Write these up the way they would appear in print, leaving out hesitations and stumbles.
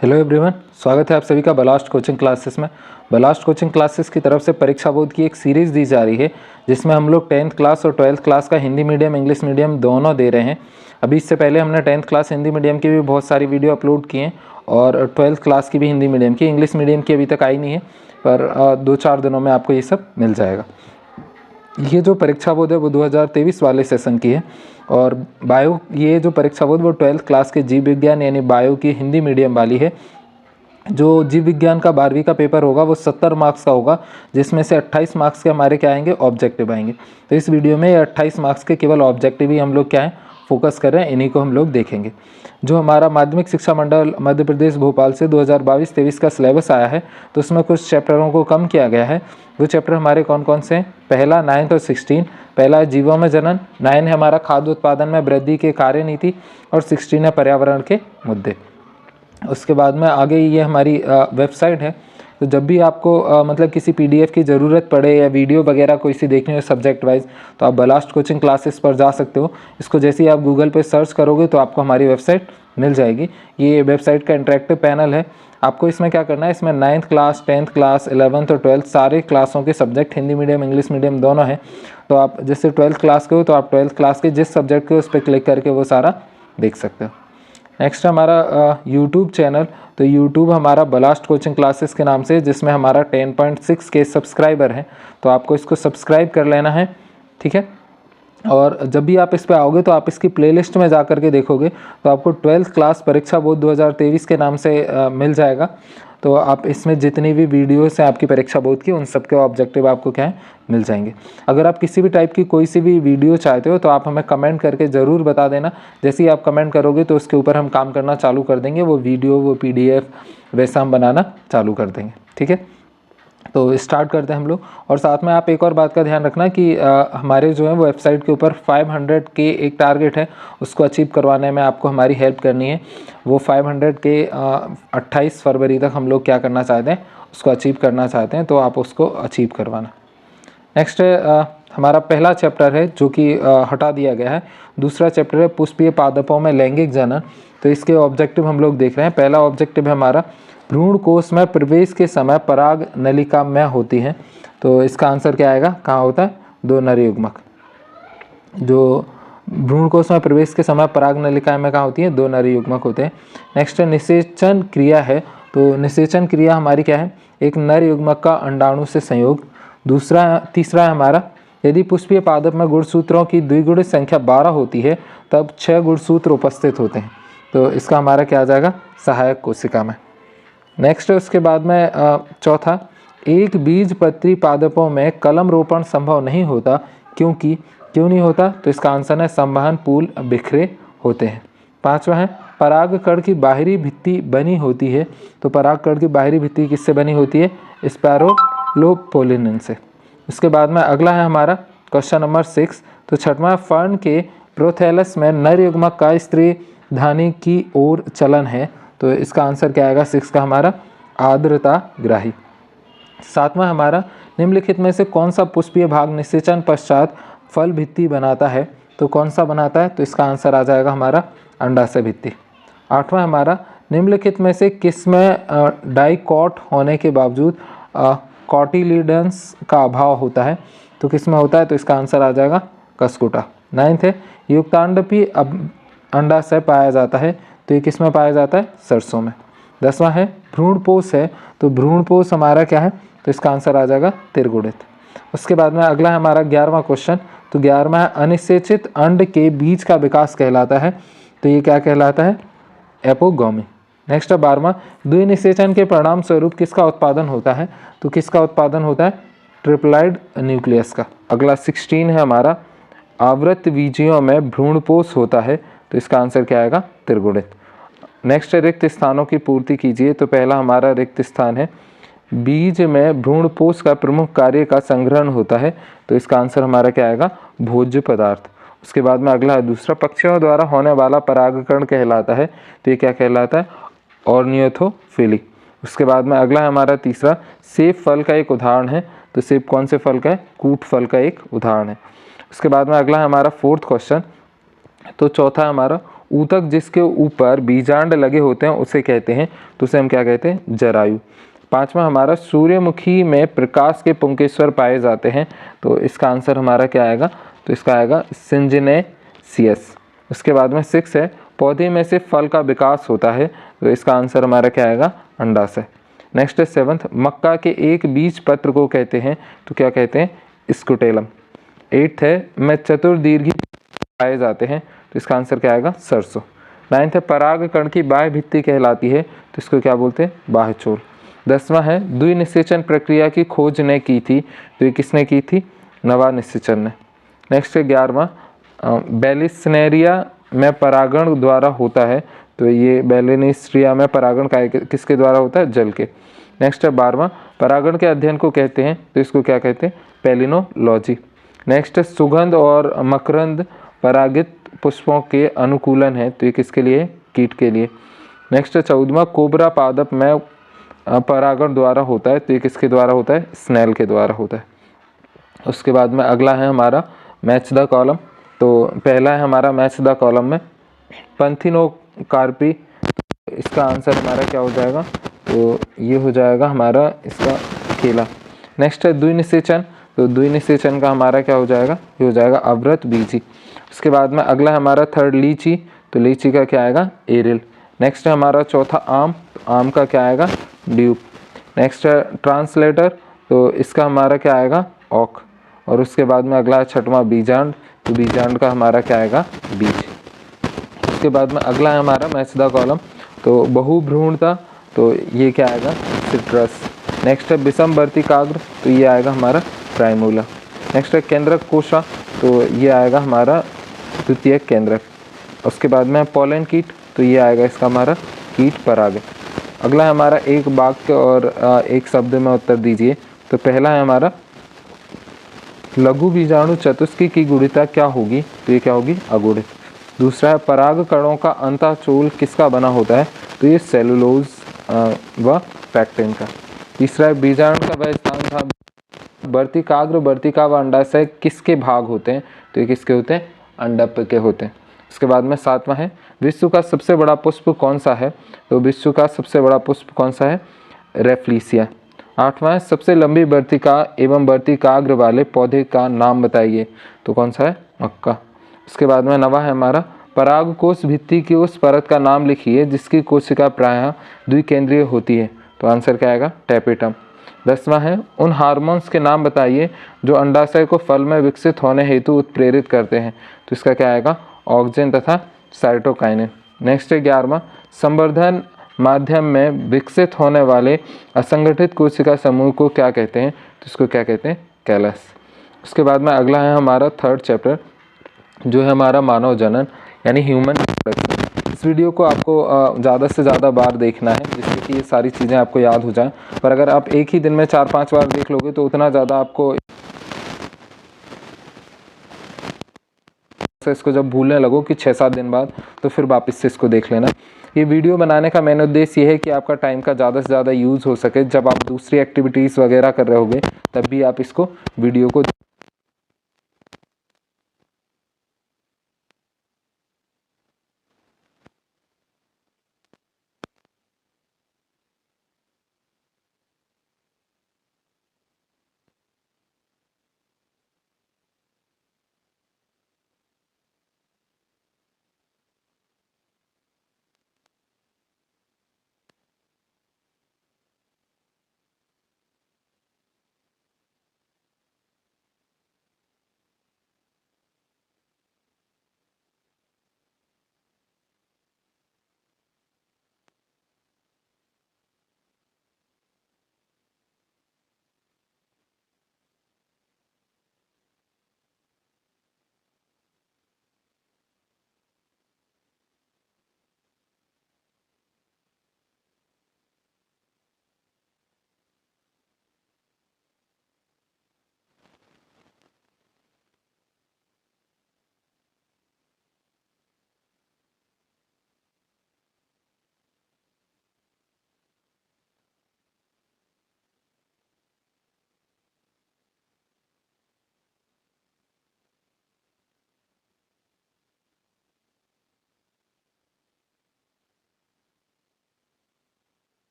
Hello everyone, स्वागत है आप सभी का बलास्ट कोचिंग क्लासेस में। बलास्ट कोचिंग क्लासेस की तरफ से परीक्षा बोर्ड की एक सीरीज़ दी जा रही है जिसमें हम लोग 10th क्लास और 12th क्लास का हिंदी मीडियम इंग्लिश मीडियम दोनों दे रहे हैं। अभी इससे पहले हमने 10th क्लास हिंदी मीडियम की भी बहुत सारी वीडियो अपलोड की हैं और 12th क्लास की भी हिंदी मीडियम की। इंग्लिश मीडियम की अभी तक आई नहीं है, पर 2-4 दिनों में आपको ये सब मिल जाएगा। ये जो परीक्षा बोर्ड है वो 2023 वाले सेशन की है और बायो ये जो परीक्षा बोर्ड वो 12th क्लास के जीव विज्ञान यानी बायो की हिंदी मीडियम वाली है। जो जीव विज्ञान का 12वीं का पेपर होगा वो 70 मार्क्स का होगा, जिसमें से 28 मार्क्स के हमारे क्या आएंगे, ऑब्जेक्टिव आएंगे। तो इस वीडियो में 28 मार्क्स के केवल ऑब्जेक्टिव ही हम लोग क्या है फोकस कर रहे हैं, इन्हीं को हम लोग देखेंगे। जो हमारा माध्यमिक शिक्षा मंडल मध्य प्रदेश भोपाल से 2022-23 का सिलेबस आया है तो उसमें कुछ चैप्टरों को कम किया गया है। वो चैप्टर हमारे कौन कौन से हैं? पहला 9th और 16। पहला है जीवों में जनन, 9 है हमारा खाद्य उत्पादन में वृद्धि के कार्य नीति और 16 है पर्यावरण के मुद्दे। उसके बाद में आगे ये हमारी वेबसाइट है, तो जब भी आपको मतलब किसी पीडीएफ की ज़रूरत पड़े या वीडियो वगैरह कोई सी देखनी हो सब्जेक्ट वाइज तो आप बलास्ट कोचिंग क्लासेस पर जा सकते हो। इसको जैसे ही आप गूगल पे सर्च करोगे तो आपको हमारी वेबसाइट मिल जाएगी। ये वेबसाइट का इंटरेक्टिव पैनल है। आपको इसमें क्या करना है, इसमें 9th class 10th class 11th और 12th सारे क्लासों के subject Hindi medium English medium दोनों हैं। तो आप जैसे 12th क्लास के हो तो आप 12th क्लास के जिस सब्जेक्ट के उस पर क्लिक करके वो सारा देख सकते हो। नेक्स्ट हमारा यूट्यूब चैनल, तो यूट्यूब हमारा बलास्ट कोचिंग क्लासेस के नाम से, जिसमें हमारा 10.6K सब्सक्राइबर हैं। तो आपको इसको सब्सक्राइब कर लेना है, ठीक है। और जब भी आप इस पे आओगे तो आप इसकी प्लेलिस्ट में जा कर के देखोगे तो आपको 12th क्लास परीक्षा बोर्ड 2023 के नाम से मिल जाएगा। तो आप इसमें जितनी भी वीडियोस हैं आपकी परीक्षा बोर्ड की, उन सब के ऑब्जेक्टिव आपको क्या है मिल जाएंगे। अगर आप किसी भी टाइप की कोई सी भी वीडियो चाहते हो तो आप हमें कमेंट करके ज़रूर बता देना। जैसे ही आप कमेंट करोगे तो उसके ऊपर हम काम करना चालू कर देंगे, वो वीडियो वो PDF वैसा हम बनाना चालू कर देंगे, ठीक है। तो स्टार्ट करते हैं हम लोग। और साथ में आप एक और बात का ध्यान रखना कि हमारे जो है वो वेबसाइट के ऊपर 500K एक टारगेट है, उसको अचीव करवाने में आपको हमारी हेल्प करनी है। वो 500K 28 फरवरी तक हम लोग क्या करना चाहते हैं, उसको अचीव करना चाहते हैं, तो आप उसको अचीव करवाना। नेक्स्ट हमारा पहला चैप्टर है जो कि हटा दिया गया है। दूसरा चैप्टर है पुष्पीय पादपों में लैंगिक जनन। तो इसके ऑब्जेक्टिव हम लोग देख रहे हैं। पहला ऑब्जेक्टिव है हमारा भ्रूण कोश में प्रवेश के समय पराग नलिका में होती है। तो इसका आंसर क्या आएगा, कहाँ होता है, 2 नर युग्मक। जो भ्रूण कोश में प्रवेश के समय पराग नलिका में कहाँ होती है, 2 नर युग्मक होते हैं। नेक्स्ट निषेचन क्रिया है। तो निषेचन क्रिया हमारी क्या है, एक नर युग्मक का अंडाणु से संयोग। तीसरा है हमारा यदि पुष्पीय पादप में गुणसूत्रों की द्विगुणित संख्या 12 होती है तब 6 गुणसूत्र उपस्थित होते हैं। तो इसका हमारा क्या आ जाएगा, सहायक कोशिका में। नेक्स्ट उसके बाद में चौथा, एक बीजपत्री पादपों में कलम रोपण संभव नहीं होता, क्योंकि क्यों नहीं होता, तो इसका आंसर है संवहन पुल बिखरे होते हैं। पांचवा है परागकण की बाहरी भित्ति बनी होती है। तो परागकण की बाहरी भित्ति किससे बनी होती है, स्पैरोलोपोलिन से। उसके बाद में अगला है हमारा क्वेश्चन नंबर 6। तो छठवां, फर्न के प्रोथैलस में नर युग्मक का स्त्री धानी की ओर चलन है। तो इसका आंसर क्या आएगा, 6 का हमारा आर्द्रता ग्राही। सातवां हमारा निम्नलिखित में से कौन सा पुष्पीय भाग निषेचन पश्चात फल भित्ति बनाता है। तो कौन सा बनाता है, तो इसका आंसर आ जाएगा हमारा अंडाशय भित्ति। आठवां हमारा निम्नलिखित में से किसमें डाइकॉट होने के बावजूद कॉटिलिडन्स का अभाव होता है। तो किसमें होता है, तो इसका आंसर आ जाएगा कसकुटा। 9th है युक्तांडपी अंडाशय पाया जाता है। तो ये किस में पाया जाता है, सरसों में। 10वां है भ्रूणपोष है। तो भ्रूणपोष हमारा क्या है, तो इसका आंसर आ जाएगा त्रिगुणित। उसके बाद में अगला है हमारा 11वां क्वेश्चन। तो 11वां अनिषेचित अंड के बीज का विकास कहलाता है। तो ये क्या कहलाता है, एपोगोमी। नेक्स्ट है 12वां, द्विनिषेचन के परिणाम स्वरूप किसका उत्पादन होता है। तो किसका उत्पादन होता है, ट्रिप्लॉइड न्यूक्लियस का। अगला 16 है हमारा आवृत बीजियों में भ्रूणपोष होता है। तो इसका आंसर क्या आएगा, त्रिगुणित। नेक्स्ट रिक्त स्थानों की पूर्ति कीजिए। तो पहला हमारा रिक्त स्थान है बीज में भ्रूणपोष का प्रमुख कार्य का संग्रहण होता है। तो इसका आंसर हमारा क्या आएगा, भोज्य पदार्थ। उसके बाद में अगला है दूसरा, पक्षियों द्वारा होने वाला परागकण कहलाता है। तो ये क्या कहलाता है, ऑर्नियोथोफिली। उसके बाद में अगला है हमारा तीसरा, सेब फल का एक उदाहरण है। तो सेब कौन से फल का है, कूट फल का एक उदाहरण है। उसके बाद में अगला है हमारा 4th क्वेश्चन। तो चौथा हमारा ऊतक जिसके ऊपर बीजांड लगे होते हैं उसे कहते हैं, तो उसे हम क्या कहते हैं, जरायु। पांचवा हमारा, सूर्यमुखी में प्रकाश के पुंकेसर पाए जाते हैं, तो इसका आंसर हमारा क्या आएगा, तो इसका आएगा सिंजिनेसियस। उसके बाद में 6 है, पौधे में से फल का विकास होता है, तो इसका आंसर हमारा क्या आएगा, अंडाशय। नेक्स्ट है 7th, मक्का के एक बीज पत्र को कहते हैं, तो क्या कहते हैं, स्कुटेलम। 8th है, में चतुर्दीर्घी पाए जाते हैं, तो इसका आंसर क्या आएगा, सरसों। 9th है, पराग कण की बाह्य भित्ति कहलाती है, तो इसको क्या बोलते हैं, बाह्यचोल। 10वां है, द्विनिषेचन प्रक्रिया की खोज ने की थी, तो ये किसने की थी, नवानिषेचन ने। नेक्स्ट है 11वां, बेलिस्नेरिया में परागण द्वारा होता है, तो ये बेलिस्नेरिया में परागण किसके द्वारा होता है, जल के। नेक्स्ट है 12वां, परागण के अध्ययन को कहते हैं, तो इसको क्या कहते हैं, पेलिनोलॉजी। नेक्स्ट है सुगंध और मकरंद परागित पुष्पों के अनुकूलन है, तो ये किसके लिए, कीट के लिए। नेक्स्ट है 14वां, कोबरा पादप में परागण द्वारा होता है, तो ये किसके द्वारा होता है, स्नेल के द्वारा होता है। उसके बाद में अगला है हमारा मैच द कॉलम। तो पहला है हमारा मैच द कॉलम में पंथिनोकार्पी, इसका आंसर हमारा क्या हो जाएगा, तो ये हो जाएगा हमारा इसका केला। नेक्स्ट है द्विनिषेचन, तो द्विनिषेचन का हमारा क्या हो जाएगा, ये हो जाएगा अवृत बीजी। उसके बाद में अगला हमारा 3rd लीची, तो लीची का क्या आएगा, एरिल। नेक्स्ट है हमारा 4था आम, तो आम का क्या आएगा, ड्यूक। नेक्स्ट है ट्रांसलेटर, तो इसका हमारा क्या आएगा, ऑक। और उसके बाद में अगला है 6वां बीजांड, तो बीजांड का हमारा क्या आएगा, बीज। उसके बाद में अगला है हमारा मैच द कॉलम, तो बहुभ्रूणता, तो ये क्या आएगा, सिट्रस। नेक्स्ट है विषम वर्तिकाग्र, तो ये आएगा हमारा प्राइमूला। नेक्स्ट है केंद्रक कोशा, तो ये आएगा हमारा द्वितीयक केंद्रक। उसके बाद में पोलन कीट, तो ये आएगा इसका हमारा कीट पराग। अगला है हमारा एक वाक्य और एक शब्द में उत्तर दीजिए। तो पहला है हमारा लघु बीजाणु चतुष्की की गुणिता क्या होगी, तो ये क्या होगी, अगुणित। दूसरा है पराग कणों का अंतःचूल किसका बना होता है, तो ये सेलुलोज व पैक्टिन का। तीसरा है बीजाणु का वह स्थान था, वर्तिकाग्र, वर्तिका व अंडाशय किसके भाग होते हैं, तो ये किसके होते हैं, अंडप के होते हैं। उसके बाद में 7वां है विश्व का सबसे बड़ा पुष्प कौन सा है, तो विश्व का सबसे बड़ा पुष्प कौन सा है, रेफ्लिसिया। 8वां है सबसे लंबी वर्तिका एवं वर्तिकाग्र वाले पौधे का नाम बताइए, तो कौन सा है, मक्का। उसके बाद में 9वां है हमारा परागकोश भित्ति की उस परत का नाम लिखिए जिसकी कोशिका प्रायः द्विकेंद्रीय होती है, तो आंसर क्या आएगा, टैपेटम। 10वां है उन हार्मोन्स के नाम बताइए जो अंडाशय को फल में विकसित होने हेतु उत्प्रेरित करते हैं, तो इसका क्या आएगा, ऑक्सिन तथा साइटोकाइनिन। नेक्स्ट है 11वां संवर्धन माध्यम में विकसित होने वाले असंगठित कोशिका समूह को क्या कहते हैं, तो इसको क्या कहते हैं, कैलस। उसके बाद में अगला है हमारा 3rd चैप्टर जो है हमारा मानव जनन यानी ह्यूमन रिप्रोडक्शन। इस वीडियो को आपको ज़्यादा से ज़्यादा बार देखना है जिससे कि ये सारी चीज़ें आपको याद हो जाएं। पर अगर आप एक ही दिन में 4-5 बार देख लोगे तो उतना ज़्यादा आपको इसको जब भूलने लगो कि 6-7 दिन बाद, तो फिर वापस से इसको देख लेना। ये वीडियो बनाने का मेन उद्देश्य ये है कि आपका टाइम का ज़्यादा से ज़्यादा यूज़ हो सके। जब आप दूसरी एक्टिविटीज़ वगैरह कर रहे होगे तब भी आप इसको वीडियो को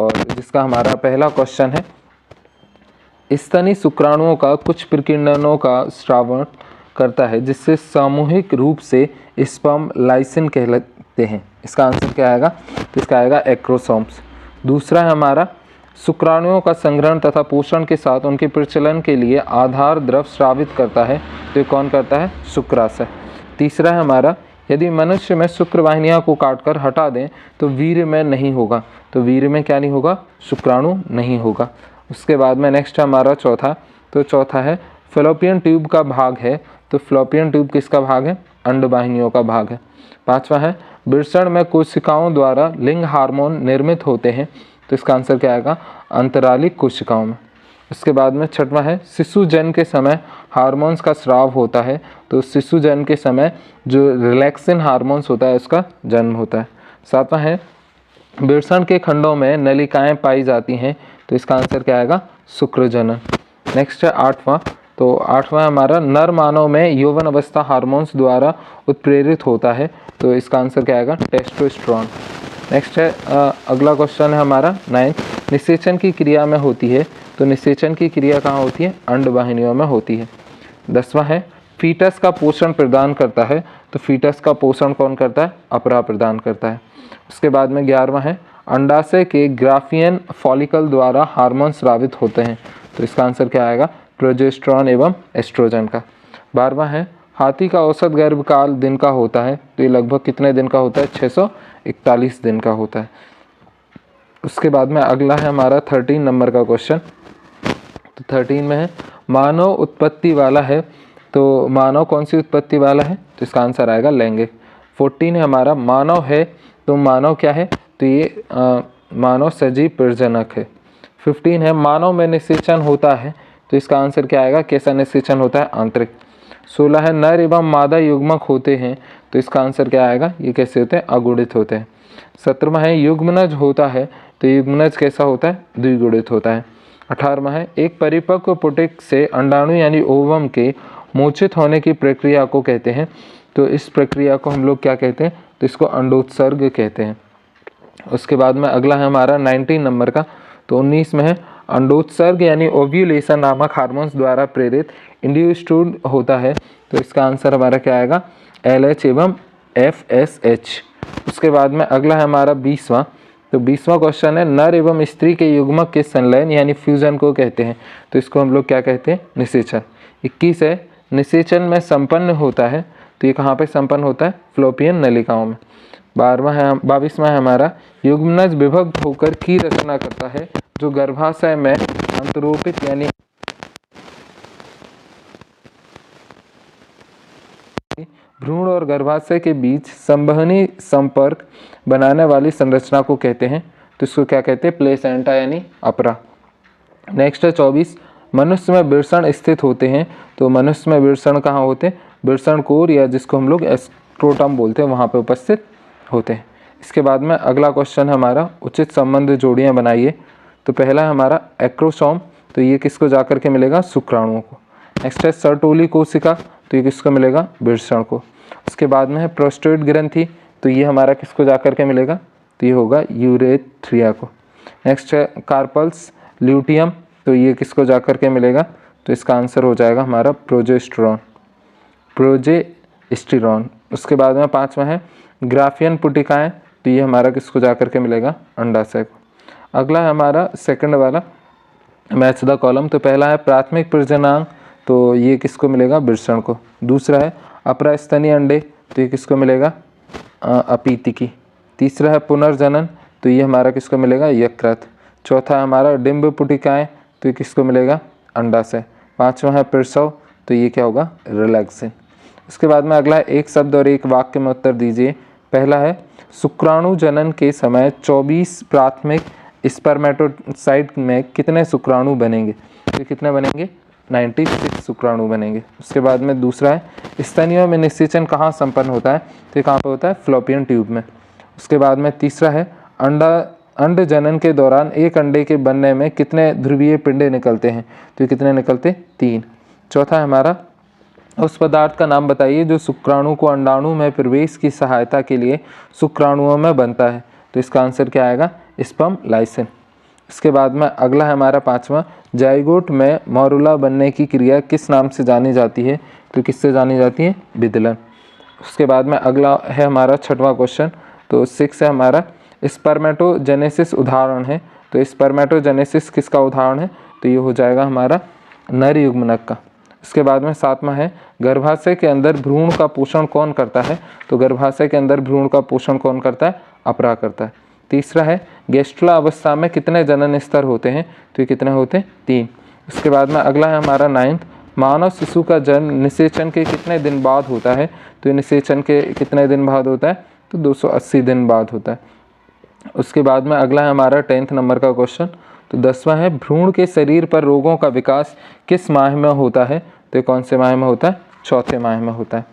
और जिसका हमारा पहला क्वेश्चन है, स्तनी शुक्राणुओं का कुछ प्रकीर्णनों का श्रावण करता है जिससे सामूहिक रूप से स्पर्म लाइसिन कहलाते हैं। इसका आंसर क्या आएगा? तो इसका आएगा एक्रोसोम्स। दूसरा है हमारा, शुक्राणुओं का संग्रहण तथा पोषण के साथ उनके प्रचलन के लिए आधार द्रव स्रावित करता है, तो ये कौन करता है? शुक्राशय। तीसरा है हमारा, यदि मनुष्य में शुक्रवाहिनियाँ को काटकर हटा दें तो वीर्य में नहीं होगा, तो वीर्य में क्या नहीं होगा? शुक्राणु नहीं होगा। उसके बाद में नेक्स्ट है हमारा चौथा, तो चौथा है फैलोपियन ट्यूब का भाग है, तो फैलोपियन ट्यूब किसका भाग है? अंडवाहिनियों का भाग है। पांचवा है वृषण में कोशिकाओं द्वारा लिंग हार्मोन निर्मित होते हैं, तो इसका आंसर क्या आएगा? अंतरालिक कोशिकाओं में। उसके बाद में छठवां है शिशु जन्म के समय हार्मोन्स का स्राव होता है, तो शिशु जन्म के समय जो रिलैक्सिन हार्मोन्स होता है उसका जन्म होता है। सातवां है वृषण के खंडों में नलिकाएं पाई जाती हैं, तो इसका आंसर क्या आएगा? शुक्रजनन। नेक्स्ट है आठवां, तो आठवां हमारा नर मानव में यौवन अवस्था हार्मोन्स द्वारा उत्प्रेरित होता है, तो इसका आंसर क्या आएगा? टेस्टोस्टेरोन। नेक्स्ट है अगला क्वेश्चन है हमारा 9, निषेचन की क्रिया में होती है, तो निषेचन की क्रिया कहाँ होती है? अंडवाहिनियों में होती है। 10वां है फीटस का पोषण प्रदान करता है, तो फीटस का पोषण कौन करता है? अपरा प्रदान करता है। उसके बाद में 11वां है अंडाशय के ग्राफियन फॉलिकल द्वारा हार्मोन स्रावित होते हैं, तो इसका आंसर क्या आएगा? प्रोजेस्टेरॉन एवं एस्ट्रोजन का। 12वां है हाथी का औसत गर्भकाल दिन का होता है, तो ये लगभग कितने दिन का होता है? 641 दिन का होता है। उसके बाद में अगला है हमारा 13 नंबर का क्वेश्चन, तो 13 में है मानव उत्पत्ति वाला है, तो मानव कौन सी उत्पत्ति वाला है? तो इसका आंसर आएगा लैंगिक। 14 है हमारा मानव है, तो मानव क्या है? तो ये मानव सजीव प्रजनक है। 15 है मानव में निषेचन होता है, तो इसका आंसर क्या आएगा? कैसा निषेचन होता है? आंतरिक। 16 है नर एवं मादा युग्मक होते हैं, तो इसका आंसर क्या आएगा? ये कैसे होते हैं? अगुणित होते हैं। 17वां है युग्मनज होता है, तो युग्मनज कैसा होता है? द्विगुणित होता है। 18वां है एक परिपक्व पुटिक से अंडाणु यानी ओवम के मोचित होने की प्रक्रिया को कहते हैं, तो इस प्रक्रिया को हम लोग क्या कहते हैं? तो इसको अंडोत्सर्ग कहते हैं। उसके बाद में अगला है हमारा 19 नंबर का, तो 19 में है अंडोत्सर्ग यानी ओव्यूलेशन नामक हार्मोन्स द्वारा प्रेरित इंड्यूस्ड होता है, तो इसका आंसर हमारा क्या आएगा? LH एवं FSH। उसके बाद में अगला है हमारा 20वां, तो 20वां क्वेश्चन है नर एवं स्त्री के युग्मक के संलयन यानी फ्यूजन को कहते हैं, तो इसको हम लोग क्या कहते हैं? निषेचन। 21 है निषेचन में संपन्न होता है, तो ये कहाँ पे संपन्न होता है? फ्लोपियन नलिकाओं में। 22वां है हमारा युग्मनज विभक्त होकर की रचना करता है जो गर्भाशय में अंतरोपित यानी भ्रूण और गर्भाशय के बीच संवहनी संपर्क बनाने वाली संरचना को कहते हैं, तो इसको क्या कहते हैं? प्लेसेंटा यानी अपरा। नेक्स्ट है 24 मनुष्य में वृषण स्थित होते हैं, तो मनुष्य में वृषण कहाँ होते हैं? वृषण कोर या जिसको हम लोग स्क्रोटम बोलते हैं वहाँ पे उपस्थित होते हैं। इसके बाद में अगला क्वेश्चन हमारा उचित संबंध जोड़ियाँ बनाइए, तो पहला है हमारा एक्रोसोम, तो ये किसको जाकर के मिलेगा? शुक्राणुओं को। नेक्स्ट है सर्टोली कोशिका, तो ये किसको मिलेगा? वृषण को। उसके बाद में है प्रोस्टेट ग्रंथि, तो ये हमारा किसको जाकर के मिलेगा? तो ये होगा यूरेथ्रिया को। नेक्स्ट है कार्पल्स ल्यूटियम, तो ये किसको जाकर के मिलेगा? तो इसका आंसर हो जाएगा हमारा प्रोजेस्टेरॉन। उसके बाद में 5वां है ग्राफियन पुटिकाएँ, तो ये हमारा किसको जाकर के मिलेगा? अंडाशय को। अगला है हमारा सेकंड वाला मैच द कॉलम, तो पहला है प्राथमिक प्रजननांग, तो ये किसको मिलेगा? वृषण को। दूसरा है अपरास्तनीय अंडे, तो ये किसको मिलेगा? अपीतिकी। तीसरा है पुनर्जनन, तो ये हमारा किसको मिलेगा? यकृत। चौथा है हमारा डिम्ब पुटिकाएँ, तो ये किसको मिलेगा? अंडाशय। 5वां है प्रसव, तो ये क्या होगा? रिलैक्सिन। इसके बाद में अगला है एक शब्द और एक वाक्य में उत्तर दीजिए। पहला है शुक्राणु जनन के समय 24 प्राथमिक स्पर्मेटोसाइट में कितने शुक्राणु बनेंगे? तो कितने बनेंगे? 96 शुक्राणु बनेंगे। उसके बाद में दूसरा है स्तनियों में निषेचन कहाँ संपन्न होता है? तो ये कहाँ पे होता है? फ्लोपियन ट्यूब में। उसके बाद में तीसरा है अंड जनन के दौरान एक अंडे के बनने में कितने ध्रुवीय पिंडे निकलते हैं? तो ये कितने निकलते? 3। चौथा है हमारा उस पदार्थ का नाम बताइए जो शुक्राणु को अंडाणु में प्रवेश की सहायता के लिए शुक्राणुओं में बनता है, तो इसका आंसर क्या आएगा? Sperm lysine. उसके बाद में अगला है हमारा 5वां, जाइगोट में मॉरूला बनने की क्रिया किस नाम से जानी जाती है? तो किससे जानी जाती है? विदलन। उसके बाद में अगला है हमारा 6वां क्वेश्चन, तो 6 है हमारा स्पर्मेटोजेनेसिस उदाहरण है। तो स्पर्मेटोजेनेसिस किसका उदाहरण है? तो ये हो जाएगा हमारा नर युग्मनक का। उसके बाद में 7वां है गर्भाशय के अंदर भ्रूण का पोषण कौन करता है? तो गर्भाशय के अंदर भ्रूण का पोषण कौन करता है? अपरा करता है। तीसरा है गेस्ट्रुला अवस्था में कितने जनन स्तर होते हैं? तो ये कितने होते हैं? 3। उसके बाद में अगला है हमारा 9th, मानव शिशु का जन्म निषेचन के कितने दिन बाद होता है? तो ये निषेचन के कितने दिन बाद होता है? तो 280 दिन बाद होता है। उसके बाद में अगला है हमारा 10th नंबर का क्वेश्चन, तो 10वां है भ्रूण के शरीर पर रोगों का विकास किस माह में होता है? तो ये कौन से माह में होता है? चौथे माह में होता है।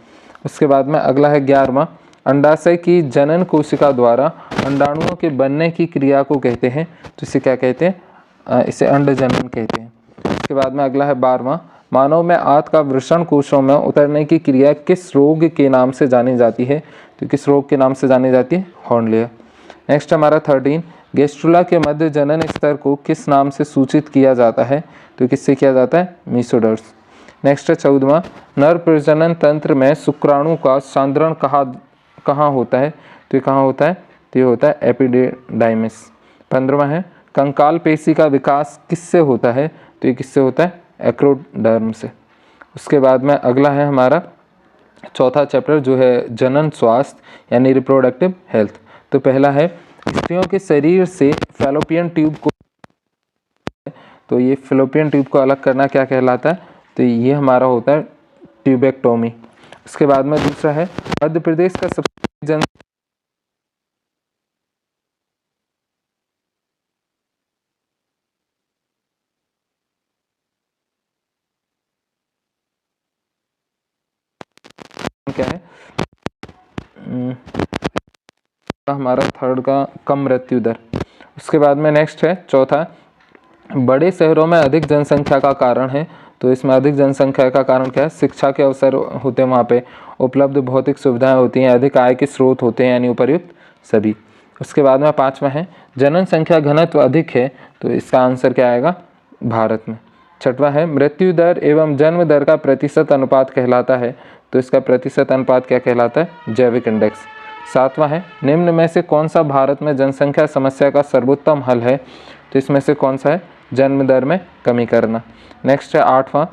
उसके बाद में अगला है 11वां, अंडाशय की जनन कोशिका द्वारा अंडाणुओं के बनने की क्रिया को कहते हैं। तो इसे क्या कहते हैं? इसे अंडजनन कहते हैं। उसके बाद में अगला है 12वां, मानव में आंत का वृषण कोशों में उतरने की क्रिया किस रोग के नाम से जानी जाती है? तो किस रोग के नाम से जानी जाती है? हॉर्नलेयर। नेक्स्ट हमारा 13, गेस्ट्रुला के मध्य जनन स्तर को किस नाम से सूचित किया जाता है? तो किससे किया जाता है? मीसोडर्स। नेक्स्ट है 14वां, नर प्रजनन तंत्र में शुक्राणु का सांद्रण कहाँ होता है? तो ये कहाँ होता है? तो ये होता है एपिडिडाइमिस। 15वां है कंकाल पेशी का विकास किससे होता है? तो ये किससे होता है? एक्रोडर्म से। उसके बाद में अगला है हमारा चौथा चैप्टर जो है जनन स्वास्थ्य यानी रिप्रोडक्टिव हेल्थ। तो पहला है स्त्रियों के शरीर से फैलोपियन ट्यूब को, तो ये फैलोपियन ट्यूब को अलग करना क्या कहलाता है? तो ये हमारा होता है ट्यूबेक्टोमी। उसके बाद में दूसरा है मध्य प्रदेश का सबसे जन क्या है? हमारा थर्ड का कम मृत्यु दर। उसके बाद में नेक्स्ट है चौथा, बड़े शहरों में अधिक जनसंख्या का कारण है। तो इसमें अधिक जनसंख्या का कारण क्या है? शिक्षा के अवसर होते हैं, वहाँ पे उपलब्ध भौतिक सुविधाएं होती हैं, अधिक आय के स्रोत होते हैं यानी उपर्युक्त सभी। उसके बाद में 5वां है जनन संख्या घनत्व अधिक है। तो इसका आंसर क्या आएगा? भारत में। 6वां है मृत्यु दर एवं जन्म दर का प्रतिशत अनुपात कहलाता है। तो इसका प्रतिशत अनुपात क्या कहलाता है? जैविक इंडेक्स। 7वां है निम्न में से कौन सा भारत में जनसंख्या समस्या का सर्वोत्तम हल है? तो इसमें से कौन सा है? जन्म दर में कमी करना। नेक्स्ट है 8वां,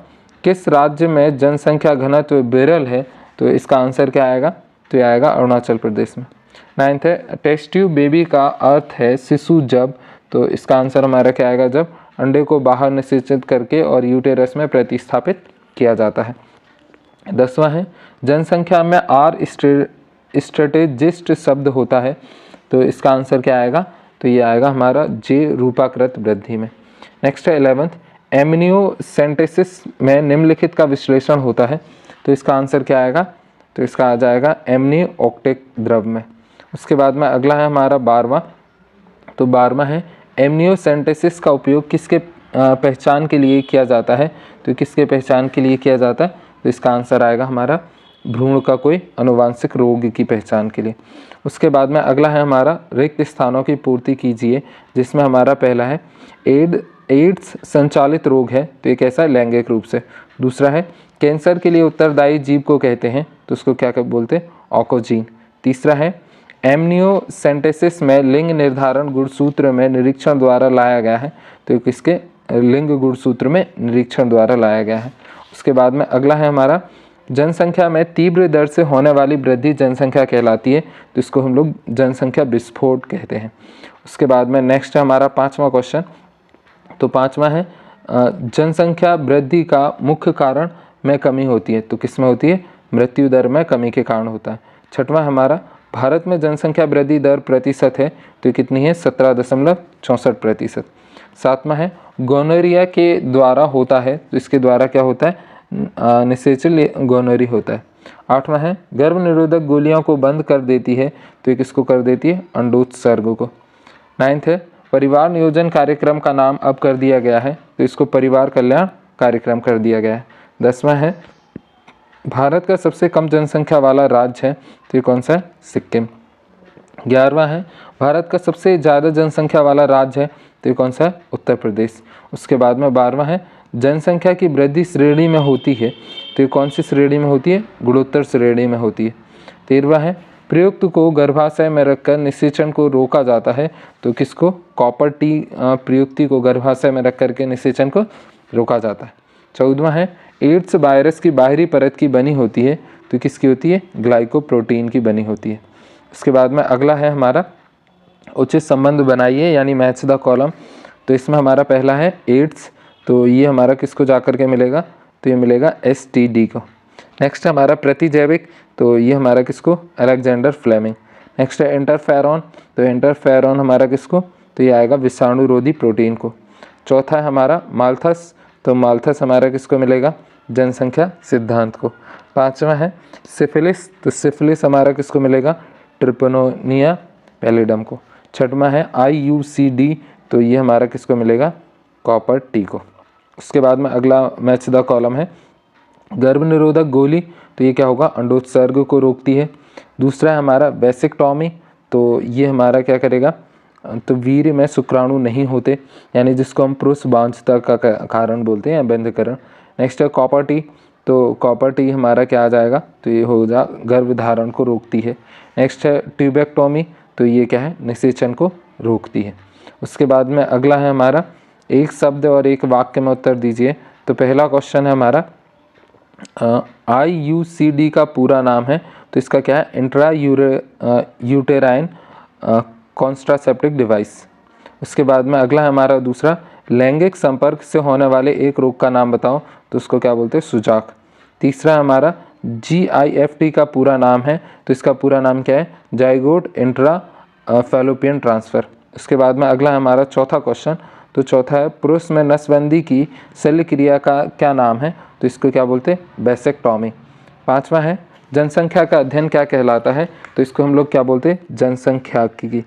किस राज्य में जनसंख्या घनत्व विरल है? तो इसका आंसर क्या आएगा? तो ये आएगा अरुणाचल प्रदेश में। 9th है टेस्ट ट्यूब बेबी का अर्थ है शिशु जब। तो इसका आंसर हमारा क्या आएगा? जब अंडे को बाहर निषेचित करके और यूटेरस में प्रतिस्थापित किया जाता है। 10वां है जनसंख्या में आर स्ट्रेटेजिस्ट शब्द होता है। तो इसका आंसर क्या आएगा? तो ये आएगा हमारा जे रूपाकृत वृद्धि में। नेक्स्ट है 11th, एमनियोसेंटेसिस में निम्नलिखित का विश्लेषण होता है। तो इसका आंसर क्या आएगा? तो इसका आ जाएगा एमनियोऑक्टिक द्रव में। उसके बाद में अगला है हमारा 12वां, तो 12वां है एमनियोसेंटेसिस का उपयोग किसके पहचान के लिए किया जाता है? तो किसके पहचान के लिए किया जाता है? तो इसका आंसर आएगा हमारा भ्रूण का कोई अनुवांशिक रोग की पहचान के लिए। उसके बाद में अगला है हमारा रिक्त स्थानों की पूर्ति कीजिए, जिसमें हमारा पहला है एड्स संचालित रोग है। तो ये कैसा है? लैंगिक रूप से। दूसरा है कैंसर के लिए उत्तरदायी जीव को कहते हैं। तो उसको क्या बोलते हैं? ऑकोजीन। तीसरा है एमनियोसेंटेसिस में लिंग निर्धारण गुणसूत्र में निरीक्षण द्वारा लाया गया है। तो किसके? लिंग गुणसूत्र में निरीक्षण द्वारा लाया गया है। उसके बाद में अगला है हमारा जनसंख्या में तीव्र दर से होने वाली वृद्धि जनसंख्या कहलाती है। तो इसको हम लोग जनसंख्या विस्फोट कहते हैं। उसके बाद में नेक्स्ट है हमारा 5वां क्वेश्चन, तो 5वां है जनसंख्या वृद्धि का मुख्य कारण में कमी होती है। तो किस में होती है? मृत्यु दर में कमी के कारण होता है। 6वां हमारा भारत में जनसंख्या वृद्धि दर प्रतिशत है। तो कितनी है? 17.64%। 7वां है गोनोरिया के द्वारा होता है। तो इसके द्वारा क्या होता है? निषेचन गोनोरी होता है। 8वां है गर्भ निरोधक गोलियों को बंद कर देती है। तो ये किसको कर देती है? अंडोत्सर्ग को। 9th है परिवार नियोजन कार्यक्रम का नाम अब कर दिया गया है। तो इसको परिवार कल्याण कार्यक्रम कर दिया गया है। 10वां है भारत का सबसे कम जनसंख्या वाला राज्य है। तो ये कौन सा है? सिक्किम। 11वां है भारत का सबसे ज़्यादा जनसंख्या वाला राज्य है। तो ये कौन सा है, उत्तर प्रदेश। उसके बाद में 12वां है जनसंख्या की वृद्धि श्रेणी में होती है, तो ये कौन सी श्रेणी में होती है, गुणोत्तर श्रेणी में होती है। 13वां है प्रयुक्त को गर्भाशय में रखकर निषेचन को रोका जाता है, तो किसको, कॉपर टी प्रयुक्ति को गर्भाशय में रख करके निषेचन को रोका जाता है। 14वां है एड्स वायरस की बाहरी परत की बनी होती है, तो किसकी होती है, ग्लाइकोप्रोटीन की बनी होती है। उसके बाद में अगला है हमारा उचित संबंध बनाइए यानी मैच द कॉलम। तो इसमें हमारा पहला है एड्स, तो ये हमारा किसको जा कर के मिलेगा, तो ये मिलेगा STD को। नेक्स्ट हमारा प्रतिजैविक, तो ये हमारा किसको, अलेक्जेंडर फ्लेमिंग। नेक्स्ट है इंटरफेरॉन, तो इंटरफेरॉन हमारा किसको, तो ये आएगा विषाणुरोधी प्रोटीन को। चौथा है हमारा माल्थस, तो माल्थस हमारा किसको मिलेगा, जनसंख्या सिद्धांत को। 5वां है सिफिलिस, तो सिफिलिस हमारा किसको मिलेगा, ट्रिपनोनिया पैलिडम को। 6वां है IUCD, तो ये हमारा किसको मिलेगा, कॉपर टी को। उसके बाद में अगला मैच द कॉलम है गर्भ निरोधक गोली, तो ये क्या होगा, अंडोत्सर्ग को रोकती है। दूसरा है हमारा वेसिक्टॉमी, तो ये हमारा क्या करेगा, तो वीर्य में शुक्राणु नहीं होते, यानी जिसको हम पुरुष वांछता का कारण बोलते हैं, बंधकरण। नेक्स्ट है कॉपर टी, तो कॉपर टी हमारा क्या आ जाएगा, तो ये हो जा गर्भ धारण को रोकती है। नेक्स्ट है ट्यूबेक्टोमी, तो ये क्या है, निषेचन को रोकती है। उसके बाद में अगला है हमारा एक शब्द और एक वाक्य में उत्तर दीजिए। तो पहला क्वेश्चन है हमारा IUCD का पूरा नाम है, तो इसका क्या है, इंट्रा यूटेराइन कॉन्ट्रासेप्टिव डिवाइस। उसके बाद में अगला है हमारा दूसरा लैंगिक संपर्क से होने वाले एक रोग का नाम बताओ, तो उसको क्या बोलते हैं, सुजाक। तीसरा हमारा GIFT का पूरा नाम है, तो इसका पूरा नाम क्या है, जाइगोट इंट्रा फैलोपियन ट्रांसफ़र। उसके बाद में अगला हमारा चौथा क्वेश्चन, तो चौथा है पुरुष में नसबंदी की शल्य क्रिया का क्या नाम है, तो इसको क्या बोलते हैं, वेसेक्टॉमी। 5वां है जनसंख्या का अध्ययन क्या कहलाता है, तो इसको हम लोग क्या बोलते हैं, जनसंख्याकी।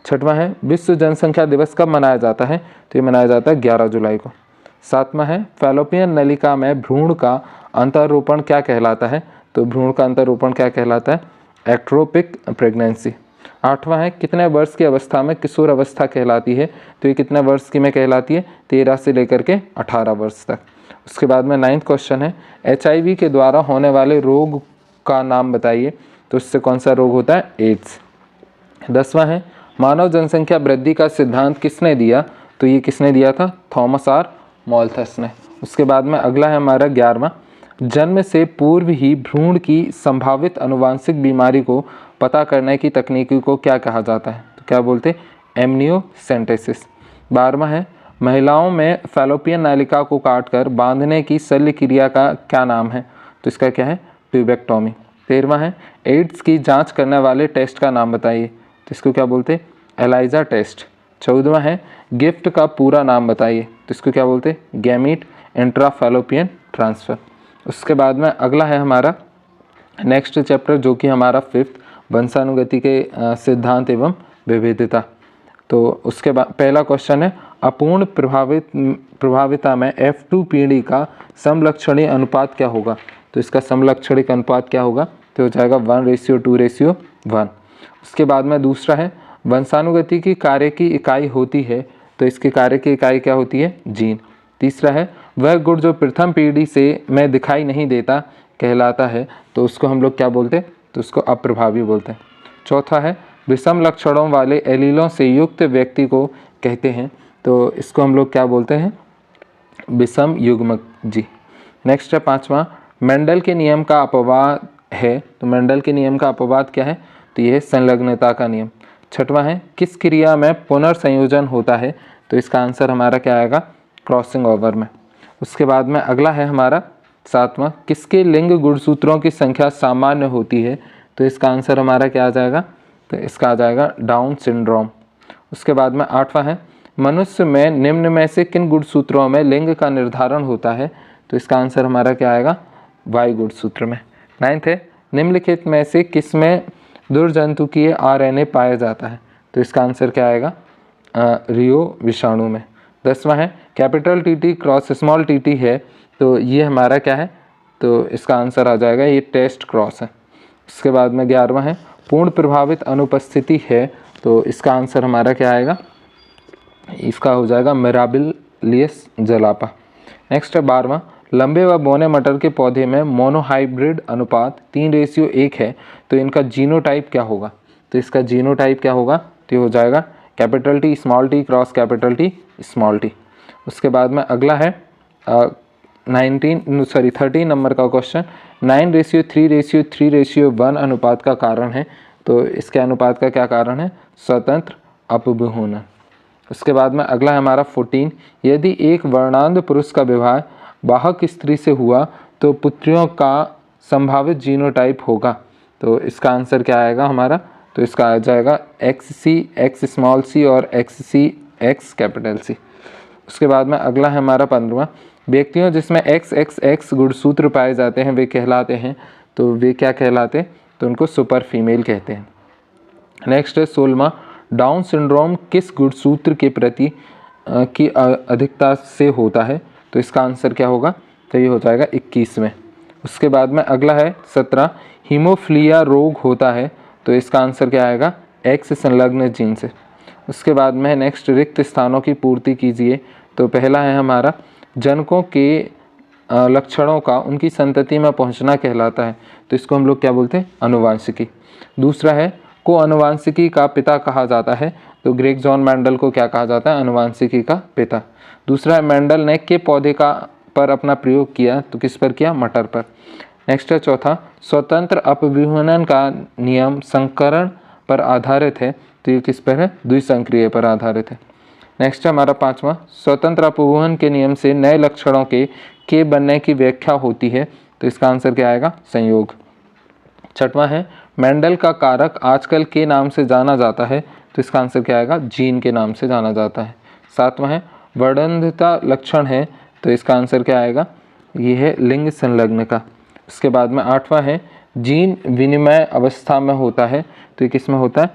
6वां है विश्व जनसंख्या दिवस कब मनाया जाता है, तो ये मनाया जाता है 11 जुलाई को। 7वां है फैलोपियन नलिका में भ्रूण का अंतरोपण क्या कहलाता है, तो भ्रूण का अंतरोपण क्या कहलाता है, एक्ट्रोपिक प्रेगनेंसी। 8वां है कितने वर्ष की अवस्था में किशोर अवस्था कहलाती है, तो ये कितने वर्ष की में कहलाती है, 13 से लेकर के 18 वर्ष तक। उसके बाद में 9th क्वेश्चन है HIV के द्वारा होने वाले रोग का नाम बताइए, तो इससे कौन सा रोग होता है, एड्स। 10वां है मानव जनसंख्या वृद्धि का सिद्धांत किसने दिया, तो ये किसने दिया था, थॉमस आर माल्थस ने। उसके बाद में अगला है हमारा 11वां जन्म से पूर्व ही भ्रूण की संभावित अनुवांशिक बीमारी को पता करने की तकनीकी को क्या कहा जाता है, तो क्या बोलते हैं, एमनियोसेंटेसिस। 12वां है महिलाओं में फैलोपियन नालिका को काटकर बांधने की शल्य क्रिया का क्या नाम है, तो इसका क्या है, ट्यूबेक्टोमी। 13वां है एड्स की जांच करने वाले टेस्ट का नाम बताइए, तो इसको क्या बोलते हैं, एलाइजा टेस्ट। 14वां है गिफ्ट का पूरा नाम बताइए, तो इसको क्या बोलते हैं, गैमीट इंट्राफैलोपियन ट्रांसफ़र। उसके बाद में अगला है हमारा नेक्स्ट चैप्टर जो कि हमारा 5th वंशानुगति के सिद्धांत एवं विविधता। तो उसके बाद पहला क्वेश्चन है अपूर्ण प्रभाविता में F2 पीढ़ी का समलक्षणी अनुपात क्या होगा, तो इसका समलक्षणिक अनुपात क्या होगा, तो हो जाएगा 1:2:1। उसके बाद में दूसरा है वंशानुगति की कार्य की इकाई होती है, तो इसके कार्य की इकाई क्या होती है, जीन। तीसरा है वह गुण जो प्रथम पीढ़ी से में दिखाई नहीं देता कहलाता है, तो उसको हम लोग क्या बोलते हैं, तो उसको अप्रभावी बोलते हैं। चौथा है विषम लक्षणों वाले एलीलों से युक्त व्यक्ति को कहते हैं, तो इसको हम लोग क्या बोलते हैं, विषम युग्मक जी। नेक्स्ट है 5वां मेंडल के नियम का अपवाद है, तो मेंडल के नियम का अपवाद क्या है, तो यह है संलग्नता का नियम। 6वां है किस क्रिया में पुनर्संयोजन होता है, तो इसका आंसर हमारा क्या आएगा, क्रॉसिंग ओवर में। उसके बाद में अगला है हमारा 7वां किसके लिंग गुणसूत्रों की संख्या सामान्य होती है, तो इसका आंसर हमारा क्या आ जाएगा, तो इसका आ जाएगा डाउन सिंड्रोम। उसके बाद में 8वां है मनुष्य में निम्न में से किन गुणसूत्रों में लिंग का निर्धारण होता है, तो इसका आंसर हमारा क्या आएगा, वाई गुणसूत्र में। 9th है निम्नलिखित में से किसमें दुर्जंतुकीय RNA पाया जाता है, तो इसका आंसर क्या आएगा, रियो विषाणु में। 10वां है capital TT cross small TT है, तो ये हमारा क्या है, तो इसका आंसर आ जाएगा ये टेस्ट क्रॉस है। उसके बाद में 11वां है पूर्ण प्रभावित अनुपस्थिति है, तो इसका आंसर हमारा क्या आएगा, इसका हो जाएगा मिराबिलियस जलापा। नेक्स्ट है 12वां, लंबे व बौने मटर के पौधे में मोनोहाइब्रिड अनुपात 3:1 है, तो इनका जीनोटाइप क्या होगा? तो इसका जीनोटाइप क्या होगा? तो ये हो जाएगा capital T small T cross capital T small T. उसके बाद में अगला है 13 नंबर का क्वेश्चन, 9:3:3:1 अनुपात का कारण है, तो इसके अनुपात का क्या कारण है? स्वतंत्र अपविहुनन। उसके बाद में अगला है हमारा 14, यदि एक वर्णांध पुरुष का विवाह वाहक स्त्री से हुआ तो पुत्रियों का संभावित जीनोटाइप होगा, तो इसका आंसर क्या आएगा हमारा? तो इसका आ जाएगा XC X स्मॉल सी और XC X कैपिटल सी। उसके बाद में अगला है हमारा 15वां, व्यक्तियों जिसमें XXX गुणसूत्र पाए जाते हैं वे कहलाते हैं, तो वे क्या कहलाते? तो उनको सुपर फीमेल कहते हैं। नेक्स्ट है 16वां, डाउन सिंड्रोम किस गुणसूत्र के प्रति की अधिकता से होता है? तो इसका आंसर क्या होगा? तो ये हो जाएगा 21 में। उसके बाद में अगला है 17, हीमोफिलिया रोग होता है, तो इसका आंसर क्या आएगा? X संलग्न जीन से। उसके बाद में नेक्स्ट, रिक्त स्थानों की पूर्ति कीजिए, तो पहला है हमारा जनकों के लक्षणों का उनकी संतति में पहुंचना कहलाता है, तो इसको हम लोग क्या बोलते हैं? अनुवांशिकी। दूसरा है को अनुवांशिकी का पिता कहा जाता है, तो ग्रेग जॉन मेंडल को क्या कहा जाता है? अनुवांशिकी का पिता। दूसरा है मेंडल ने के पौधे का पर अपना प्रयोग किया, तो किस पर किया? मटर पर। नेक्स्ट है चौथा, स्वतंत्र अपविहुनन का नियम संकरण पर आधारित है, तो ये किस पर है? द्विसंक्रिय पर आधारित है। नेक्स्ट है हमारा 5वां, स्वतंत्र अपविहुनन के नियम से नए लक्षणों के बनने की व्याख्या होती है, तो इसका आंसर क्या आएगा? संयोग। 6वां है मेंडल का कारक आजकल के नाम से जाना जाता है, तो इसका आंसर क्या आएगा? जीन के नाम से जाना जाता है। 7वां है वर्णनता लक्षण है, तो इसका आंसर क्या आएगा? ये है लिंग संलग्न का। उसके बाद में 8वां है जीन विनिमय अवस्था में होता है, तो ये किस में होता है?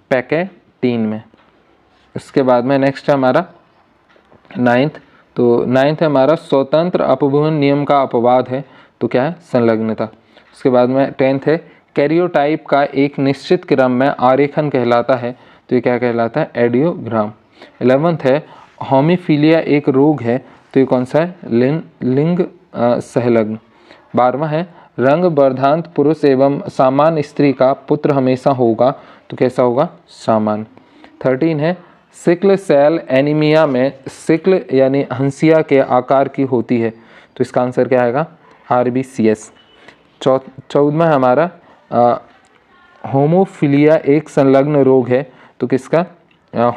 पैकेटीन में। उसके बाद में नेक्स्ट है हमारा 9th, तो 9th है हमारा स्वतंत्र अपविहुनन नियम का अपवाद है, तो क्या है? संलग्नता। उसके बाद में 10th है कैरियोटाइप का एक निश्चित क्रम में आरेखन कहलाता है, तो ये क्या कहलाता है? एडियोग्राम। 11th है होमीफिलिया एक रोग है, तो ये कौन सा है? लिंग सहलग्न। 12वां है रंग वर्धांत पुरुष एवं सामान्य स्त्री का पुत्र हमेशा होगा, तो कैसा होगा? सामान्य। 13 है सिकल सेल एनीमिया में सिकल यानी हंसिया के आकार की होती है, तो इसका आंसर क्या आएगा? RBCS। 14वां हमारा होमोफिलिया एक संलग्न रोग है, तो किसका?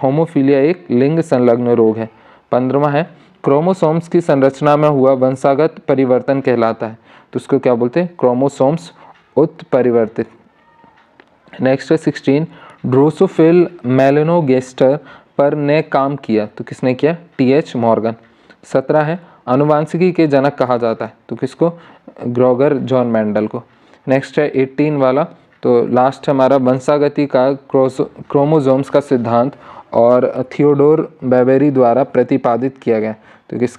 होमोफिलिया एक लिंग संलग्न रोग है। 15वां है क्रोमोसोम्स की संरचना में हुआ वंशागत परिवर्तन कहलाता है, तो उसको क्या बोलते हैं? क्रोमोसोम्स उत्परिवर्तित। नेक्स्ट है 16, ड्रोसोफिल मेलानोगेस्टर पर ने काम किया, तो किसने किया? TH Morgan. 17 है अनुवांशिकी के जनक कहा जाता है, तो किसको? ग्रेगर जॉन मेंडल को। नेक्स्ट है 18 वाला, तो लास्ट हमारा वंशागति का क्रोमोसोम्स का सिद्धांत और थियोडोर बेवेरी द्वारा प्रतिपादित किया गया, तो किस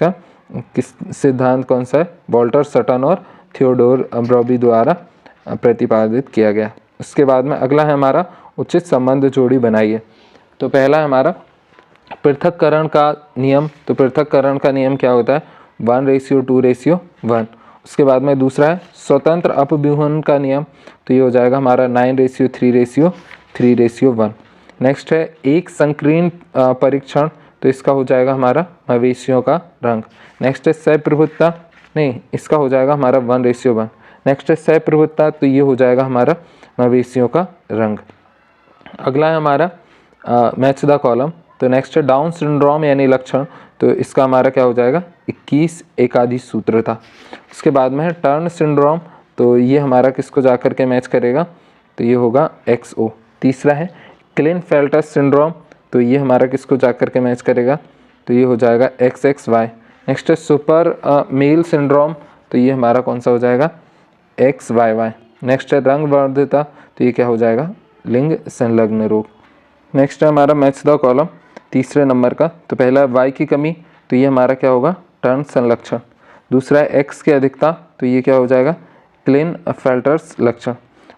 सिद्धांत कौन सा है? वॉल्टर सटन और थियोडोर ब्रोबी द्वारा प्रतिपादित किया गया। उसके बाद में अगला है हमारा उचित संबंध जोड़ी बनाइए, तो पहला है हमारा पृथक्करण का नियम, तो पृथक्करण का नियम क्या होता है? 1:2:1। उसके बाद में दूसरा है स्वतंत्र अपविहुनन का नियम, तो ये हो जाएगा हमारा 9:3:3:1। नेक्स्ट है एक संकीर्ण परीक्षण, तो इसका हो जाएगा हमारा मवेशियों का रंग। नेक्स्ट है सहप्रभुत्ता, नहीं इसका हो जाएगा हमारा 1:1। नेक्स्ट है सहप्रभुत्ता, तो ये हो जाएगा हमारा मवेशियों का रंग। अगला है हमारा मैच द कॉलम, तो नेक्स्ट है डाउन सिंड्रोम यानी लक्षण, तो इसका हमारा क्या हो जाएगा? 21 एकाधिक सूत्र था। उसके बाद में है टर्न सिंड्रोम, तो ये हमारा किसको जाकर के मैच करेगा? तो ये होगा XO। तीसरा है क्लिनफेल्टर सिंड्रोम, तो ये हमारा किसको जाकर के मैच करेगा? तो ये हो जाएगा XXY। नेक्स्ट है सुपर मेल सिंड्रोम, तो ये हमारा कौन सा हो जाएगा? XYY। नेक्स्ट है रंग वर्धिता, तो ये क्या हो जाएगा? लिंग संलग्न रोग। नेक्स्ट है हमारा मैच द कॉलम तीसरे नंबर का, तो पहला है Y की कमी, तो ये हमारा क्या होगा? टर्न संलक्षण। दूसरा है X की अधिकता, तो ये क्या हो जाएगा? क्लिनफेल्टर्स लक्षण।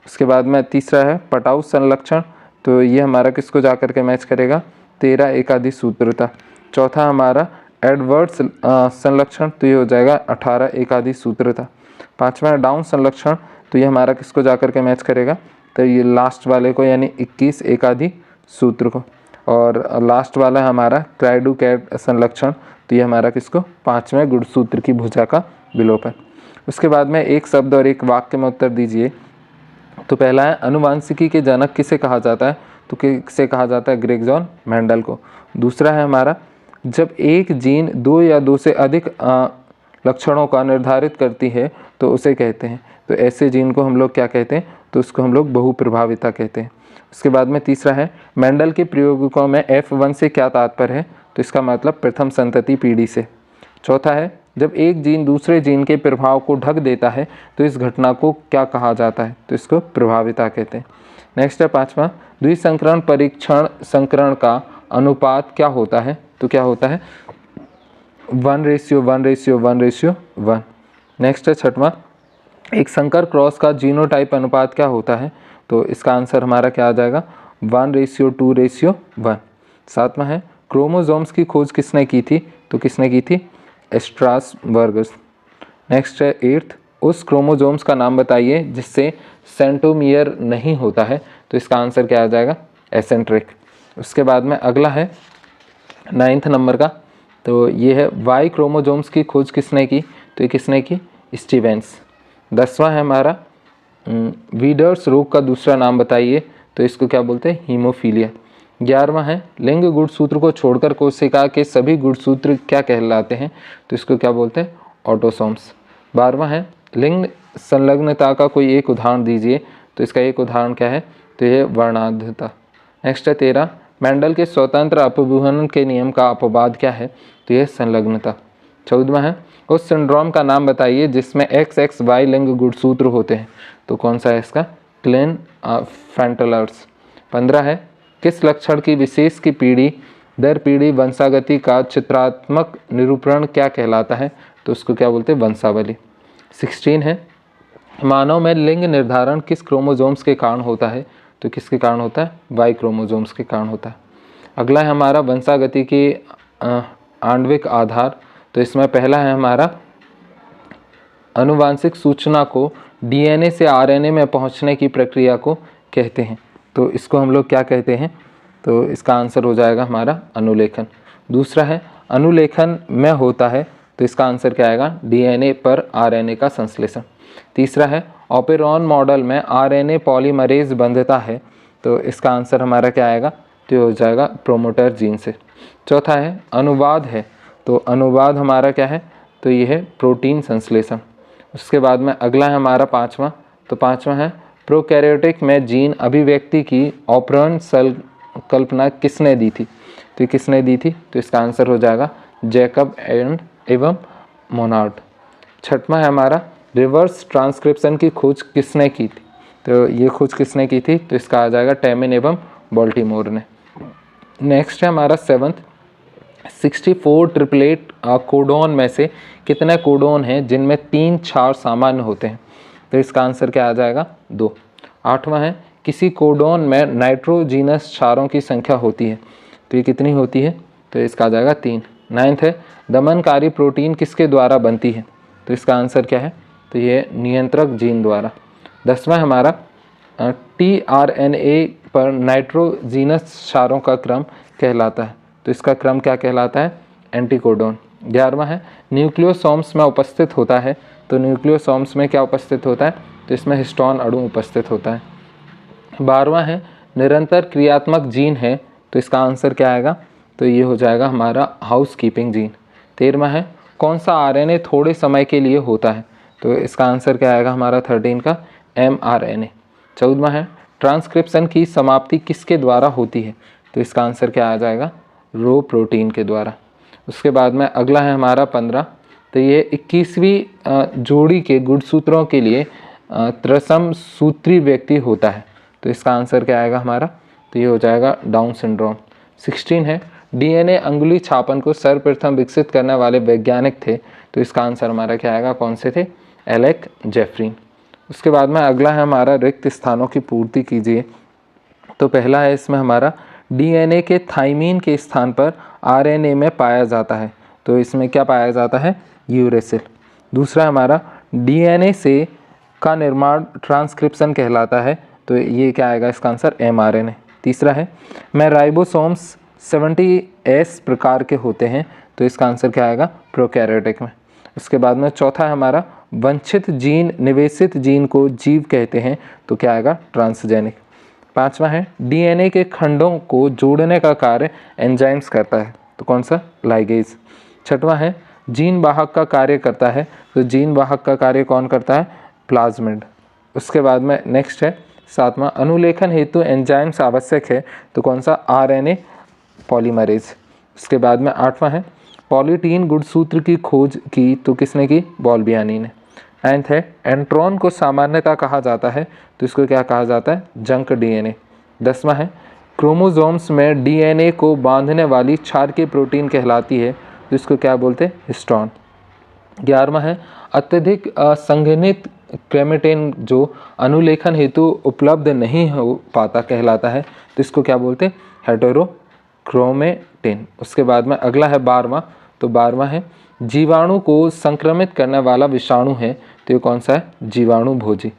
उसके बाद में तीसरा है पटाउ संलक्षण, तो ये हमारा किसको जाकर के मैच करेगा? 13 एकादि सूत्रता। चौथा हमारा एडवर्ड्स संलक्षण, तो ये हो जाएगा 18 एकादि सूत्रता। पांचवा डाउन संलक्षण, तो ये हमारा किसको जाकर के मैच करेगा, तो ये लास्ट वाले को यानी 21 एकादि सूत्र को। और लास्ट वाला हमारा क्राइडोकैट संलक्षण, तो ये हमारा किसको, 5वें गुणसूत्र की भुजा का विलोपन। उसके बाद में एक शब्द और एक वाक्य में उत्तर दीजिए। तो पहला है अनुवांशिकी के जनक किसे कहा जाता है, तो किसे कहा जाता है, ग्रेग जॉन मेंडल को। दूसरा है हमारा जब एक जीन 2 या 2 से अधिक लक्षणों का निर्धारित करती है तो उसे कहते हैं, तो ऐसे जीन को हम लोग क्या कहते हैं, तो उसको हम लोग बहुप्रभाविता कहते हैं। उसके बाद में तीसरा है मेंडल के प्रयोगों में F1 से क्या तात्पर्य है, तो इसका मतलब प्रथम संतति पीढ़ी से। चौथा है जब एक जीन दूसरे जीन के प्रभाव को ढक देता है तो इस घटना को क्या कहा जाता है, तो इसको प्रभाविता कहते हैं। नेक्स्ट है पांचवा द्विसंकरण परीक्षण संकरण का अनुपात क्या होता है, तो क्या होता है 1:1:1:1। नेक्स्ट है छठवां एक संकर क्रॉस का जीनोटाइप अनुपात क्या होता है, तो इसका आंसर हमारा क्या आ जाएगा 1:2:1। सातवां है क्रोमोसोम्स की खोज किसने की थी, तो किसने की थी, स्ट्रासबर्ग। नेक्स्ट है 8th उस क्रोमोसोम्स का नाम बताइए जिससे सेंट्रोमियर नहीं होता है, तो इसका आंसर क्या आ जाएगा एसेंट्रिक। उसके बाद में अगला है 9th नंबर का, तो ये है वाई क्रोमोसोम्स की खोज किसने की, तो ये किसने की, स्टीवेंस। 10वां है हमारा वीडर्स रोग का दूसरा नाम बताइए, तो इसको क्या बोलते हैं, हीमोफीलिया। 11वां है लिंग गुणसूत्र को छोड़कर कोशिका के सभी गुणसूत्र क्या कहलाते हैं, तो इसको क्या बोलते हैं, ऑटोसोम्स। 12वां है लिंग संलग्नता का कोई एक उदाहरण दीजिए, तो इसका एक उदाहरण क्या है, तो यह वर्णांधता। नेक्स्ट है 13 मेंडल के स्वतंत्र अपभ्रंशन के नियम का अपवाद क्या है, तो यह संलग्नता। 14वां है उस सिंड्रोम का नाम बताइए जिसमें XXY लिंग गुणसूत्र होते हैं, तो कौन सा है इसका, क्लेन फैंटलर्स। 15 है किस लक्षण की विशेष की पीढ़ी दर पीढ़ी वंशागति का चित्रात्मक निरूपण क्या कहलाता है, तो उसको क्या बोलते हैं, वंशावली। 16 है मानव में लिंग निर्धारण किस क्रोमोसोम्स के कारण होता है, तो किसके कारण होता है, वाई क्रोमोसोम्स के कारण होता है। अगला है हमारा वंशागति के आणविक आधार, तो इसमें पहला है हमारा अनुवांशिक सूचना को DNA से RNA में पहुंचने की प्रक्रिया को कहते हैं, तो इसको हम लोग क्या कहते हैं, तो इसका आंसर हो जाएगा हमारा अनुलेखन। दूसरा है अनुलेखन में होता है, तो इसका आंसर क्या आएगा, DNA पर RNA का संश्लेषण। तीसरा है ऑपेरॉन मॉडल में RNA पॉलीमरेज बंधता है, तो इसका आंसर हमारा क्या आएगा, तो हो जाएगा प्रोमोटर जीन से। चौथा है अनुवाद है, तो अनुवाद हमारा क्या है, तो ये है प्रोटीन संश्लेषण। उसके बाद में अगला है हमारा पांचवा, तो पांचवा है प्रोकैरियोटिक में जीन अभिव्यक्ति की ऑपरेंट कल्पना किसने दी थी, तो ये किसने दी थी, तो इसका आंसर हो जाएगा जैकब एवं मोनार्ड। छठवां है हमारा रिवर्स ट्रांसक्रिप्शन की खोज किसने की थी, तो ये खोज किसने की थी, तो इसका आ जाएगा टैमिन एवं बॉल्टीमोर ने। नेक्स्ट है हमारा 7th 64 ट्रिपलेट कोडोन में से कितने कोडोन हैं जिनमें 3 क्षार सामान्य होते हैं, तो इसका आंसर क्या आ जाएगा 2। 8वां है किसी कोडोन में नाइट्रोजीनस क्षारों की संख्या होती है, तो ये कितनी होती है, तो इसका आ जाएगा 3। 9th है दमनकारी प्रोटीन किसके द्वारा बनती है, तो इसका आंसर क्या है, तो ये नियंत्रक जीन द्वारा। 10वां हमारा tRNA पर नाइट्रोजीनस क्षारों का क्रम कहलाता है, तो इसका क्रम क्या कहलाता है, एंटीकोडोन। 11वां है न्यूक्लियोसोम्स में उपस्थित होता है, तो न्यूक्लियोसोम्स में क्या उपस्थित होता है, तो इसमें हिस्टोन अणु उपस्थित होता है। 12वां है निरंतर क्रियात्मक जीन है, तो इसका आंसर क्या आएगा, तो ये हो जाएगा हमारा हाउस कीपिंग जीन। 13वां है कौन सा RNA थोड़े समय के लिए होता है, तो इसका आंसर क्या आएगा हमारा 13 का mRNA। 14वां है ट्रांसक्रिप्शन की समाप्ति किसके द्वारा होती है, तो इसका आंसर क्या आ जाएगा, रो प्रोटीन के द्वारा। उसके बाद में अगला है हमारा 15, तो ये 21वीं जोड़ी के गुणसूत्रों के लिए त्रिसम सूत्री व्यक्ति होता है, तो इसका आंसर क्या आएगा हमारा, तो ये हो जाएगा डाउन सिंड्रोम। 16 है DNA अंगुली छापन को सर्वप्रथम विकसित करने वाले वैज्ञानिक थे, तो इसका आंसर हमारा क्या आएगा, कौन से थे, एलेक जेफरीन। उसके बाद में अगला है हमारा रिक्त स्थानों की पूर्ति कीजिए, तो पहला है इसमें हमारा डीएनए के थाइमीन के स्थान पर आरएनए में पाया जाता है। तो इसमें क्या पाया जाता है? यूरेसिल। दूसरा हमारा डीएनए से का निर्माण ट्रांसक्रिप्शन कहलाता है। तो ये क्या आएगा इसका आंसर? एमआरएनए। तीसरा है में राइबोसोम्स 70S प्रकार के होते हैं। तो इसका आंसर क्या आएगा? प्रोकैरियोटिक में। उसके बाद में चौथा है हमारा वंचित जीन निवेशित जीन को जीव कहते हैं। तो क्या आएगा? ट्रांसजेनिक। पांचवा है डीएनए के खंडों को जोड़ने का कार्य एंजाइम्स करता है। तो कौन सा? लाइगेज। छठवां है जीन वाहक का कार्य करता है। तो जीन वाहक का कार्य कौन करता है? प्लाज्मिड। उसके बाद में नेक्स्ट है सातवां अनुलेखन हेतु एंजाइम्स आवश्यक है। तो कौन सा? RNA polymerase. उसके बाद में आठवां है पॉलीटीन गुणसूत्र की खोज की। तो किसने की? बॉल्बियानी ने। नाइन्थ है एंट्रॉन को सामान्यतः कहा जाता है। तो इसको क्या कहा जाता है? Junk DNA. 10वां है क्रोमोसोम्स में डीएनए को बांधने वाली क्षारकीय प्रोटीन कहलाती है। तो इसको क्या बोलते हैं? हिस्टोन। 11वां है अत्यधिक असंघनित क्रोमेटिन जो अनुलेखन हेतु उपलब्ध नहीं हो पाता कहलाता है। तो इसको क्या बोलते हैं? हेटेरोक्रोमेटिन। उसके बाद में अगला है 12वां। तो 12वां है जीवाणु को संक्रमित करने वाला विषाणु है। तो ये कौन सा है? जीवाणु भोजी।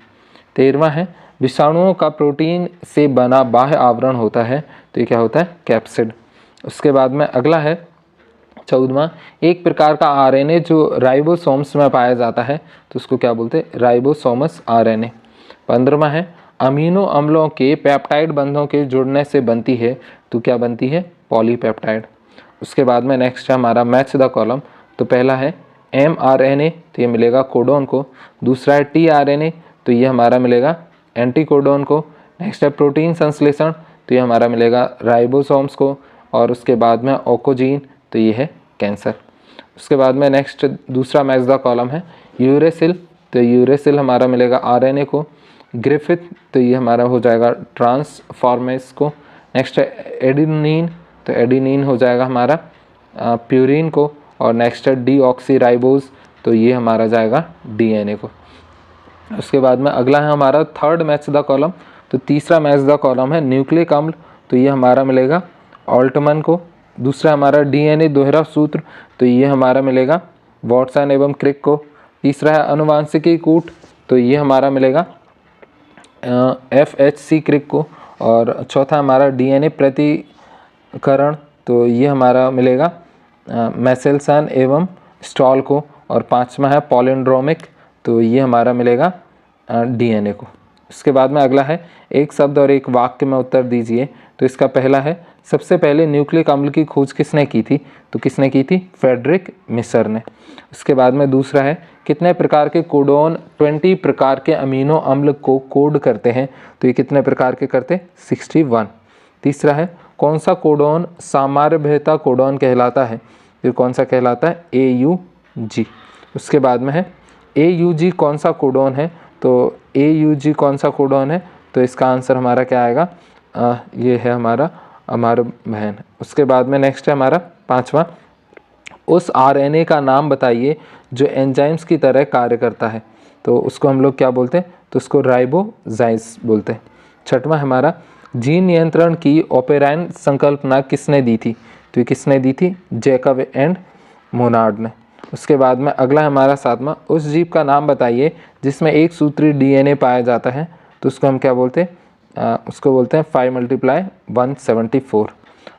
13वां है विषाणुओं का प्रोटीन से बना बाह्य आवरण होता है। तो ये क्या होता है? कैप्सिड। उसके बाद में अगला है 14वां एक प्रकार का आरएनए जो राइबोसोम्स में पाया जाता है। तो उसको क्या बोलते हैं? राइबोसोमस आरएनए। 15वां है अमीनो अम्लों के पेप्टाइड बंधों के जुड़ने से बनती है। तो क्या बनती है? पॉलीपेप्टाइड। उसके बाद में नेक्स्ट है हमारा मैच द कॉलम। तो पहला है mRNA। तो ये मिलेगा कोडोन को। दूसरा है tRNA। तो ये हमारा मिलेगा एंटीकोडोन को। नेक्स्ट है प्रोटीन संश्लेषण। तो ये हमारा मिलेगा राइबोसोम्स को। और उसके बाद में ऑकोजीन। तो ये है कैंसर। उसके बाद में नेक्स्ट दूसरा मैच द कॉलम है यूरेसिल। तो यूरेसिल हमारा मिलेगा आरएनए को। ग्रिफिथ। तो ये हमारा हो जाएगा ट्रांसफॉर्मेस को। नेक्स्ट है एडिनिन। तो एडिनिन हो जाएगा हमारा प्यूरिन को। और नेक्स्ट है डीऑक्सीराइबोज। तो ये हमारा जाएगा डीएनए को। उसके बाद में अगला है हमारा थर्ड मैच द कॉलम। तो तीसरा मैच द कॉलम है न्यूक्लिक अम्ल। तो ये हमारा मिलेगा ऑल्टमन को। दूसरा हमारा डीएनए दोहरा सूत्र। तो ये हमारा मिलेगा वॉटसन एवं क्रिक को। तीसरा है अनुवांशिकी कूट। तो ये हमारा मिलेगा FHC क्रिक को। और चौथा हमारा डीएनए प्रतिकरण। तो ये हमारा मिलेगा मैसेल्सन एवं स्टॉल को। और पांचवा है पॉलिंड्रोमिक। तो ये हमारा मिलेगा डीएनए को। उसके बाद में अगला है एक शब्द और एक वाक्य में उत्तर दीजिए। तो इसका पहला है सबसे पहले न्यूक्लिक अम्ल की खोज किसने की थी? तो किसने की थी? फ्रेडरिक मिसर ने। उसके बाद में दूसरा है कितने प्रकार के कोडोन 20 प्रकार के अमीनो अम्ल को कोड करते हैं? तो ये कितने प्रकार के करते? 61। तीसरा है कौन सा कोडोन सामान्यतः कोडोन कहलाता है? फिर कौन सा कहलाता है? AUG। उसके बाद में है AUG कौन सा कोडोन है? तो AUG कौन सा कोडोन है? तो इसका आंसर हमारा क्या आएगा? ये है हमारा बहन। उसके बाद में नेक्स्ट है हमारा पांचवा उस आरएनए का नाम बताइए जो एंजाइम्स की तरह कार्य करता है। तो उसको हम लोग क्या बोलते हैं? तो उसको राइबोजाइम्स बोलते हैं। छठवां हमारा जीन नियंत्रण की ओपेराइन संकल्पना किसने दी थी? तो ये किसने दी थी? जैकब एंड मोनार्ड ने। उसके बाद में अगला हमारा सातवां उस जीव का नाम बताइए जिसमें एक सूत्री डीएनए पाया जाता है। तो उसको हम क्या बोलते हैं? उसको बोलते हैं 5×174।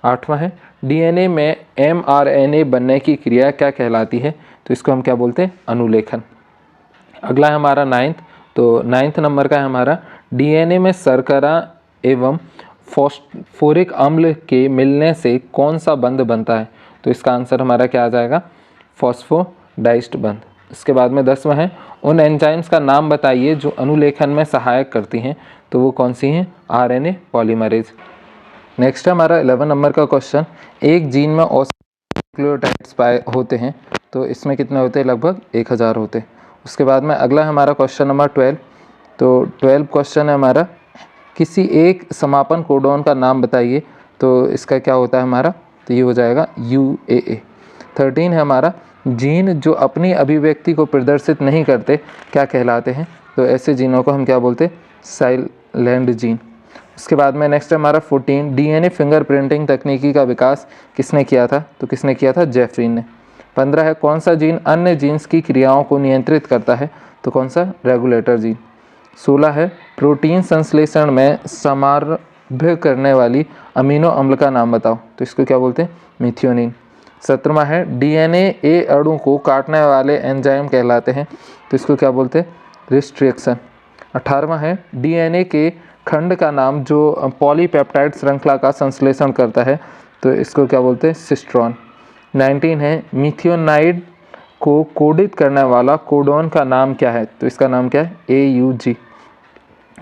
आठवां है डीएनए में mRNA बनने की क्रिया क्या कहलाती है? तो इसको हम क्या बोलते हैं? अनुलेखन। अगला है हमारा नाइन्थ। तो नाइन्थ नंबर का है हमारा डीएनए में शर्करा एवं फॉस्फोरिक अम्ल के मिलने से कौन सा बंध बनता है? तो इसका आंसर हमारा क्या आ जाएगा? फॉस्फोडाइस्ड बंध। इसके बाद में 10वां है उन एंजाइम्स का नाम बताइए जो अनुलेखन में सहायक करती हैं। तो वो कौन सी हैं? RNA polymerase. नेक्स्ट है हमारा 11 नंबर का क्वेश्चन एक जीन में औसत न्यूक्लियोटाइड्स पाए होते हैं। तो इसमें कितने होते हैं? लगभग 1000 होते हैं। उसके बाद में अगला हमारा क्वेश्चन नंबर 12। तो 12 क्वेश्चन है हमारा किसी एक समापन कोडोन का नाम बताइए। तो इसका क्या होता है हमारा? तो ये हो जाएगा UAA। 13 है हमारा जीन जो अपनी अभिव्यक्ति को प्रदर्शित नहीं करते क्या कहलाते हैं? तो ऐसे जीनों को हम क्या बोलते हैं? Silent gene. उसके बाद में नेक्स्ट है हमारा 14, डीएनए फिंगरप्रिंटिंग तकनीकी का विकास किसने किया था? तो किसने किया था? जेफरी ने। 15 है कौन सा जीन अन्य जीन्स की क्रियाओं को नियंत्रित करता है? तो कौन सा? Regulator gene. 16 है प्रोटीन संश्लेषण में समारंभ करने वाली अमीनो अम्ल का नाम बताओ। तो इसको क्या बोलते हैं? मिथियोनिन। 17वां है डीएनए ए अणु को काटने वाले एंजाइम कहलाते हैं। तो इसको क्या बोलते हैं? रिस्ट्रिक्शन। 18वां है डीएनए के खंड का नाम जो पॉलीपेप्टाइड श्रृंखला का संश्लेषण करता है। तो इसको क्या बोलते हैं? सिस्ट्रॉन। 19 है मिथियोनाइड को कोडित करने वाला कोडोन का नाम क्या है? तो इसका नाम क्या है? AUG।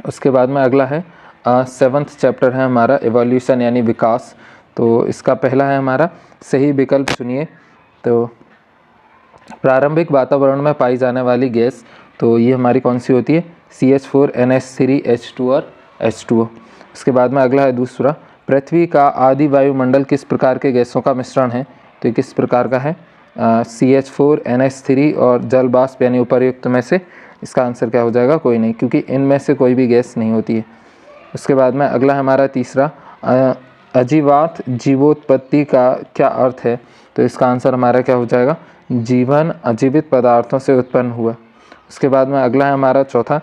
उसके बाद में अगला है 7th चैप्टर है हमारा एवोल्यूशन यानी विकास। तो इसका पहला है हमारा सही विकल्प सुनिए। तो प्रारंभिक वातावरण में पाई जाने वाली गैस, तो ये हमारी कौन सी होती है? CH4 NH3 H2 और H2O। उसके बाद में अगला है दूसरा, पृथ्वी का आदि वायुमंडल किस प्रकार के गैसों का मिश्रण है? तो ये किस प्रकार का है? CH4 NH3 और जल वाष्प यानी उपर्युक्त में से इसका आंसर क्या हो जाएगा? कोई नहीं, क्योंकि इनमें से कोई भी गैस नहीं होती है। उसके बाद में अगला है हमारा तीसरा, अजीवात जीवोत्पत्ति का क्या अर्थ है? तो इसका आंसर हमारा क्या हो जाएगा? जीवन अजीवित पदार्थों से उत्पन्न हुआ। उसके बाद में अगला है हमारा चौथा,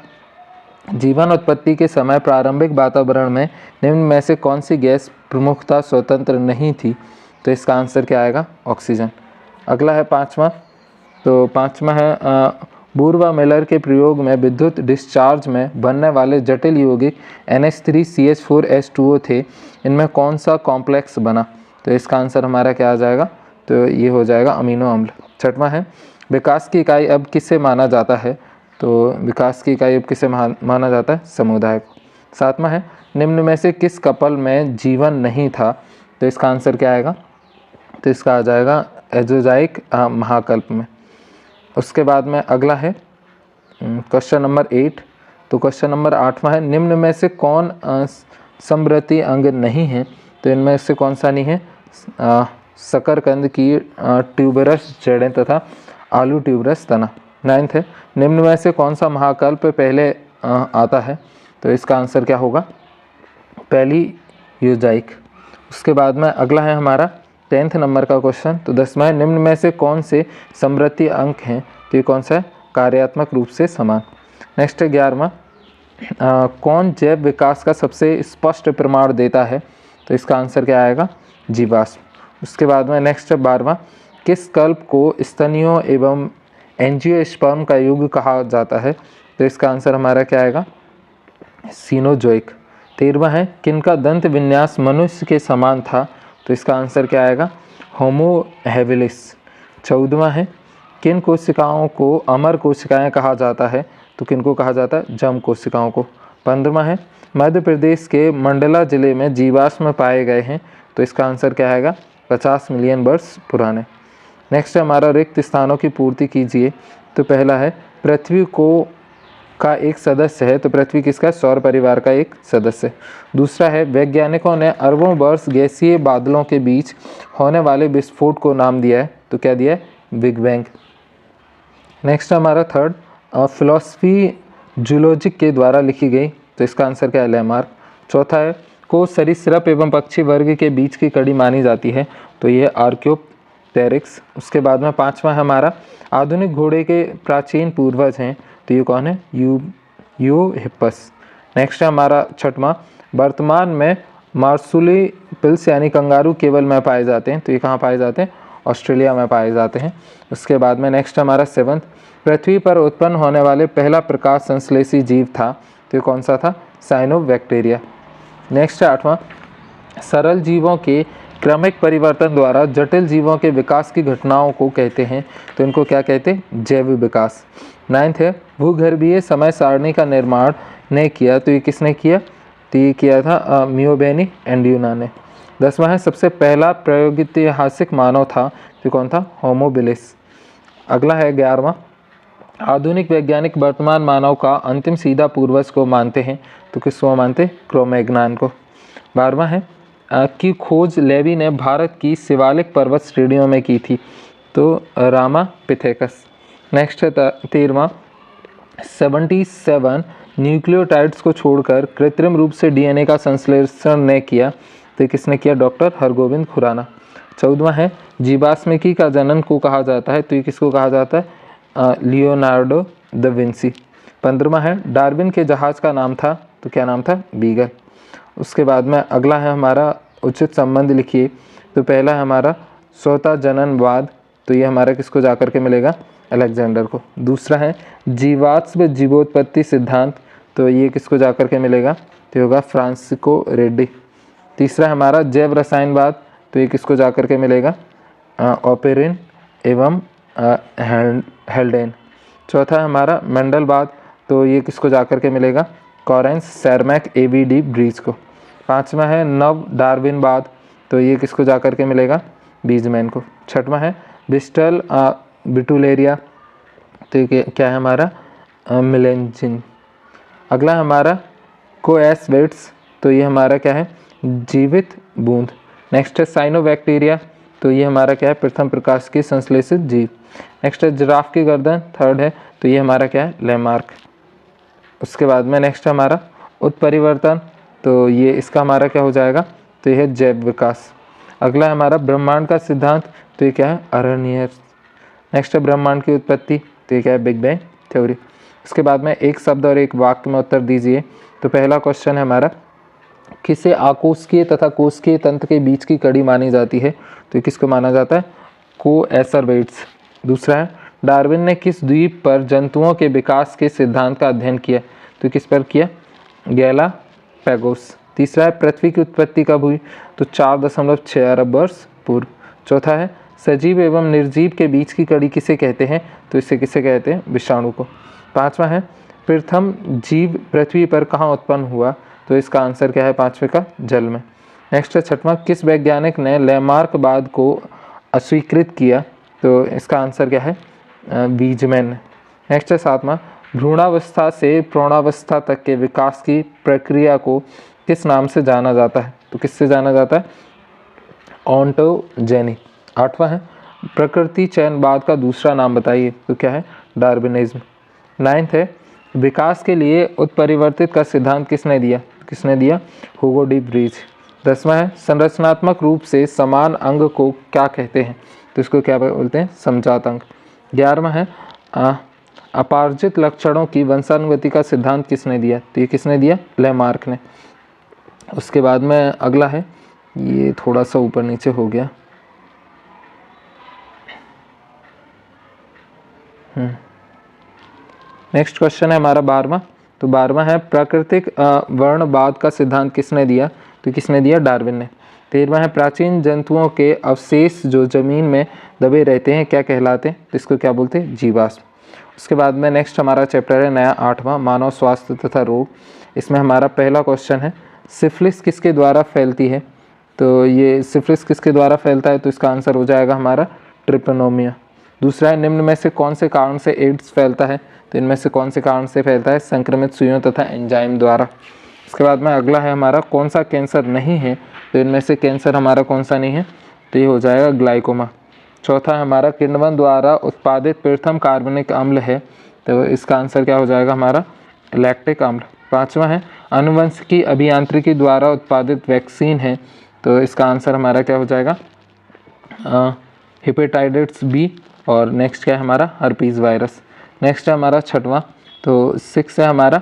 जीवन उत्पत्ति के समय प्रारंभिक वातावरण में निम्न में से कौन सी गैस प्रमुखता स्वतंत्र नहीं थी? तो इसका आंसर क्या आएगा? ऑक्सीजन। अगला है पाँचवा, तो पाँचवा है बूरवा मिलर के प्रयोग में विद्युत डिस्चार्ज में बनने वाले जटिल यौगिक NH3CH4 H2O थे, इनमें कौन सा कॉम्प्लेक्स बना? तो इसका आंसर हमारा क्या आ जाएगा? तो ये हो जाएगा अमीनो अम्ल। छठवां है विकास की इकाई अब किसे माना जाता है? तो विकास की इकाई अब किसे माना जाता है? समुदाय को। सातवां है निम्न में से किस कपल में जीवन नहीं था? तो इसका आंसर क्या आएगा? तो इसका आ जाएगा एजोजाइक महाकल्प में। उसके बाद में अगला है क्वेश्चन नंबर 8। तो क्वेश्चन नंबर 8वां है निम्न में से कौन समवर्ती अंग नहीं है? तो इनमें से कौन सा नहीं है? शकरकंद की ट्यूबरस जड़ें तथा आलू ट्यूबरस तना। 9th है निम्न में से कौन सा महाकल्प पहले आता है? तो इसका आंसर क्या होगा? पहली यूजाइक। उसके बाद में अगला है हमारा 10th नंबर का क्वेश्चन। तो 10वां है निम्न में से कौन से समवर्ती अंक हैं? तो ये कौन सा है? कार्यात्मक रूप से समान। नेक्स्ट है 11वां, कौन जैव विकास का सबसे स्पष्ट प्रमाण देता है? तो इसका आंसर क्या आएगा? जीवाश्म। उसके बाद में नेक्स्ट है 12वां, किस कल्प को स्तनियों एवं एंजियोस्पर्म का युग कहा जाता है? तो इसका आंसर हमारा क्या आएगा? सीनोजोइक। 13वां है किनका दंत विन्यास मनुष्य के समान था? तो इसका आंसर क्या आएगा? Homo habilis. 14वां है किन कोशिकाओं को अमर कोशिकाएं कहा जाता है? तो किनको कहा जाता है? जम कोशिकाओं को। 15वां है मध्य प्रदेश के मंडला जिले में जीवाश्म पाए गए हैं। तो इसका आंसर क्या आएगा? 50 मिलियन वर्ष पुराने। नेक्स्ट है हमारा रिक्त स्थानों की पूर्ति कीजिए। तो पहला है पृथ्वी को का एक सदस्य है। तो पृथ्वी किसका? सौर परिवार का एक सदस्य। दूसरा है वैज्ञानिकों ने अरबों वर्ष गैसीय बादलों के बीच होने वाले विस्फोट को नाम दिया है। तो क्या दिया है? Big bang. नेक्स्ट हमारा थर्ड, फिलॉसफी जूलॉजिक के द्वारा लिखी गई। तो इसका आंसर क्या है? लैमार्क। चौथा है को सरीसृप एवं पक्षी वर्ग के बीच की कड़ी मानी जाती है। तो ये आर्क्योप्टेरिक्स। उसके बाद में 5वां है हमारा आधुनिक घोड़े के प्राचीन पूर्वज हैं। तो ये कौन है? यूहिप्पस। नेक्स्ट है हमारा 6वां, वर्तमान में मार्सुपिल्स यानी कंगारू केवल में पाए जाते हैं। तो ये कहाँ पाए जाते हैं? ऑस्ट्रेलिया में पाए जाते हैं। उसके बाद में नेक्स्ट हमारा 7th, पृथ्वी पर उत्पन्न होने वाले पहला प्रकाश संश्लेषी जीव था। तो ये कौन सा था? साइनोबैक्टीरिया। नेक्स्ट है 8वां, सरल जीवों के क्रमिक परिवर्तन द्वारा जटिल जीवों के विकास की घटनाओं को कहते हैं। तो इनको क्या कहते हैं? जैव विकास। 9th है भूगर्भीय समय सारणी का निर्माण ने किया। तो ये किसने किया? तो ये किया था मियोबेनी एंड्यूना ने। 10वां है सबसे पहला प्रागैतिहासिक मानव था। तो कौन था? होमोबिलिस। अगला है 11वां, आधुनिक वैज्ञानिक वर्तमान मानव का अंतिम सीधा पूर्वज को मानते हैं। तो किसको मानते? क्रोमैग्नान को। 12वां है की खोज लेवी ने भारत की शिवालिक पर्वत श्रेणियों में की थी। तो रामापिथेकस। नेक्स्ट है 13वां, 77 न्यूक्लियोटाइड्स को छोड़कर कृत्रिम रूप से डीएनए का संश्लेषण ने किया, तो किसने किया? डॉक्टर हरगोविंद खुराना। 14वां है जीवाश्मिकी का जनन को कहा जाता है, तो ये किसको कहा जाता है? Leonardo da Vinci. 15वां है डार्विन के जहाज का नाम था, तो क्या नाम था? बीगल। उसके बाद में अगला है हमारा उचित संबंध लिखिए, तो पहला है हमारा स्वतः जननवाद, तो ये हमारा किसको जाकर के मिलेगा? अलेक्जेंडर को। दूसरा है जीवाश्म जीवोत्पत्ति सिद्धांत, तो ये किसको जाकर के मिलेगा? तो होगा फ्रांसिस्को रेड्डी। तीसरा है हमारा जैव रसायनवाद, तो ये किसको जाकर के मिलेगा? ओपेरिन एवं हेल्डेन। चौथा है हमारा मंडलवाद, तो ये किसको जाकर के मिलेगा? कॉरेंस सैरमैक एबीडी ब्रीज को। 5वां है नव डार्विनवाद, तो ये किसको जाकर के मिलेगा? बीजमैन को। 6वां है बिस्टल बिटुलेरिया, तो ये क्या है हमारा? मिलेंजिन। अगला हमारा कोएसवेट्स, तो ये हमारा क्या है? जीवित बूंद। नेक्स्ट है साइनोबैक्टीरिया, तो ये हमारा क्या है? प्रथम प्रकाश की संश्लेषित जीव। नेक्स्ट है जिराफ की गर्दन, थर्ड है, तो ये हमारा क्या है? लैमार्क। उसके बाद में नेक्स्ट हमारा उत्परिवर्तन, तो ये इसका हमारा क्या हो जाएगा? तो ये है जैव विकास। अगला है हमारा ब्रह्मांड का सिद्धांत, तो ये क्या है? अरनियर्स। नेक्स्ट है ब्रह्मांड की उत्पत्ति, तो ये क्या है? Big bang theory. उसके बाद में एक शब्द और एक वाक्य में उत्तर दीजिए। तो पहला क्वेश्चन है हमारा किसे आकोशिकीय तथा कोशिकीय तंत्र के बीच की कड़ी मानी जाती है, तो ये किसको माना जाता है? कोएसरवेट्स। दूसरा है डार्विन ने किस द्वीप पर जंतुओं के विकास के सिद्धांत का अध्ययन किया, तो किस पर किया? गैलापैगोस। तीसरा है पृथ्वी की उत्पत्ति कब हुई, तो 4.6 अरब वर्ष पूर्व। चौथा है सजीव एवं निर्जीव के बीच की कड़ी किसे कहते हैं, तो इसे किसे कहते हैं? विषाणु को। 5वां है प्रथम जीव पृथ्वी पर कहाँ उत्पन्न हुआ, तो इसका आंसर क्या है? 5वें का जल में। नेक्स्ट है 6वां किस वैज्ञानिक ने लैमार्कवाद को अस्वीकृत किया, तो इसका आंसर क्या है? बीजमैन। नेक्स्ट है 7वां भ्रूणावस्था से प्रौढ़ावस्था तक के विकास की प्रक्रिया को किस नाम से जाना जाता है, तो किससे जाना जाता है? ऑन्टोजेनी। 8वां है प्रकृति चयनवाद का दूसरा नाम बताइए, तो क्या है? डार्विनिज्म। 9th है विकास के लिए उत्परिवर्तित का सिद्धांत किसने दिया, किसने दिया? हुगो डी ब्रीज। 10वां है संरचनात्मक रूप से समान अंग को क्या कहते हैं, तो इसको क्या बोलते हैं? समजात अंग। 11वां है अपार्जित लक्षणों की वंशानुगति का सिद्धांत किसने दिया, तो ये किसने दिया? लैमार्क ने। उसके बाद में अगला है, ये थोड़ा सा ऊपर नीचे हो गया, नेक्स्ट क्वेश्चन है हमारा 12वां, तो 12वां है प्राकृतिक वर्णवाद का सिद्धांत किसने दिया, तो किसने दिया? डार्विन ने। 13वां है प्राचीन जंतुओं के अवशेष जो जमीन में दबे रहते हैं क्या कहलाते हैं, तो इसको क्या बोलते हैं? जीवाश्म। उसके बाद में नेक्स्ट हमारा चैप्टर है नया 8वां मानव स्वास्थ्य तथा रोग। इसमें हमारा पहला क्वेश्चन है सिफिलिस किसके द्वारा फैलती है, तो ये सिफिलिस किसके द्वारा फैलता है, तो इसका आंसर हो जाएगा हमारा ट्रिपनोमिया। दूसरा है निम्न में से कौन से कारण से एड्स फैलता है, तो इनमें से कौन से कारण से फैलता है? संक्रमित सुइयों तथा एंजाइम द्वारा। इसके बाद में अगला है हमारा कौन सा कैंसर नहीं है, तो इनमें से कैंसर हमारा कौन सा नहीं है, तो ये हो जाएगा ग्लाइकोमा। चौथा है हमारा किण्वन द्वारा उत्पादित प्रथम कार्बनिक अम्ल है, तो इसका आंसर क्या हो जाएगा? हमारा लैक्टिक अम्ल। 5वां है आनुवंशिकी अभियांत्रिकी द्वारा उत्पादित वैक्सीन है, तो इसका आंसर हमारा क्या हो जाएगा? Hepatitis B. और नेक्स्ट क्या है हमारा? Herpes virus. नेक्स्ट है हमारा 6वां, तो 6 है हमारा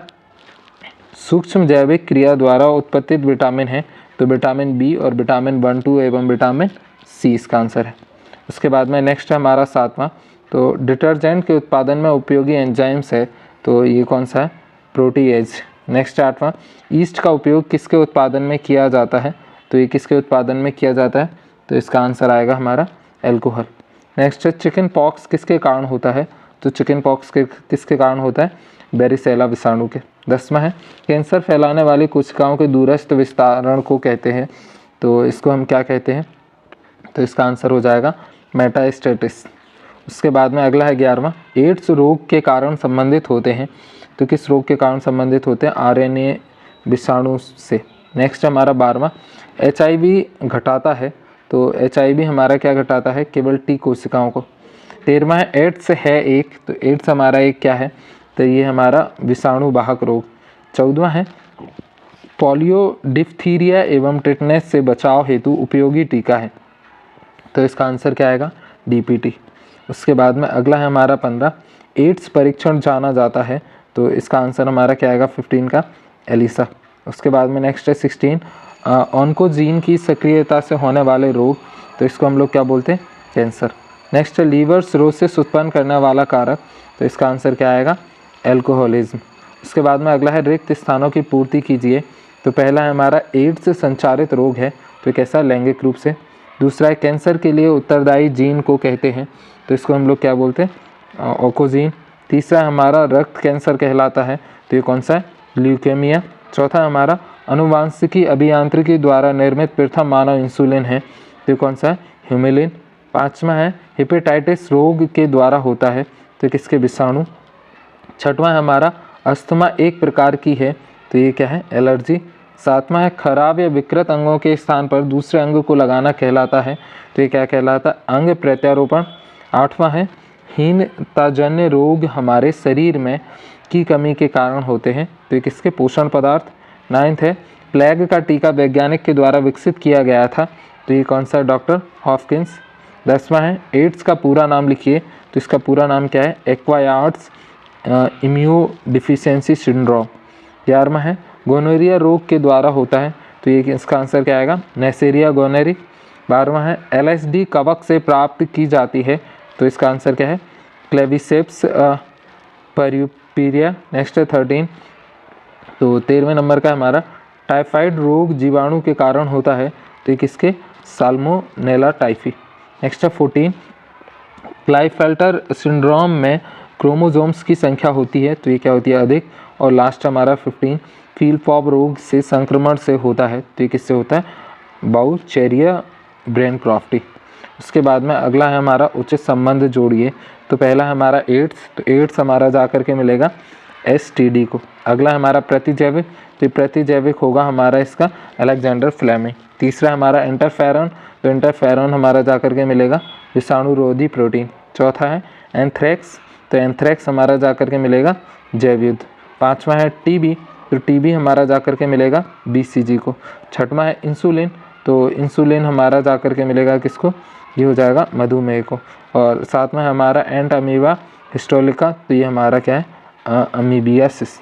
सूक्ष्म जैविक क्रिया द्वारा उत्पादित विटामिन है, तो विटामिन बी और विटामिन 1, 2 एवं विटामिन सी इसका आंसर है। उसके बाद में नेक्स्ट है हमारा 7वां, तो डिटर्जेंट के उत्पादन में उपयोगी एंजाइम्स है, तो ये कौन सा है? प्रोटीएज। नेक्स्ट 8वां ईस्ट का उपयोग किसके उत्पादन में किया जाता है, तो ये किसके उत्पादन में किया जाता है, तो इसका आंसर आएगा हमारा एल्कोहल। नेक्स्ट है चिकन पॉक्स किसके कारण होता है, तो चिकन पॉक्स किसके कारण होता है? बेरिसेला विषाणु के। 10वां है कैंसर फैलाने वाली कोशिकाओं के दूरस्थ विस्तारण को कहते हैं, तो इसको हम क्या कहते हैं, तो इसका आंसर हो जाएगा मेटास्टेसिस। उसके बाद में अगला है 11वां एड्स रोग के कारण संबंधित होते हैं, तो किस रोग के कारण संबंधित होते हैं? आरएनए विषाणु से। नेक्स्ट हमारा 12वां एचआईवी घटाता है, तो एचआईवी हमारा क्या घटाता है? केवल टी कोशिकाओं को। 13वां है एड्स है एक, तो एड्स हमारा एक क्या है, तो ये हमारा विषाणु वाहक रोग। 14वां है पोलियो, डिप्थीरिया एवं टिटनेस से बचाव हेतु उपयोगी टीका है, तो इसका आंसर क्या आएगा? DPT। उसके बाद में अगला है हमारा 15, एड्स परीक्षण जाना जाता है, तो इसका आंसर हमारा क्या आएगा? 15 का एलिसा। उसके बाद में नेक्स्ट है 16, ऑन्कोजीन की सक्रियता से होने वाले रोग, तो इसको हम लोग क्या बोलते हैं? कैंसर। नेक्स्ट है लीवर सिरोसिस उत्पन्न करने वाला कारक, तो इसका आंसर क्या आएगा? एल्कोहलिज्म। उसके बाद में अगला है रिक्त स्थानों की पूर्ति कीजिए, तो पहला है हमारा एड्स से संचारित रोग है, तो कैसा? लैंगिक रूप से। दूसरा है कैंसर के लिए उत्तरदायी जीन को कहते हैं, तो इसको हम लोग क्या बोलते हैं? ऑकोजीन। तीसरा हमारा रक्त कैंसर कहलाता है, तो ये कौन सा है? ल्यूकेमिया। चौथा हमारा अनुवांशिकी अभियांत्रिकी द्वारा निर्मित प्रथम मानव इंसुलिन है, तो ये कौन सा है? ह्यूमिलिन। पाँचवा है हेपेटाइटिस रोग के द्वारा होता है, तो किसके? विषाणु। छठवां है हमारा अस्थमा एक प्रकार की है, तो ये क्या है? एलर्जी। सातवां है खराब या विकृत अंगों के स्थान पर दूसरे अंग को लगाना कहलाता है, तो ये क्या कहलाता है? अंग प्रत्यारोपण। आठवां है हीनताजन्य रोग हमारे शरीर में की कमी के कारण होते हैं, तो ये किसके? पोषण पदार्थ। नाइन्थ है प्लेग का टीका वैज्ञानिक के द्वारा विकसित किया गया था, तो ये कौन सा? Doctor Hopkins. 10वां है एड्स का पूरा नाम लिखिए, तो इसका पूरा नाम क्या है? एक्वायर्ड्स इम्यूनोडिफिशियेंसी सिंड्रोम। 11वां है गोनोरिया रोग के द्वारा होता है, तो ये इसका आंसर क्या आएगा? नेसेरिया गोनेरी। 12वां है LSD कवक से प्राप्त की जाती है, तो इसका आंसर क्या है? क्लेविसेप्स पर्यूपेरिया। नेक्स्ट है 13, तो 13वें नंबर का हमारा टाइफाइड रोग जीवाणु के कारण होता है, तो ये किसके? Salmonella typhi. नेक्स्ट है 14, क्लाइफेल्टर सिंड्रोम में क्रोमोसोम्स की संख्या होती है, तो ये क्या होती है? अधिक। और लास्ट हमारा 15, फील्डपॉप रोग से संक्रमण से होता है, तो ये किससे होता है? बाउचेरिया ब्रेनक्रॉफ्टी। उसके बाद में अगला है हमारा उचित संबंध जोड़िए, तो पहला है हमारा एड्स, तो एड्स हमारा जा करके मिलेगा STD को। अगला हमारा प्रतिजैविक, तो प्रतिजैविक होगा हमारा इसका अलेक्जेंडर फ्लेमिंग। तीसरा हमारा इंटरफेरॉन, तो इंटरफेरॉन हमारा जा करके मिलेगा विषाणुरोधी प्रोटीन। चौथा है एंथ्रेक्स, तो एंथ्रेक्स हमारा जा करके मिलेगा जैव युद्ध। पाँचवा है TB, तो TB हमारा जा करके मिलेगा BCG को। छठवां है इंसुलिन, तो इंसुलिन हमारा जा करके मिलेगा किसको? ये हो जाएगा मधुमेह को। और सातवां है हमारा एंट अमीबा हिस्टोलिका, तो ये हमारा क्या है? अमीबियासिस।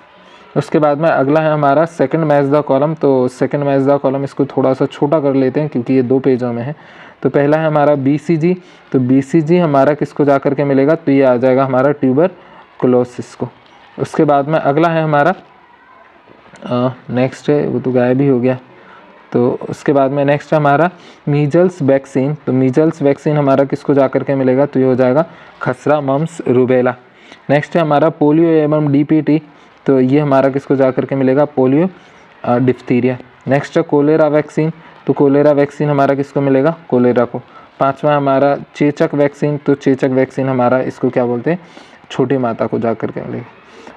उसके बाद में अगला है हमारा सेकंड मैच द कॉलम, तो सेकंड मैच द कॉलम इसको थोड़ा सा छोटा कर लेते हैं क्योंकि ये 2 पेजों में है। तो पहला है हमारा BCG, तो BCG हमारा किसको जा करके मिलेगा? तो ये आ जाएगा हमारा ट्यूबरकुलोसिस को। उसके बाद में अगला है हमारा नेक्स्ट है, वो तो गायब ही हो गया। तो उसके बाद में नेक्स्ट है हमारा मीजल्स वैक्सीन, तो मीजल्स वैक्सीन हमारा किसको जा करके मिलेगा? तो ये हो जाएगा खसरा, मम्स, रूबेला। नेक्स्ट है हमारा पोलियो एवं DPT, तो ये हमारा किसको जा करके मिलेगा? Polio diphtheria. नेक्स्ट है कोलेरा वैक्सीन, तो कोलेरा वैक्सीन हमारा किसको मिलेगा? कोलेरा को। पाँचवा हमारा चेचक वैक्सीन, तो चेचक वैक्सीन हमारा इसको क्या बोलते हैं? छोटी माता को जा करके मिलेगा।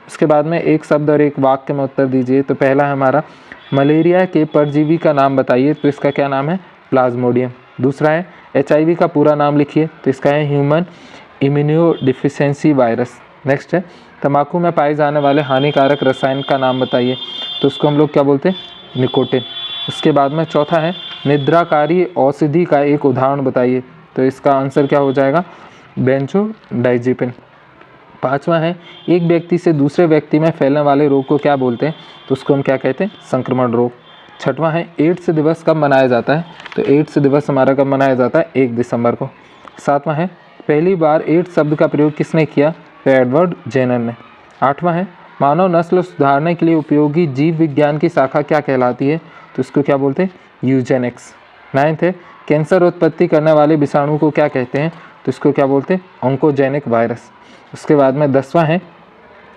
उसके बाद में एक शब्द और एक वाक्य में उत्तर दीजिए, तो पहला है हमारा मलेरिया के परजीवी का नाम बताइए, तो इसका क्या नाम है? प्लाज्मोडियम। दूसरा है HIV का पूरा नाम लिखिए, तो इसका है ह्यूमन इम्यूनोडिफिशियेंसी वायरस। नेक्स्ट है तंबाकू में पाए जाने वाले हानिकारक रसायन का नाम बताइए, तो उसको हम लोग क्या बोलते हैं? निकोटिन। उसके बाद में चौथा है निद्राकारी औषधि का एक उदाहरण बताइए, तो इसका आंसर क्या हो जाएगा? बेंजोडाइज़ेपिन। पाँचवा है एक व्यक्ति से दूसरे व्यक्ति में फैलने वाले रोग को क्या बोलते हैं? तो उसको हम क्या कहते हैं? संक्रमण रोग। छठवां है एड्स दिवस कब मनाया जाता है? तो एड्स दिवस हमारा कब मनाया जाता है? 1 दिसंबर को। सातवां है पहली बार एड्स शब्द का प्रयोग किसने किया? तो एडवर्ड जेनर ने। आठवां है मानव नस्ल सुधारने के लिए उपयोगी जीव विज्ञान की शाखा क्या कहलाती है? तो इसको क्या बोलते हैं? यूजेनिक्स। 9th है कैंसर उत्पत्ति करने वाले विषाणु को क्या कहते हैं? तो इसको क्या बोलते हैं? Oncogenic virus. उसके बाद में 10वां है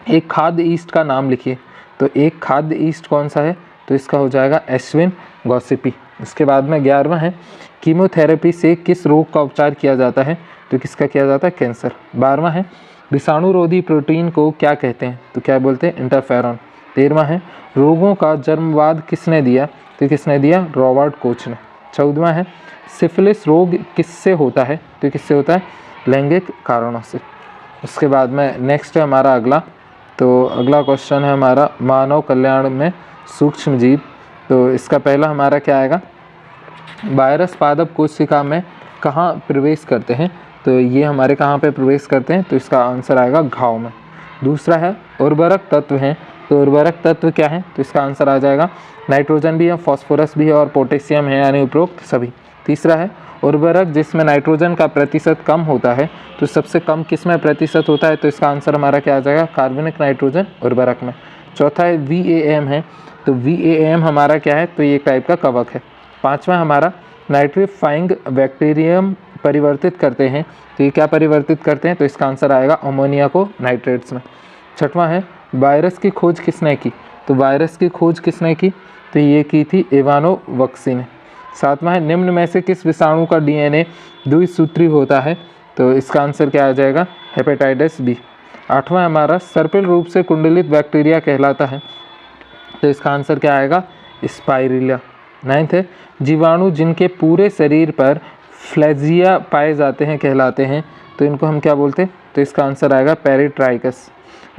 एक खाद्य ईस्ट का नाम लिखिए, तो एक खाद्य ईस्ट कौन सा है? तो इसका हो जाएगा एस्विन गॉसिपी। उसके बाद में 11वां है कीमोथेरेपी से किस रोग का उपचार किया जाता है? तो किसका किया जाता है? कैंसर। 12वां है विषाणुरोधी प्रोटीन को क्या कहते हैं? तो क्या बोलते हैं? इंटरफेरॉन। 13वां है रोगों का जन्मवाद किसने दिया? तो किसने दिया? रॉबर्ट कोच ने। 14वां है सिफिलिस रोग किससे होता है? तो किससे होता है? लैंगिक कारणों से। उसके बाद में नेक्स्ट है हमारा अगला तो अगला क्वेश्चन है हमारा मानव कल्याण में सूक्ष्म जीव। तो इसका पहला हमारा क्या आएगा, वायरस पादप कोशिका में कहाँ प्रवेश करते हैं, तो ये हमारे कहाँ पे प्रवेश करते हैं, तो इसका आंसर आएगा घाव में। दूसरा है उर्वरक तत्व हैं, तो उर्वरक तत्व क्या है, तो इसका आंसर आ जाएगा नाइट्रोजन भी है, फॉस्फोरस भी है और पोटेशियम है, यानी उपरोक्त सभी। तीसरा है उर्वरक जिसमें नाइट्रोजन का प्रतिशत कम होता है, तो सबसे कम किस में प्रतिशत होता है, तो इसका आंसर हमारा क्या आ जाएगा, कार्बनिक नाइट्रोजन उर्वरक में। चौथा है VAM है, तो VAM हमारा क्या है, तो ये एक टाइप का कवक है। पाँचवा हमारा नाइट्रीफाइंग बैक्टीरियम परिवर्तित करते हैं, तो ये क्या परिवर्तित करते हैं, तो इसका आंसर आएगा अमोनिया को नाइट्रेट्स में। छठवां है वायरस की खोज किसने की, तो वायरस की खोज किसने की, तो ये की थी इवानोवस्की ने। सातवां है निम्न में से किस विषाणु का DNA द्विसूत्री होता है, तो इसका आंसर क्या आ जाएगा, हेपेटाइटिस B। आठवां हमारा सर्पिल रूप से कुंडलित बैक्टीरिया कहलाता है, तो इसका आंसर क्या आएगा, स्पाइरुलिया। नाइन्थ है जीवाणु जिनके पूरे शरीर पर फ्लैजिया पाए जाते हैं कहलाते हैं, तो इनको हम क्या बोलते हैं, तो इसका आंसर आएगा पेरिट्राइकस।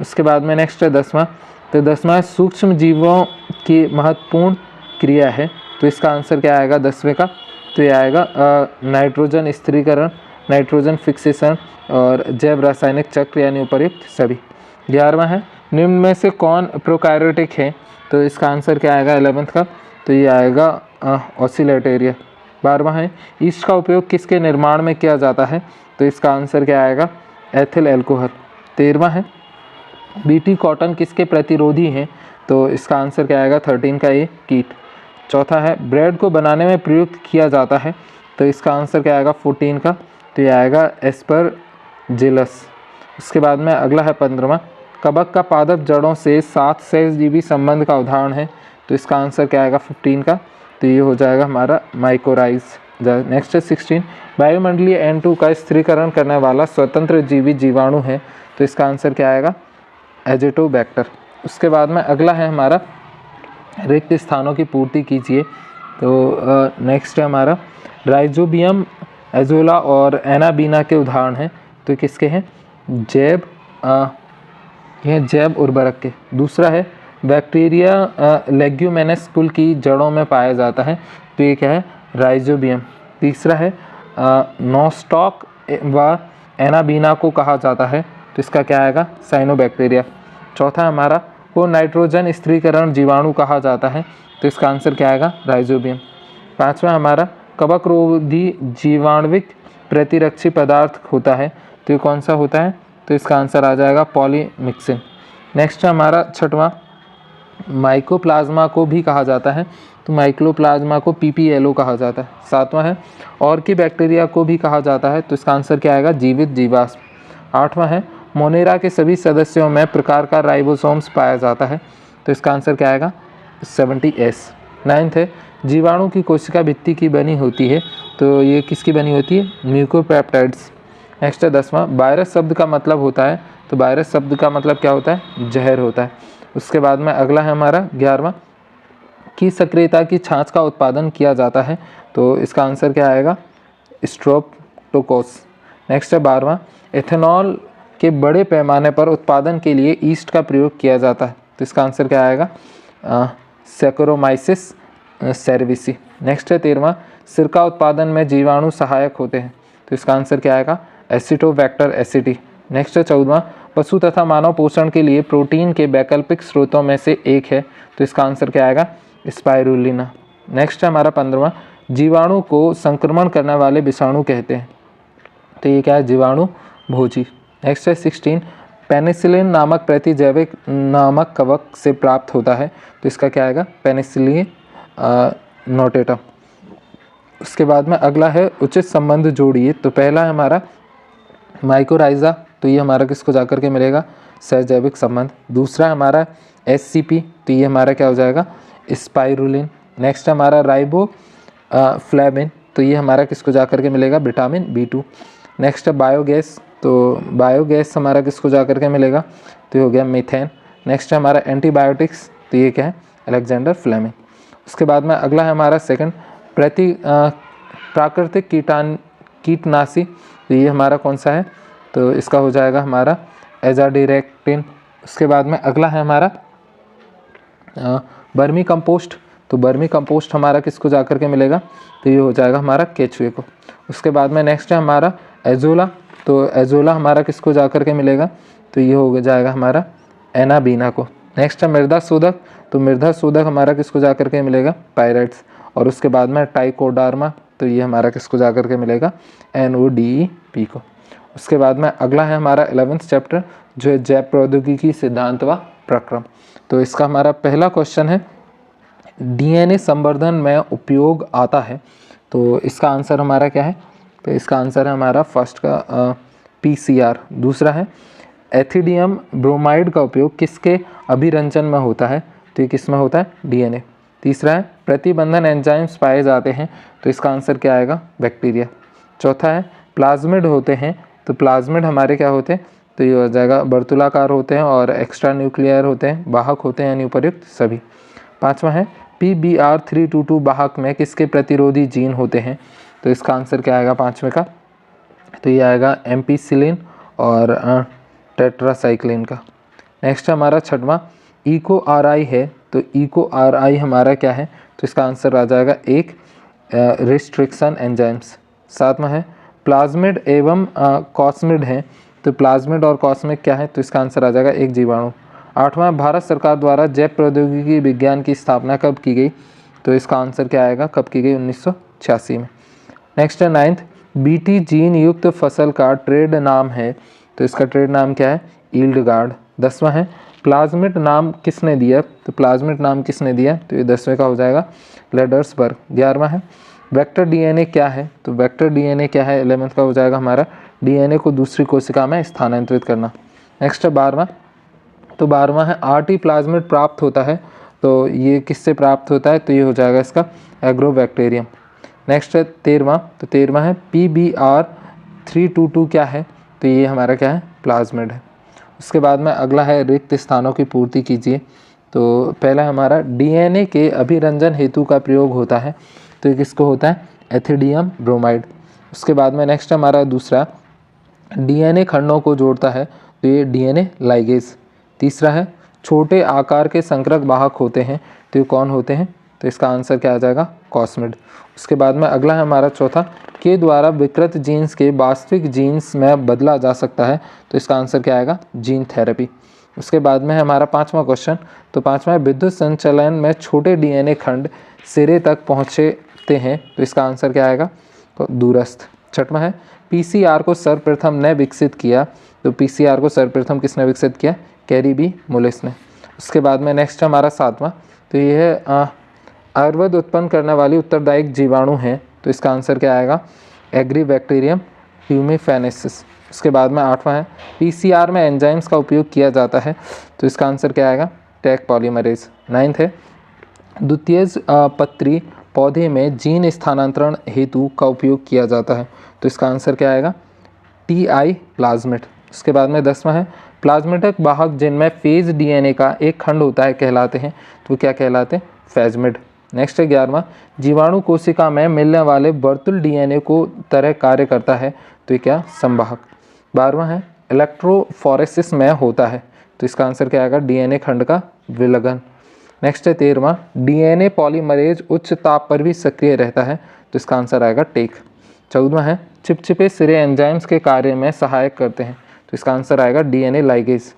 उसके बाद में नेक्स्ट है दसवां, तो दसवां सूक्ष्म जीवों की महत्वपूर्ण क्रिया है, तो इसका आंसर क्या आएगा 10वें का, तो ये आएगा नाइट्रोजन स्थिरीकरण, नाइट्रोजन फिक्सेशन और जैव रासायनिक चक्र, यानी उपर्युक्त सभी। 11वां है निम्न में से कौन प्रोकैरियोटिक है, तो इसका आंसर क्या आएगा 11th का, तो ये आएगा ऑसिलेटेरिया। 12वां है ईस्ट का उपयोग किसके निर्माण में किया जाता है, तो इसका आंसर क्या आएगा एथिल एल्कोहल। 13वां है BT कॉटन किसके प्रतिरोधी हैं, तो इसका आंसर क्या आएगा 13 का, ये कीट। चौथा है ब्रेड को बनाने में प्रयुक्त किया जाता है, तो इसका आंसर क्या आएगा 14 का, तो ये आएगा एस्परजिलस। उसके बाद में अगला है 15वां, कवक का पादप जड़ों से 7 सहजीवी संबंध का उदाहरण है, तो इसका आंसर क्या आएगा 15 का, तो ये हो जाएगा हमारा माइकोराइज। नेक्स्ट है 16, वायुमंडलीय N2 का स्थिरीकरण करने वाला स्वतंत्र जीवी जीवाणु है, तो इसका आंसर क्या आएगा एजिटोबैक्टर। उसके बाद में अगला है हमारा रिक्त स्थानों की पूर्ति कीजिए, तो नेक्स्ट है हमारा राइजोबियम, एजोला और एनाबीना के उदाहरण हैं, तो किसके हैं, जैव उर्वरक के। दूसरा है बैक्टीरिया लेग्यूमिनस कुल की जड़ों में पाया जाता है, तो ये क्या है राइजोबियम। तीसरा है नोस्टॉक व एनाबीना को कहा जाता है, तो इसका क्या आएगा साइनोबैक्टीरिया। चौथा हमारा को नाइट्रोजन स्थिरीकरण जीवाणु कहा जाता है, तो इसका आंसर क्या आएगा राइजोबियम। पांचवा हमारा कवक रोधी जीवाणुविक प्रतिरक्षी पदार्थ होता है, तो ये कौन सा होता है, तो इसका आंसर आ जाएगा पॉलीमिक्सिन। नेक्स्ट हमारा छठवां माइकोप्लाज्मा को भी कहा जाता है, तो माइक्रोप्लाज्मा को PPLO कहा जाता है। सातवां है और की बैक्टीरिया को भी कहा जाता है, तो इसका आंसर क्या आएगा जीवित जीवाश्म। आठवां है मोनेरा के सभी सदस्यों में प्रकार का राइबोसोम्स पाया जाता है, तो इसका आंसर क्या आएगा 70S। नाइन्थ है जीवाणु की कोशिका भित्ति की बनी होती है, तो ये किसकी बनी होती है म्यूकोपेप्टाइड्स। नेक्स्ट है 10वां वायरस शब्द का मतलब होता है, तो वायरस शब्द का मतलब क्या होता है जहर होता है। उसके बाद में अगला है हमारा 11वां की सक्रियता की छाछ का उत्पादन किया जाता है, तो इसका आंसर क्या आएगा स्ट्रेप्टोकोकस। नेक्स्ट है 12वां एथेनॉल के बड़े पैमाने पर उत्पादन के लिए ईस्ट का प्रयोग किया जाता है, तो इसका आंसर क्या आएगा सैकरोमाइसिस सेरेविसी। नेक्स्ट है 13वां सिरका उत्पादन में जीवाणु सहायक होते हैं, तो इसका आंसर क्या आएगा एसिटोबैक्टर एसिटी। नेक्स्ट है 14वां पशु तथा मानव पोषण के लिए प्रोटीन के वैकल्पिक स्रोतों में से एक है, तो इसका आंसर क्या आएगा स्पाइरुलिना। नेक्स्ट है हमारा 15वां जीवाणु को संक्रमण करने वाले विषाणु कहते हैं, तो ये क्या है जीवाणु भोजी। नेक्स्ट है 16 पेनिसिलिन नामक प्रतिजैविक नामक कवक से प्राप्त होता है, तो इसका क्या आएगा पेनिसिलिन नोटेटम। उसके बाद में अगला है उचित संबंध जोड़िए, तो पहला है हमारा माइकोराइजा, तो ये हमारा किसको जाकर के मिलेगा सहजैविक संबंध। दूसरा हमारा SCP, तो ये हमारा क्या हो जाएगा स्पाइरुलिन। नेक्स्ट हमारा राइबो फ्लेविन, तो ये हमारा किसको जाकर के मिलेगा विटामिन B2। नेक्स्ट है बायोगैस, तो बायोगैस हमारा किसको जाकर के मिलेगा, तो ये हो गया मीथेन। नेक्स्ट है हमारा एंटीबायोटिक्स, तो ये क्या है अलेक्जेंडर फ्लेमिंग। उसके बाद में अगला है हमारा सेकंड प्राकृतिक कीटनाशी, तो ये हमारा कौन सा है, तो इसका हो जाएगा हमारा एजाडिरेक्टिन उसके बाद में अगला है हमारा बर्मी कंपोस्ट। तो बर्मी कंपोस्ट हमारा किसको जा कर के मिलेगा, तो ये हो जाएगा हमारा केचुए को। उसके बाद में नेक्स्ट है हमारा एजोला। तो एजोला हमारा किसको जा कर के मिलेगा, तो ये हो जाएगा हमारा एनाबीना को। नेक्स्ट है मृदा शोधक। तो मृदा शोधक हमारा किसको जा कर के मिलेगा, पायरेट्स। और उसके बाद में ट्राइकोडर्मा, तो ये हमारा किसको जा कर के मिलेगा, NODE को। उसके बाद में अगला है हमारा 11th चैप्टर जो है जैव प्रौद्योगिकी सिद्धांत व प्रक्रम। तो इसका हमारा पहला क्वेश्चन है DNA संवर्धन में उपयोग आता है। तो इसका आंसर हमारा क्या है, तो इसका आंसर है हमारा फर्स्ट का PCR। दूसरा है एथिडियम ब्रोमाइड का उपयोग किसके अभिरंजन में होता है, तो ये किस में होता है, DNA। तीसरा है प्रतिबंधन एंजाइम्स पाए जाते हैं, तो इसका आंसर क्या आएगा, बैक्टीरिया। चौथा है प्लाज्मिड होते हैं। तो प्लाज्मिड हमारे क्या होते हैं, तो ये हो जाएगा वर्तुलाकार होते हैं और एक्स्ट्रा न्यूक्लियर होते हैं, वाहक होते हैं यानी उपर्युक्त सभी। पांचवा है PBr322 वाहक में किसके प्रतिरोधी जीन होते हैं, तो इसका आंसर क्या आएगा पाँचवें का, तो ये आएगा एम्पीसिलिन और टेट्रासाइक्लिन का। नेक्स्ट हमारा छठवां EcoRI है। तो EcoRI हमारा क्या है, तो इसका आंसर आ जाएगा एक रिस्ट्रिक्शन एंजाइम्स। सातवां है प्लाज्मिड एवं कॉस्मिड है। तो प्लाज्मिड और कॉस्मिड क्या है, तो इसका आंसर आ जाएगा एक जीवाणु। आठवां भारत सरकार द्वारा जैव प्रौद्योगिकी विज्ञान की स्थापना कब की गई, तो इसका आंसर क्या आएगा, कब की गई, 1986 में। नेक्स्ट है 9th BT जीन युक्त फसल का ट्रेड नाम है। तो इसका ट्रेड नाम क्या है, ईल्ड गार्ड। 10वां है प्लाज्मिड नाम किसने दिया, तो प्लाज्मिड नाम किसने दिया, तो ये 10वें का हो जाएगा लेडर्सबर्ग। 11वां है वेक्टर DNA क्या है, तो वेक्टर DNA क्या है, 11th का हो जाएगा हमारा DNA को दूसरी कोशिका में स्थानांतरित करना। नेक्स्ट है 12वां। तो 12वां है RT प्लाज्मिड प्राप्त होता है। तो ये किससे प्राप्त होता है, तो ये हो जाएगा इसका एग्रोबैक्टीरियम। नेक्स्ट है 13वां। तो 13वां है PBr322 क्या है, तो ये हमारा क्या है, प्लाज्मिड है। उसके बाद में अगला है रिक्त स्थानों की पूर्ति कीजिए। तो पहला हमारा DNA के अभिरंजन हेतु का प्रयोग होता है। तो ये किसको होता है, एथिडियम ब्रोमाइड। उसके बाद में नेक्स्ट हमारा दूसरा DNA खंडों को जोड़ता है। तो ये DNA लाइगेज। तीसरा है छोटे आकार के संक्रक वाहक होते हैं। तो ये कौन होते हैं, तो इसका आंसर क्या आ जाएगा, कॉस्मिड। उसके बाद में अगला है हमारा चौथा के द्वारा विकृत जीन्स के वास्तविक जीन्स में बदला जा सकता है। तो इसका आंसर क्या आएगा, जीन थेरेपी। उसके बाद में है हमारा पाँचवा क्वेश्चन। तो पाँचवा विद्युत संचलन में छोटे DNA खंड सिरे तक पहुँचते हैं। तो इसका आंसर क्या आएगा, तो दूरस्थ। छठवां है PCR को सर्वप्रथम ने विकसित किया। तो PCR को सर्वप्रथम किसने विकसित किया, कैरी बी मुलिस ने। उसके बाद में नेक्स्ट हमारा सातवां। तो ये है आयुर्वेद उत्पन्न करने वाली उत्तरदायक जीवाणु हैं। तो इसका आंसर क्या आएगा, एग्रीबैक्टीरियम ह्यूमिफेनेसिस। उसके बाद में आठवां है PCR में एंजाइम्स का उपयोग किया जाता है। तो इसका आंसर क्या आएगा, टैक पॉलीमरेज। 9th है द्वितीय पत्री पौधे में जीन स्थानांतरण हेतु का उपयोग किया जाता है। तो इसका आंसर क्या आएगा, TI प्लाज्मिड। उसके बाद में 10वां है प्लाज्मिडिक वाहक जिनमें फेज DNA का एक खंड होता है कहलाते हैं। तो क्या कहलाते हैं, फेजमिड। नेक्स्ट है 11वां जीवाणु कोशिका में मिलने वाले वर्तुल DNA को तरह कार्य करता है। तो ये क्या, संवाहक। 12वां है इलेक्ट्रोफोरेसिस में होता है। तो इसका आंसर क्या आएगा, DNA खंड का विलगन। नेक्स्ट है 13वां DNA पॉलीमरेज उच्च ताप पर भी सक्रिय रहता है। तो इसका आंसर आएगा टेक। 14वां है चिपचिपे सिरे एंजाइम्स के कार्य में सहायक करते हैं। तो इसका आंसर आएगा DNA लाइगेज।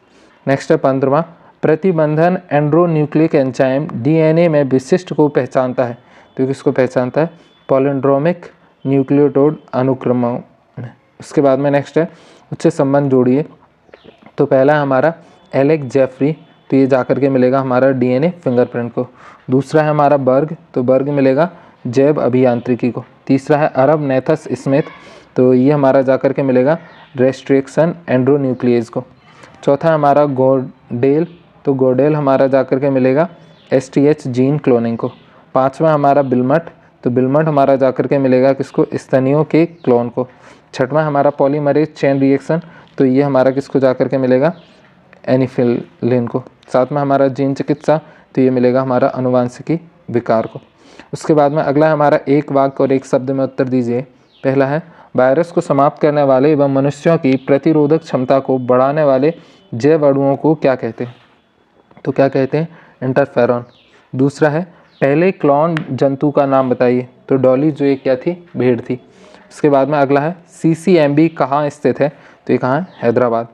नेक्स्ट है 15वां प्रतिबंधन एंड्रोन्यूक्लिक एंजाइम DNA में विशिष्ट को पहचानता है। तो किसको पहचानता है, पॉलिंड्रोमिक न्यूक्लियोटाइड अनुक्रमों में। उसके बाद में नेक्स्ट है उससे संबंध जोड़िए। तो पहला हमारा एलेक जेफरी। तो ये जाकर के मिलेगा हमारा DNA फिंगरप्रिंट को। दूसरा है हमारा बर्ग। तो बर्ग मिलेगा जैव अभियांत्रिकी को। तीसरा है अरब नेथस स्मिथ। तो ये हमारा जाकर के मिलेगा रेस्ट्रिक्शन एंड्रोन्यूक्लियस को। चौथा हमारा गोडेल। तो गोडेल हमारा जाकर के मिलेगा STH जीन क्लोनिंग को। पांचवा हमारा बिलमट। तो बिलमट हमारा जाकर के मिलेगा किसको, स्तनियों के क्लोन को। छठवां हमारा पॉलीमरेज चेन रिएक्शन। तो ये हमारा किसको जाकर के मिलेगा, एनिफिलिन को। सातवां हमारा जीन चिकित्सा। तो ये मिलेगा हमारा अनुवांशिकी विकार को। उसके बाद में अगला हमारा एक वाक्य और एक शब्द में उत्तर दीजिए। पहला है वायरस को समाप्त करने वाले एवं मनुष्यों की प्रतिरोधक क्षमता को बढ़ाने वाले जैव अणुओं को क्या कहते हैं? तो क्या कहते हैं? इंटरफेरॉन। दूसरा है पहले क्लोन जंतु का नाम बताइए। तो डॉली जो एक क्या थी? भेड़ थी। उसके बाद में अगला है CCMB कहाँ स्थित है? तो ये कहाँ है? हैदराबाद।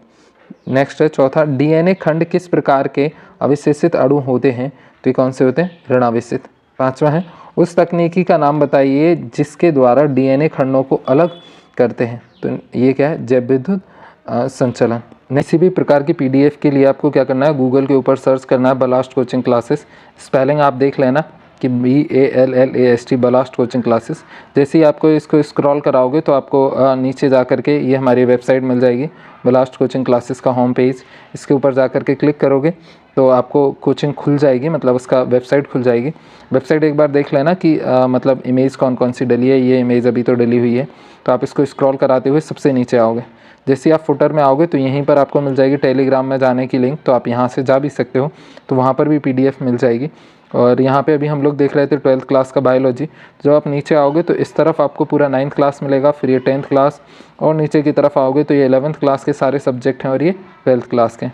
नेक्स्ट है चौथा, DNA खंड किस प्रकार के अविशेषित अणु होते हैं? तो ये कौन से होते हैं? ऋणाविशित। पांचवा है उस तकनीकी का नाम बताइए जिसके द्वारा DNA खंडों को अलग करते हैं। तो ये क्या है? जैव विद्युत संचलन। किसी भी प्रकार की PDF के लिए आपको क्या करना है? गूगल के ऊपर सर्च करना है बलास्ट कोचिंग क्लासेस। स्पेलिंग आप देख लेना कि BALLAST बलास्ट कोचिंग क्लासेस। जैसे ही आपको इसको स्क्रॉल कराओगे तो आपको नीचे जा कर के ये हमारी वेबसाइट मिल जाएगी, बलास्ट कोचिंग क्लासेस का होम पेज। इसके ऊपर जा कर के क्लिक करोगे तो आपको कोचिंग खुल जाएगी, मतलब उसका वेबसाइट खुल जाएगी। वेबसाइट एक बार देख लेना कि मतलब इमेज कौन कौन सी डली है। ये इमेज अभी तो डली हुई है, तो आप इसको स्क्रॉल कराते हुए सबसे नीचे आओगे। जैसे आप फुटर में आओगे तो यहीं पर आपको मिल जाएगी टेलीग्राम में जाने की लिंक, तो आप यहाँ से जा भी सकते हो, तो वहाँ पर भी PDF मिल जाएगी। और यहाँ पे अभी हम लोग देख रहे थे 12th क्लास का बायोलॉजी। जब आप नीचे आओगे तो इस तरफ आपको पूरा 9th क्लास मिलेगा, फिर ये 10th क्लास, और नीचे की तरफ आओगे तो ये 11th क्लास के सारे सब्जेक्ट हैं और ये 12th क्लास के।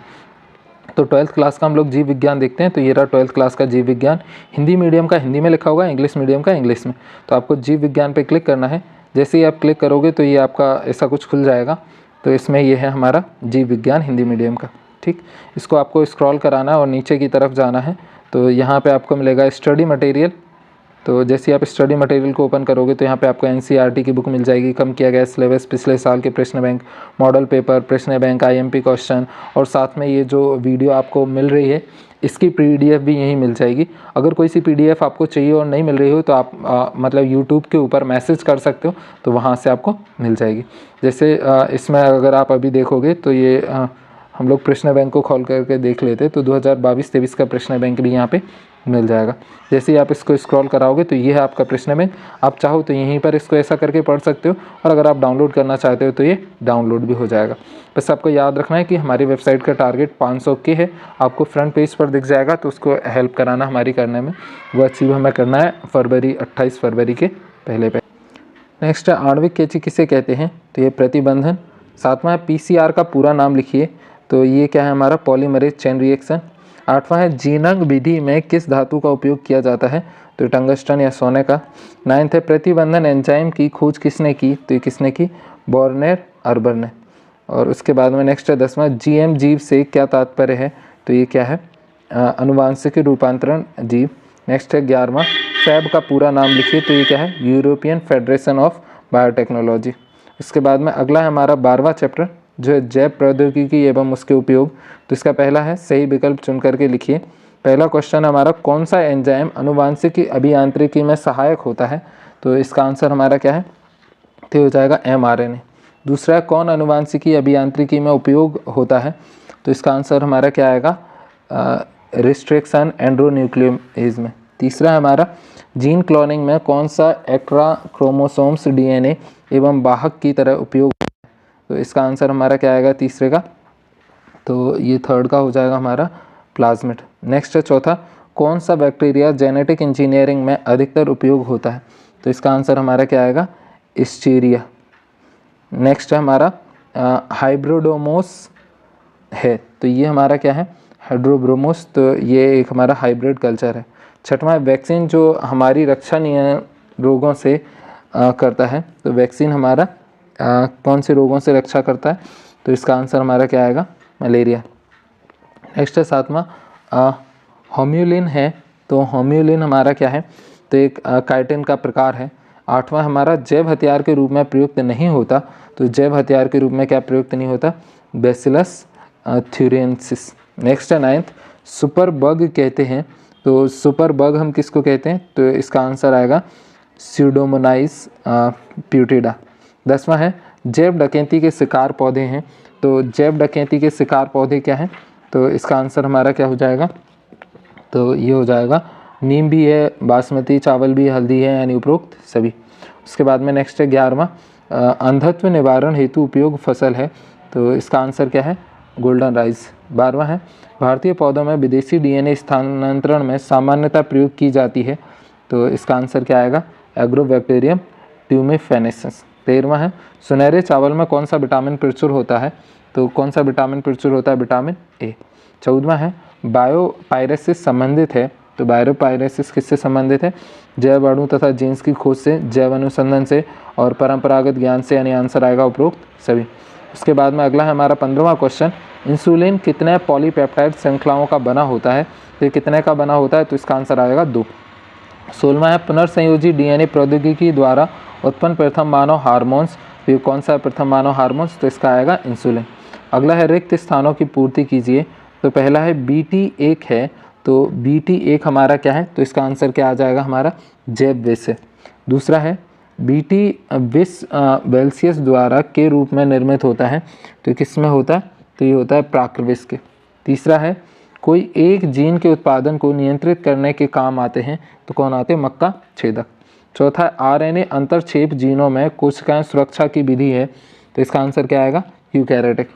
तो 12th क्लास का हम लोग जीव विज्ञान देखते हैं। तो ये रहा 12th क्लास का जीव विज्ञान। हिंदी मीडियम का हिंदी में लिखा होगा, इंग्लिश मीडियम का इंग्लिश में। तो आपको जीव विज्ञान पे क्लिक करना है। जैसे ही आप क्लिक करोगे तो ये आपका ऐसा कुछ खुल जाएगा। तो इसमें ये है हमारा जीव विज्ञान हिंदी मीडियम का। ठीक, इसको आपको स्क्रॉल कराना है और नीचे की तरफ जाना है। तो यहाँ पे आपको मिलेगा स्टडी मटेरियल। तो जैसे आप स्टडी मटेरियल को ओपन करोगे तो यहाँ पे आपको NCERT की बुक मिल जाएगी, कम किया गया सिलेबस, पिछले साल के प्रश्न बैंक, मॉडल पेपर, प्रश्न बैंक, IMP क्वेश्चन, और साथ में ये जो वीडियो आपको मिल रही है इसकी PDF भी यहीं मिल जाएगी। अगर कोई सी PDF आपको चाहिए और नहीं मिल रही हो तो आप मतलब YouTube के ऊपर मैसेज कर सकते हो, तो वहाँ से आपको मिल जाएगी। जैसे इसमें अगर आप अभी देखोगे तो ये हम लोग प्रश्न बैंक को खोल करके देख लेते, तो 2022-23 का प्रश्न बैंक भी यहाँ पे मिल जाएगा। जैसे ही आप इसको स्क्रॉल कराओगे तो ये है आपका प्रश्न बैंक। आप चाहो तो यहीं पर इसको ऐसा करके पढ़ सकते हो, और अगर आप डाउनलोड करना चाहते हो तो ये डाउनलोड भी हो जाएगा। बस आपको याद रखना है कि हमारी वेबसाइट का टारगेट 500 के है। आपको फ्रंट पेज पर दिख जाएगा, तो उसको हेल्प कराना हमारी करने में, वो अचीव हमें करना है 28 फरवरी के पहले। नेक्स्ट है आणविक कैंची किसे कहते हैं? तो ये प्रतिबंधन। सातवां है PCR का पूरा नाम लिखिए। तो ये क्या है? हमारा पॉलीमरेज चेन रिएक्शन। आठवां है जीनंग विधि में किस धातु का उपयोग किया जाता है? तो टंगस्टन या सोने का। 9th है प्रतिबंधन एंजाइम की खोज किसने की? तो ये किसने की? बॉर्नेर अर्बर ने। और उसके बाद में नेक्स्ट है 10वां, GM जीव से क्या तात्पर्य है? तो ये क्या है? अनुवांशिक रूपांतरण जीव। नेक्स्ट है 11वां, फैब का पूरा नाम लिखिए। तो ये क्या है? European federation of biotechnology. उसके बाद में अगला है हमारा 12वां चैप्टर जो है जैव प्रौद्योगिकी एवं उसके उपयोग। तो इसका पहला है सही विकल्प चुन करके लिखिए। पहला क्वेश्चन हमारा कौन सा एंजाइम अनुवांशिकी अभियांत्रिकी में सहायक होता है? तो इसका आंसर हमारा क्या है? तो हो जाएगा mRNA। दूसरा है कौन अनुवांशिकी अभियांत्रिकी में उपयोग होता है? तो इसका आंसर हमारा क्या आएगा? रिस्ट्रिक्शन एंड्रोन्यूक्लियोज में। तीसरा है हमारा जीन क्लोनिंग में कौन सा एक्स्ट्रा क्रोमोसोम्स DNA एवं वाहक की तरह उपयोग? तो इसका आंसर हमारा क्या आएगा तीसरे का? तो ये थर्ड का हो जाएगा हमारा प्लाज्मिड। नेक्स्ट है चौथा, कौन सा बैक्टीरिया जेनेटिक इंजीनियरिंग में अधिकतर उपयोग होता है? तो इसका आंसर हमारा क्या आएगा? एस्चेरिया। नेक्स्ट है हमारा हाइब्रोडोमोस है। तो ये हमारा क्या है? हाइड्रोब्रोमोस। तो ये एक हमारा हाइब्रिड कल्चर है। छठवां वैक्सीन जो हमारी रक्षणीय रोगों से करता है। तो वैक्सीन हमारा कौन से रोगों से रक्षा करता है? तो इसका आंसर हमारा क्या आएगा? मलेरिया। नेक्स्ट है सातवां, होम्यूलिन है। तो होम्यूलिन हमारा क्या है? तो एक काइटिन का प्रकार है। आठवां हमारा जैव हथियार के रूप में प्रयुक्त नहीं होता। तो जैव हथियार के रूप में क्या प्रयुक्त नहीं होता? बैसिलस थ्यूरेंसिस। नेक्स्ट है 9th, सुपर बग कहते हैं। तो सुपर बग हम किसको कहते हैं? तो इसका आंसर आएगा स्यूडोमोनाइस प्यूटिडा। 10वां है जैव डकैती के शिकार पौधे हैं। तो जैव डकैती के शिकार पौधे क्या हैं? तो इसका आंसर हमारा क्या हो जाएगा? तो ये हो जाएगा नीम भी है, बासमती चावल भी, हल्दी है, यानी उपरोक्त सभी। उसके बाद में नेक्स्ट है 11वां, अंधत्व निवारण हेतु उपयोग फसल है। तो इसका आंसर क्या है? Golden rice. 12वां है भारतीय पौधों में विदेशी DNA स्थानांतरण में सामान्यतः प्रयोग की जाती है। तो इसका आंसर क्या आएगा? एग्रोबैक्टीरियम ट्यूमेफेनेसिस। 13वां है सुनहरे चावल में कौन सा विटामिन प्रचुर होता है, तो कौन सा विटामिन प्रचुर होता है, विटामिन ए। 14वां है बायोपायरेसिस संबंधित है, तो बायोपायरेसिस किससे संबंधित है, जैव अणु तथा जीन्स की खोज से, जैव अनुसंधान से और परंपरागत ज्ञान से, यानी आंसर आएगा उपरोक्त सभी। उसके बाद में अगला है हमारा 15वां क्वेश्चन, इंसुलिन कितने पॉलीपेप्टाइड श्रृंखलाओं का बना होता है, तो ये कितने का बना होता है, तो इसका आंसर आएगा 2। 16वां है पुनर्संयोजी डीएनए प्रौद्योगिकी द्वारा उत्पन्न प्रथम मानव हार्मोन्स, तो ये कौन सा प्रथम मानव हार्मोन्स, तो इसका आएगा इंसुलिन। अगला है रिक्त स्थानों की पूर्ति कीजिए, तो पहला है BT1 है, तो BT1 हमारा क्या है, तो इसका आंसर क्या आ जाएगा हमारा जैव विष है। दूसरा है BT विष वेल्सियस द्वारा के रूप में निर्मित होता है, तो किस में होता है, तो ये होता है प्राकृविष के। तीसरा है कोई एक जीन के उत्पादन को नियंत्रित करने के काम आते हैं, तो कौन आते हैं, मक्का छेदक। चौथा है RNA अंतरक्षेप जीनों में कोशिकाएं सुरक्षा की विधि है, तो इसका आंसर क्या आएगा, यूकैरियोटिक।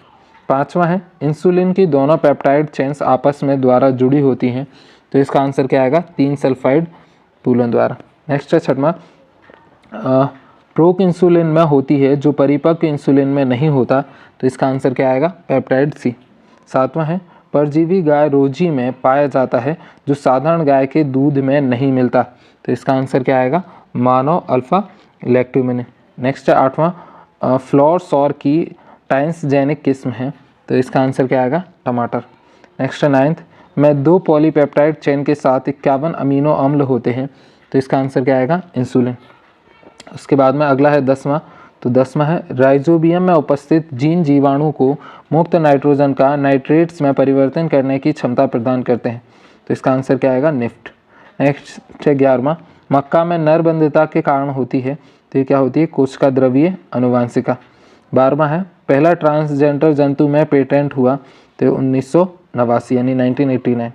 5वां है इंसुलिन की दोनों पेप्टाइड चेन्स आपस में द्वारा जुड़ी होती हैं, तो इसका आंसर क्या आएगा, 3 सल्फाइड पुलन द्वारा। नेक्स्ट है 6वां प्रोक इंसुलिन में होती है जो परिपक्व इंसुलिन में नहीं होता, तो इसका आंसर क्या आएगा, पेप्टाइड C। 7वां है परजीवी गाय रोजी में पाया जाता है जो साधारण गाय के दूध में नहीं मिलता, तो इसका आंसर क्या आएगा, मानव अल्फा लैक्टोमिन। नेक्स्ट है 8वां फ्लोर सौर की ट्रांसजेनिक किस्म है, तो इसका आंसर क्या आएगा, टमाटर। नेक्स्ट है 9th में 2 पॉलीपेप्टाइड चेन के साथ 51 अमीनो अम्ल होते हैं, तो इसका आंसर क्या आएगा, इंसुलिन। उसके बाद में अगला है 10वां, तो 10वां है राइजोबियम में उपस्थित जीन जीवाणु को मुक्त नाइट्रोजन का नाइट्रेट्स में परिवर्तन करने की क्षमता प्रदान करते हैं, तो इसका आंसर क्या आएगा, निफ्ट। नेक्स्ट है 11वां मक्का में नरबंधता के कारण होती है, तो ये क्या होती है, कोशिका द्रव्य अनुवांशिका। 12वां है पहला ट्रांसजेंडर जंतु में पेटेंट हुआ, तो 1989 यानी 1989।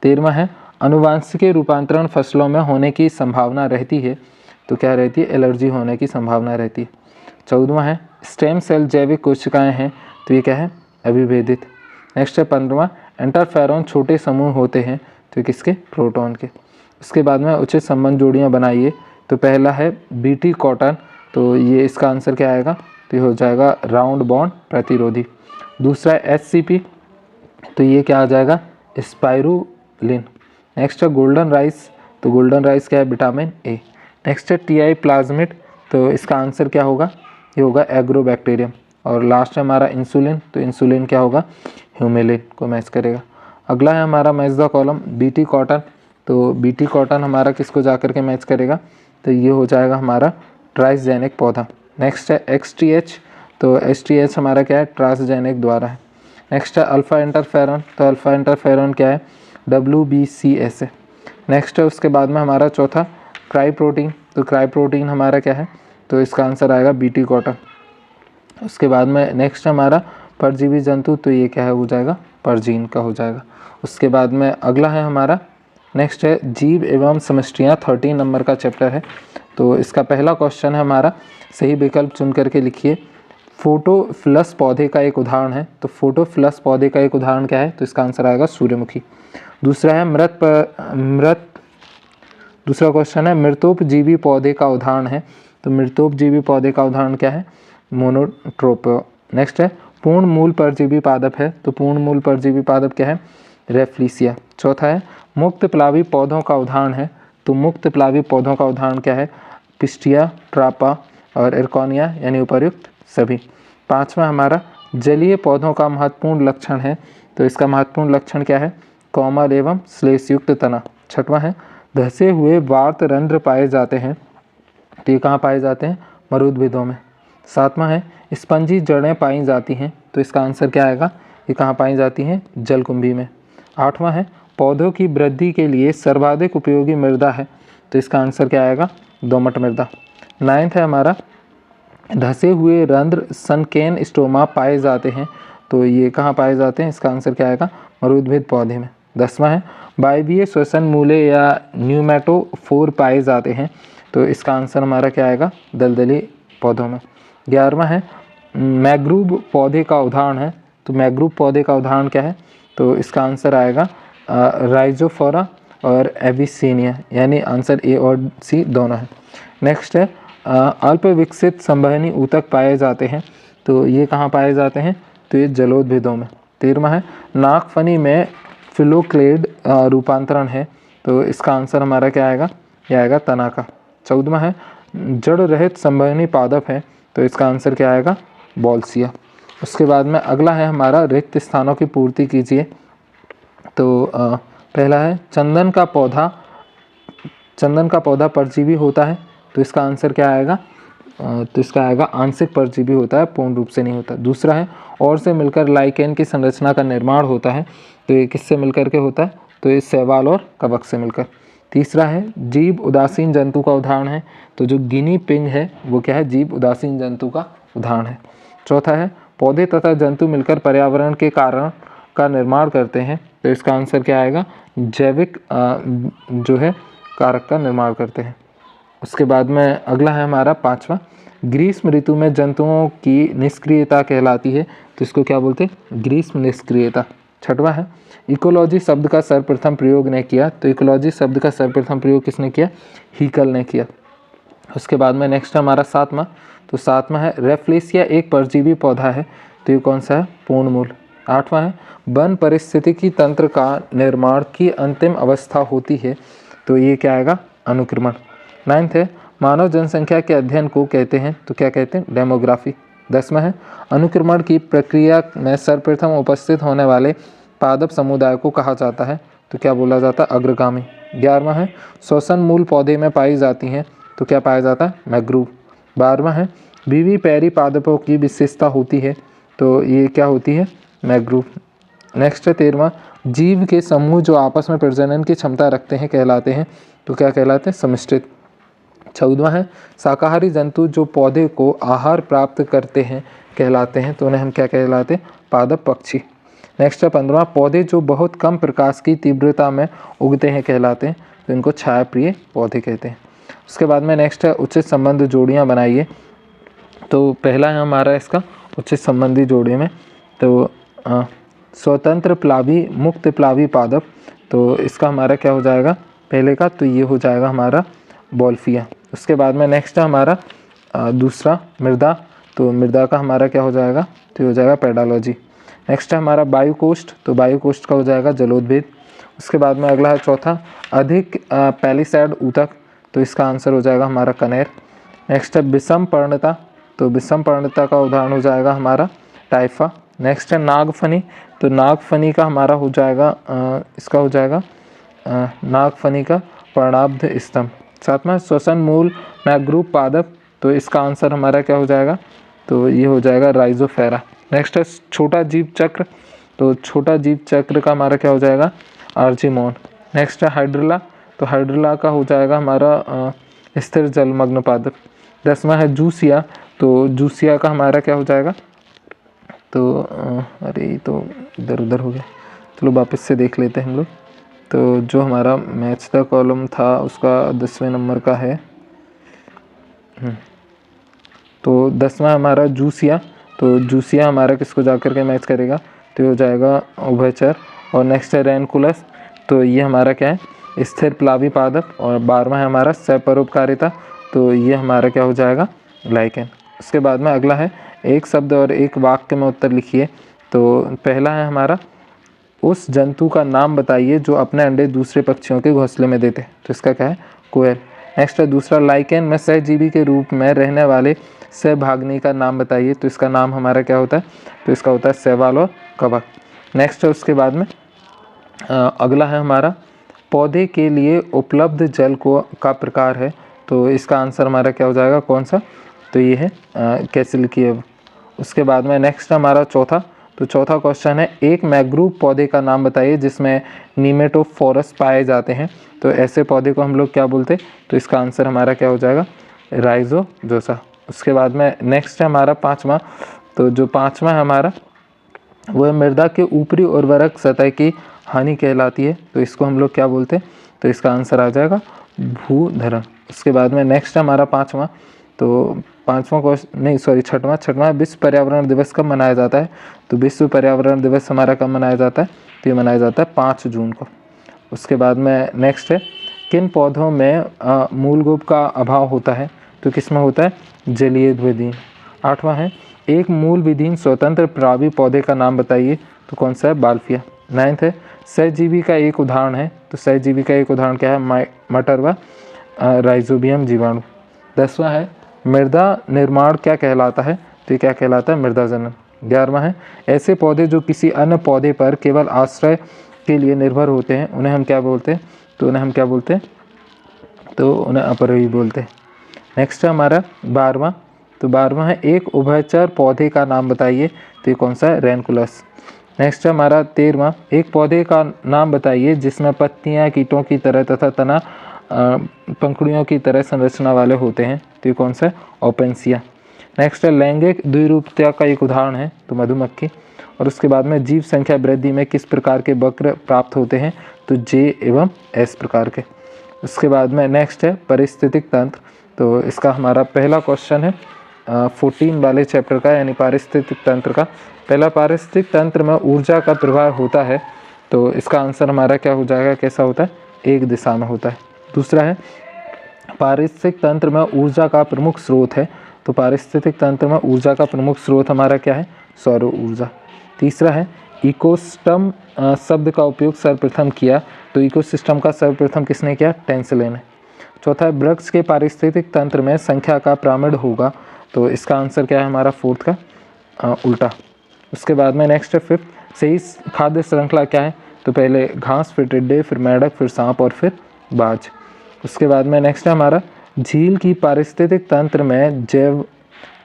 13वां है अनुवांशिक रूपांतरण फसलों में होने की संभावना रहती है, तो क्या रहती है, एलर्जी होने की संभावना रहती है। 14वां है स्टेम सेल जैविक कोशिकाएं हैं, तो ये क्या है, अविभेदित। नेक्स्ट है 15वां इंटरफेरॉन छोटे समूह होते हैं, तो किसके, प्रोटॉन के। उसके बाद में उचित संबंध जोड़ियाँ बनाइए, तो पहला है BT कॉटन, तो ये इसका आंसर क्या आएगा, तो ये हो जाएगा राउंड बॉन्ड प्रतिरोधी। दूसरा है HCP, तो ये क्या आ जाएगा, स्पाइरुलिन। नेक्स्ट है गोल्डन राइस, तो गोल्डन राइस क्या है, विटामिन A। नेक्स्ट है TI प्लाज्मिड, तो इसका आंसर क्या होगा, ये होगा एग्रोबैक्टीरियम। और लास्ट है हमारा इंसुलिन, तो इंसुलिन क्या होगा, ह्यूमेलिन को मैच करेगा। अगला है हमारा match the column BT cotton, तो BT कॉटन हमारा किसको जा कर के मैच करेगा, तो ये हो जाएगा हमारा ट्रांसजेनिक पौधा। नेक्स्ट है XTH, तो STH हमारा क्या है, ट्रांसजेनिक द्वारा है। नेक्स्ट है अल्फा इंटरफेरॉन, तो अल्फा इंटरफेरॉन क्या है, WBCS है। नेक्स्ट है उसके बाद में हमारा चौथा क्राई प्रोटीन, तो क्राई प्रोटीन हमारा क्या है, तो इसका आंसर आएगा BT कॉटन। उसके बाद में नेक्स्ट हमारा परजीवी जंतु, तो ये क्या है, हो जाएगा परजीन का हो जाएगा। उसके बाद में अगला है हमारा नेक्स्ट है जीव एवं समष्टियाँ, 13 नंबर का चैप्टर है। तो इसका पहला क्वेश्चन है हमारा, सही विकल्प चुन करके लिखिए। फोटोफिलस पौधे का एक उदाहरण है, तो फोटोफिलस पौधे का एक उदाहरण क्या है, तो इसका आंसर आएगा सूर्यमुखी। दूसरा है दूसरा क्वेश्चन है मृतोपजीवी पौधे का उदाहरण है, तो मृतोपजीवी पौधे का उदाहरण क्या है, मोनोट्रोप। नेक्स्ट है पूर्ण मूल परजीवी पादप है, तो पूर्ण मूल परजीवी पादप क्या है, रेफ्लिसिया। चौथा है मुक्त प्लावी पौधों का उदाहरण है, तो मुक्त प्लावी पौधों का उदाहरण क्या है, पिस्टिया, ट्रापा और एरकोनिया यानी उपर्युक्त सभी। पांचवा हमारा जलीय पौधों का महत्वपूर्ण लक्षण है, तो इसका महत्वपूर्ण लक्षण क्या है, कोमल एवं श्लेषयुक्त तना। छठवां है धसे हुए वार्त रंध्र पाए जाते हैं, तो ये कहाँ पाए जाते हैं, मरुद्भिदों में। सातवां है स्पंजी जड़ें पाई जाती हैं, तो इसका आंसर क्या आएगा, ये कहाँ पाई जाती हैं, जलकुंभी में। आठवां है पौधों की वृद्धि के लिए सर्वाधिक उपयोगी मृदा है, तो इसका आंसर क्या आएगा, दोमट मृदा। 9th है हमारा धसे हुए रंध्र सनकेन स्टोमा पाए जाते हैं, तो ये कहाँ पाए जाते हैं, इसका आंसर क्या आएगा, मरुद्भिद पौधे में। 10वां है वायवीय श्वसन मूले या न्यूमेटोफोर पाए जाते हैं, तो इसका आंसर हमारा क्या आएगा, दलदली पौधों में। 11वां है मैग्रूव पौधे का उदाहरण है, तो मैग्रूव पौधे का उदाहरण क्या है, तो इसका आंसर आएगा राइजोफोरा और एविसीनिया, यानी आंसर A और C दोनों है। नेक्स्ट है अल्प विकसित संवहनी ऊतक पाए जाते हैं, तो ये कहाँ पाए जाते हैं, तो ये जलोदभिदों में। 13वां है नागफनी में फिलोक्लेड रूपांतरण है, तो इसका आंसर हमारा क्या आएगा, यह आएगा तना का। 14वां है जड़ रहित संवहनी पादप है, तो इसका आंसर क्या आएगा, बॉल्सिया। उसके बाद में अगला है हमारा रिक्त स्थानों की पूर्ति कीजिए। तो पहला है चंदन का पौधा परजीवी होता है, तो इसका आंसर क्या आएगा, तो इसका आएगा आंशिक परजीवी होता है, पूर्ण रूप से नहीं होता। दूसरा है और से मिलकर लाइकेन की संरचना का निर्माण होता है, तो ये किससे मिलकर के होता है, तो ये शैवाल और कवक से मिलकर। तीसरा है जीव उदासीन जंतु का उदाहरण है, तो जो गिनी पिग है वो क्या है, जीव उदासीन जंतु का उदाहरण है। चौथा है पौधे तथा जंतु मिलकर पर्यावरण के कारण का निर्माण करते हैं, तो इसका आंसर क्या आएगा, जैविक जो है कारक का निर्माण करते हैं। उसके बाद में अगला है हमारा 5वां ग्रीष्म ऋतु में जंतुओं की निष्क्रियता कहलाती है, तो इसको क्या बोलते हैं, ग्रीष्म निष्क्रियता। 6वां है इकोलॉजी शब्द का सर्वप्रथम प्रयोग ने किया, तो इकोलॉजी शब्द का सर्वप्रथम प्रयोग किसने किया, हीकल ने किया। उसके बाद में नेक्स्ट हमारा 7वां, तो 7वां है रेफ्लेसिया एक परजीवी पौधा है, तो ये कौन सा है, पूर्णमूल। 8वां है वन पारिस्थितिकी तंत्र का निर्माण की अंतिम अवस्था होती है, तो ये क्या आएगा, अनुक्रमण। 9th है मानव जनसंख्या के अध्ययन को कहते हैं, तो क्या कहते हैं, डेमोग्राफी। 10वां है अनुक्रमण की प्रक्रिया में सर्वप्रथम उपस्थित होने वाले पादप समुदाय को कहा जाता है, तो क्या बोला जाता है, अग्रगामी। 11वां है श्वसन मूल पौधे में पाई जाती हैं, तो क्या पाया जाता है, मैग्रूव। 12वां है बीवी पैरी पादपों की विशेषता होती है, तो ये क्या होती है, मैग्रूव। नेक्स्ट है 13वां जीव के समूह जो आपस में प्रजनन की क्षमता रखते हैं कहलाते हैं, तो क्या कहलाते हैं, समिश्रित। 14वां है शाकाहारी जंतु जो पौधे को आहार प्राप्त करते हैं कहलाते हैं, तो उन्हें हम क्या कहलाते हैं, पादप पक्षी। नेक्स्ट है 15वां पौधे जो बहुत कम प्रकाश की तीव्रता में उगते हैं कहलाते हैं, तो इनको छायाप्रिय पौधे कहते हैं। उसके बाद में नेक्स्ट है उचित संबंध जोड़ियाँ बनाइए, तो पहला है हमारा इसका उचित संबंधी जोड़ी में, तो स्वतंत्र प्लावी मुक्त प्लावी पादप, तो इसका हमारा क्या हो जाएगा, पहले का तो ये हो जाएगा हमारा बॉल्फिया। उसके बाद में नेक्स्ट है हमारा दूसरा मृदा, तो मृदा का हमारा क्या हो जाएगा, तो ये हो जाएगा पेडालॉजी। नेक्स्ट है हमारा वायुकोष्ठ, तो वायुकोष्ठ का हो जाएगा जलोदभिद। उसके बाद में अगला है चौथा अधिक पैलिसैड ऊतक, तो इसका आंसर हो जाएगा हमारा कनेर। नेक्स्ट है विषम पर्णता, तो विषम पर्णता का उदाहरण हो जाएगा हमारा टाइफा। नेक्स्ट है नागफनी, तो नागफनी का हमारा हो जाएगा इसका हो जाएगा नागफनी का पर्णाब्ध स्तंभ। 7वां श्वसन मूल मैग्रूव पादप, तो इसका आंसर हमारा क्या हो जाएगा, तो ये हो जाएगा राइजोफेरा। नेक्स्ट है छोटा जीव चक्र, तो छोटा जीव चक्र का हमारा क्या हो जाएगा, आर्चिमोन। नेक्स्ट है हाइड्रिला, तो हाइड्रिला का हो जाएगा हमारा स्थिर जलमग्न पादप। 10वां है जूसिया, तो जूसिया का हमारा क्या हो जाएगा, तो अरे तो इधर उधर हो गया, चलो वापस से देख लेते हैं हम लोग। तो जो हमारा मैच का कॉलम था उसका 10वें नंबर का है, तो 10वां हमारा जूसिया, तो जूसिया हमारा किसको जाकर के मैच करेगा, तो ये हो जाएगा उभयचर। और नेक्स्ट है रेनकुलस, तो ये हमारा क्या है, स्थिर प्लावी पादप। और 12वां है हमारा सपरोपकारिता, तो ये हमारा क्या हो जाएगा, लाइकेन। उसके बाद में अगला है एक शब्द और एक वाक्य में उत्तर लिखिए, तो पहला है हमारा उस जंतु का नाम बताइए जो अपने अंडे दूसरे पक्षियों के घोंसले में देते हैं, तो इसका क्या है, कोयल। नेक्स्ट है दूसरा लाइकेन में सहजीवी के रूप में रहने वाले सहभागिनी का नाम बताइए, तो इसका नाम हमारा क्या होता है, तो इसका होता है शैवाल और कवक। नेक्स्ट है उसके बाद में अगला है हमारा पौधे के लिए उपलब्ध जल का प्रकार है, तो इसका आंसर हमारा क्या हो जाएगा, कौन सा, तो ये है कैसिलिकीव। उसके बाद में नेक्स्ट हमारा चौथा, तो चौथा क्वेश्चन है एक मैग्रूव पौधे का नाम बताइए जिसमें नीमेटोफोरस पाए जाते हैं, तो ऐसे पौधे को हम लोग क्या बोलते हैं, तो इसका आंसर हमारा क्या हो जाएगा, राइजोजोसा। उसके बाद में नेक्स्ट है हमारा 5वां, तो जो 5वां है हमारा वो है मृदा के ऊपरी उर्वरक सतह की हानि कहलाती है, तो इसको हम लोग क्या बोलते हैं, तो इसका आंसर आ जाएगा भूधरण। उसके बाद में नेक्स्ट हमारा 5वां, तो 5वां क्वेश्चन नहीं सॉरी 6वां विश्व पर्यावरण दिवस कब मनाया जाता है, तो विश्व पर्यावरण दिवस हमारा कब मनाया जाता है, तो ये मनाया जाता है 5 जून को। उसके बाद में नेक्स्ट है किन पौधों में मूलगोप का अभाव होता है, तो किसमें होता है? जलीय विधीन। 8वां है एक मूल विधीन स्वतंत्र परागी पौधे का नाम बताइए, तो कौन सा है? बाल्फिया। 9th है सहजीवी का एक उदाहरण है, तो सहजीवी का एक उदाहरण क्या है? मटर व राइजोबियम जीवाणु। 10वां है मृदा निर्माण क्या कहलाता है? तो ये क्या कहलाता है? मृदा जनन। 11वां है ऐसे पौधे जो किसी अन्य पौधे पर केवल आश्रय के लिए निर्भर होते हैं, उन्हें हम क्या बोलते हैं? तो उन्हें हम क्या बोलते हैं? तो उन्हें अपरही बोलते हैं। नेक्स्ट है हमारा 12वां, तो 12वां है एक उभयचर पौधे का नाम बताइए, तो ये कौन सा है? रैनकुलस। नेक्स्ट है हमारा 13वां एक पौधे का नाम बताइए जिसमें पत्तियां कीटों की तरह तथा तना पंखुड़ियों की तरह संरचना वाले होते हैं, तो ये कौन सा है? ओपेंसिया। नेक्स्ट है लैंगिक द्विरूपता का एक उदाहरण है, तो मधुमक्खी। और उसके बाद में जीव संख्या वृद्धि में किस प्रकार के वक्र प्राप्त होते हैं? तो जे एवं एस प्रकार के। उसके बाद में नेक्स्ट है पारिस्थितिक तंत्र, तो इसका हमारा पहला क्वेश्चन है 14 वाले चैप्टर का, यानी पारिस्थितिक तंत्र का। पहला पारिस्थितिक तंत्र में ऊर्जा का प्रवाह होता है, तो इसका आंसर हमारा क्या हो जाएगा? कैसा होता है? एक दिशा में होता है। दूसरा है पारिस्थितिक तंत्र में ऊर्जा का प्रमुख स्रोत है, तो पारिस्थितिक तंत्र में ऊर्जा का प्रमुख स्रोत हमारा क्या है? सौर ऊर्जा। तीसरा है इकोसिस्टम शब्द का उपयोग सर्वप्रथम किया, तो इकोसिस्टम का सर्वप्रथम किसने किया? टेंसले ने। चौथा है वृक्ष के पारिस्थितिक तंत्र में संख्या का प्रारंभ होगा, तो इसका आंसर क्या है हमारा? 4th का उल्टा। उसके बाद में नेक्स्ट है 5th सही खाद्य श्रृंखला क्या है? तो पहले घास, फिर टिड्डे, फिर मेंढक, फिर सांप और फिर बाज। उसके बाद में नेक्स्ट है हमारा झील की पारिस्थितिक तंत्र में जैव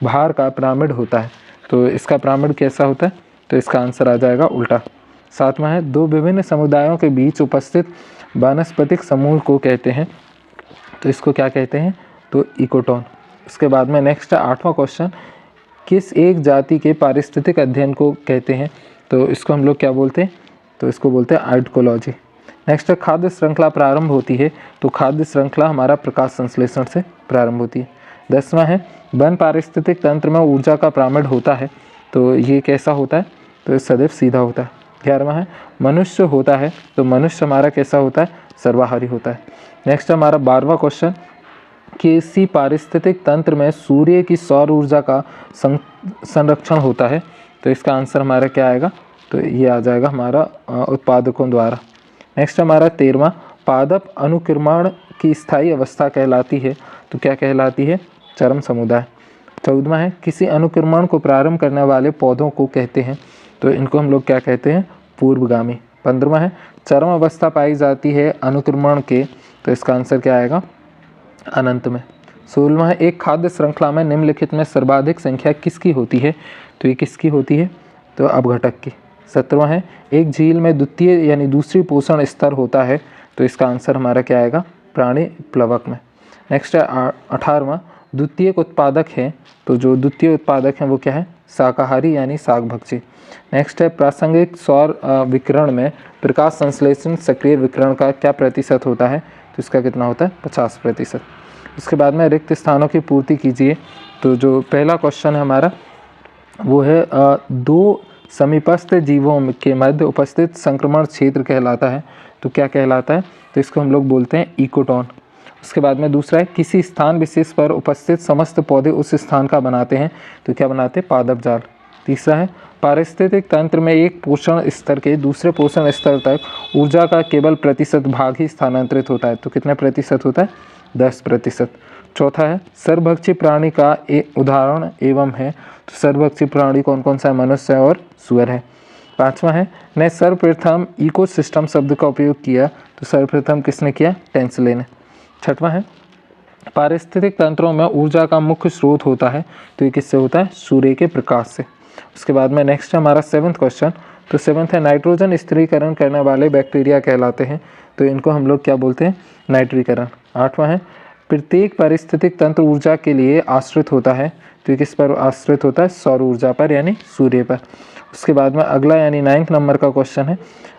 भार का पिरामिड होता है, तो इसका पिरामिड कैसा होता है? तो इसका आंसर आ जाएगा उल्टा। 7वां है दो विभिन्न समुदायों के बीच उपस्थित वानस्पतिक समूह को कहते हैं, तो इसको क्या कहते हैं? तो इकोटोन। उसके बाद में नेक्स्ट है 8वां क्वेश्चन किस एक जाति के पारिस्थितिक अध्ययन को कहते हैं? तो इसको हम लोग क्या बोलते हैं? तो इसको बोलते हैं आइडकोलॉजी। नेक्स्ट है खाद्य श्रृंखला प्रारंभ होती है, तो खाद्य श्रृंखला हमारा प्रकाश संश्लेषण से प्रारंभ होती है। 10वां है वन पारिस्थितिक तंत्र में ऊर्जा का पिरामिड होता है, तो ये कैसा होता है? तो सदैव सीधा होता है। 11वां है मनुष्य होता है, तो मनुष्य हमारा कैसा होता है? सर्वाहारी होता है। नेक्स्ट हमारा 12वां क्वेश्चन किसी पारिस्थितिक तंत्र में सूर्य की सौर ऊर्जा का संरक्षण होता है, तो इसका आंसर हमारा क्या आएगा? तो ये आ जाएगा हमारा उत्पादकों द्वारा। नेक्स्ट हमारा 13वां पादप अनुक्रमण की स्थायी अवस्था कहलाती है, तो क्या कहलाती है? चरम समुदाय। 14वां है किसी अनुक्रमण को प्रारंभ करने वाले पौधों को कहते हैं, तो इनको हम लोग क्या कहते हैं? पूर्वगामी। 15वां है चरम अवस्था पाई जाती है अनुक्रमण के, तो इसका आंसर क्या आएगा? अनंत में। 16वां है एक खाद्य श्रृंखला में निम्नलिखित में सर्वाधिक संख्या किसकी होती है? तो ये किसकी होती है? तो अपघटक की। 17वां है एक झील में द्वितीय यानी दूसरी पोषण स्तर होता है, तो इसका आंसर हमारा क्या आएगा? प्राणी प्लवक में। नेक्स्ट है 18वां द्वितीयक उत्पादक है, तो जो द्वितीय उत्पादक हैं वो क्या है? शाकाहारी यानी शाक भक्षी। नेक्स्ट है प्रासंगिक सौर विकिरण में प्रकाश संश्लेषण सक्रिय विकिरण का क्या प्रतिशत होता है? तो इसका कितना होता है? 50%। उसके बाद में रिक्त स्थानों की पूर्ति कीजिए, तो जो पहला क्वेश्चन है हमारा वो है दो समीपस्थ जीवों के मध्य उपस्थित संक्रमण क्षेत्र कहलाता है, तो क्या कहलाता है? तो इसको हम लोग बोलते हैं इकोटोन। उसके बाद में दूसरा है किसी स्थान विशेष पर उपस्थित समस्त पौधे उस स्थान का बनाते हैं, तो क्या बनाते हैं? पादप जाल। तीसरा है पारिस्थितिक तंत्र में एक पोषण स्तर के दूसरे पोषण स्तर तक ऊर्जा का केवल प्रतिशत भाग ही स्थानांतरित होता है, तो कितना प्रतिशत होता है? 10%। चौथा है सर्वभक्षी प्राणी का एक उदाहरण एवं है, तो सर्वभक्षी प्राणी कौन कौन सा है? मनुष्य और सूअर है। 5वां है ने सर्वप्रथम इकोसिस्टम शब्द का उपयोग किया, तो सर्वप्रथम किसने किया? टेंसले ने। 6वां है पारिस्थितिक तंत्रों में ऊर्जा का मुख्य स्रोत होता है, तो ये किससे होता है? सूर्य के प्रकाश से। उसके बाद में नेक्स्ट हमारा 7वां क्वेश्चन, तो 7वां है नाइट्रोजन स्थिरीकरण करने वाले बैक्टीरिया कहलाते हैं, तो इनको हम लोग क्या बोलते हैं? नाइट्रीकरण। 8वां है प्रत्येक पारिस्थितिक तंत्र ऊर्जा के लिए आश्रित होता है, तो ये किस पर आश्रित होता है? सौर ऊर्जा पर यानी सूर्य पर। उसके बाद में अगला यानी 9 नंबर का क्वेश्चन है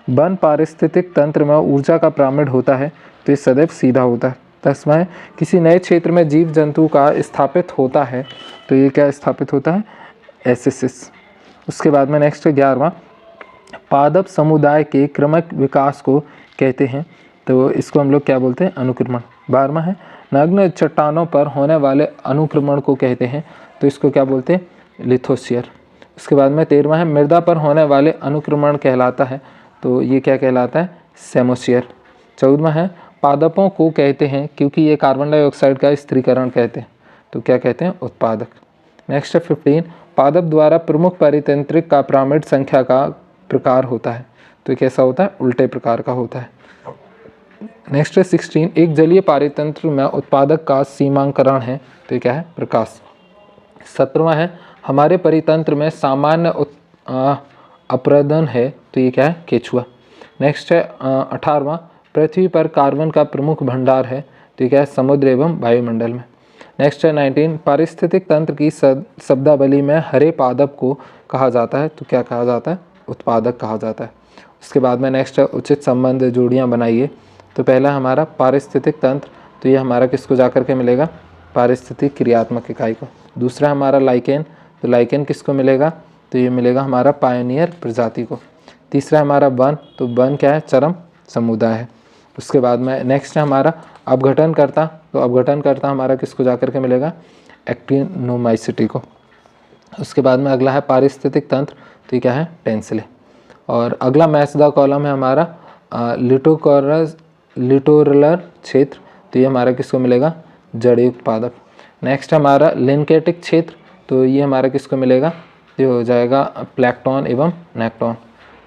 वन पारिस्थितिक तंत्र में ऊर्जा का पिरामिड होता है, तो ये सदैव सीधा होता है। 10वां है किसी नए क्षेत्र में जीव जंतु का स्थापित होता है, तो ये क्या स्थापित होता है? एसिसिस। उसके बाद में नेक्स्ट 11वां पादप समुदाय के क्रमिक विकास को कहते हैं, तो इसको हम लोग क्या बोलते हैं? अनुक्रमण। 12वां है नग्न चट्टानों पर होने वाले अनुक्रमण को कहते हैं, तो इसको क्या बोलते हैं, लिथोस्फीयर। उसके बाद में 13वां है मृदा पर होने वाले अनुक्रमण कहलाता है, तो ये क्या कहलाता है, सेमोस्फीयर। 14वां है पादपों को कहते हैं क्योंकि ये कार्बन डाइऑक्साइड का स्थिरीकरण कहते हैं, तो क्या कहते हैं, उत्पादक। नेक्स्ट है 15 पादप द्वारा प्रमुख परितंत्रिक का पिरामिड संख्या का प्रकार होता है, तो कैसा होता है, उल्टे प्रकार का होता है। नेक्स्ट है 16 एक जलीय पारितंत्र में उत्पादक का सीमांकरण है, तो ये क्या है, प्रकाश। 17वां है हमारे परितंत्र में सामान्य अपरदन है, तो ये क्या है, केचुआ। नेक्स्ट है 18वां पृथ्वी पर कार्बन का प्रमुख भंडार है, तो ये क्या है, समुद्र एवं वायुमंडल में। नेक्स्ट है 19 पारिस्थितिक तंत्र की शब्दावली में हरे पादप को कहा जाता है, तो क्या कहा जाता है, उत्पादक कहा जाता है। उसके बाद में नेक्स्ट है उचित संबंध जोड़ियाँ बनाइए, तो पहला हमारा पारिस्थितिक तंत्र, तो ये हमारा किसको जा कर के मिलेगा, पारिस्थितिक क्रियात्मक इकाई को। दूसरा हमारा लाइकेन, तो लाइकेन किसको मिलेगा, तो ये मिलेगा हमारा पायोनियर प्रजाति को। तीसरा हमारा वन, तो वन क्या है, चरम समुदाय है। उसके बाद में नेक्स्ट है हमारा अपघटनकर्ता, तो अपघटनकर्ता हमारा किसको जा कर के मिलेगा, एक्टिनोमाइसिटी को। उसके बाद में अगला है पारिस्थितिक तंत्र, तो ये क्या है, टेंसिले। और अगला मैच द कॉलम है हमारा लिटोरलर क्षेत्र, तो ये हमारा किसको मिलेगा, जड़युक्त पादप। नेक्स्ट हमारा लिनकेटिक क्षेत्र, तो ये हमारा किसको मिलेगा, ये हो जाएगा प्लैंक्टन एवं नेक्टॉन।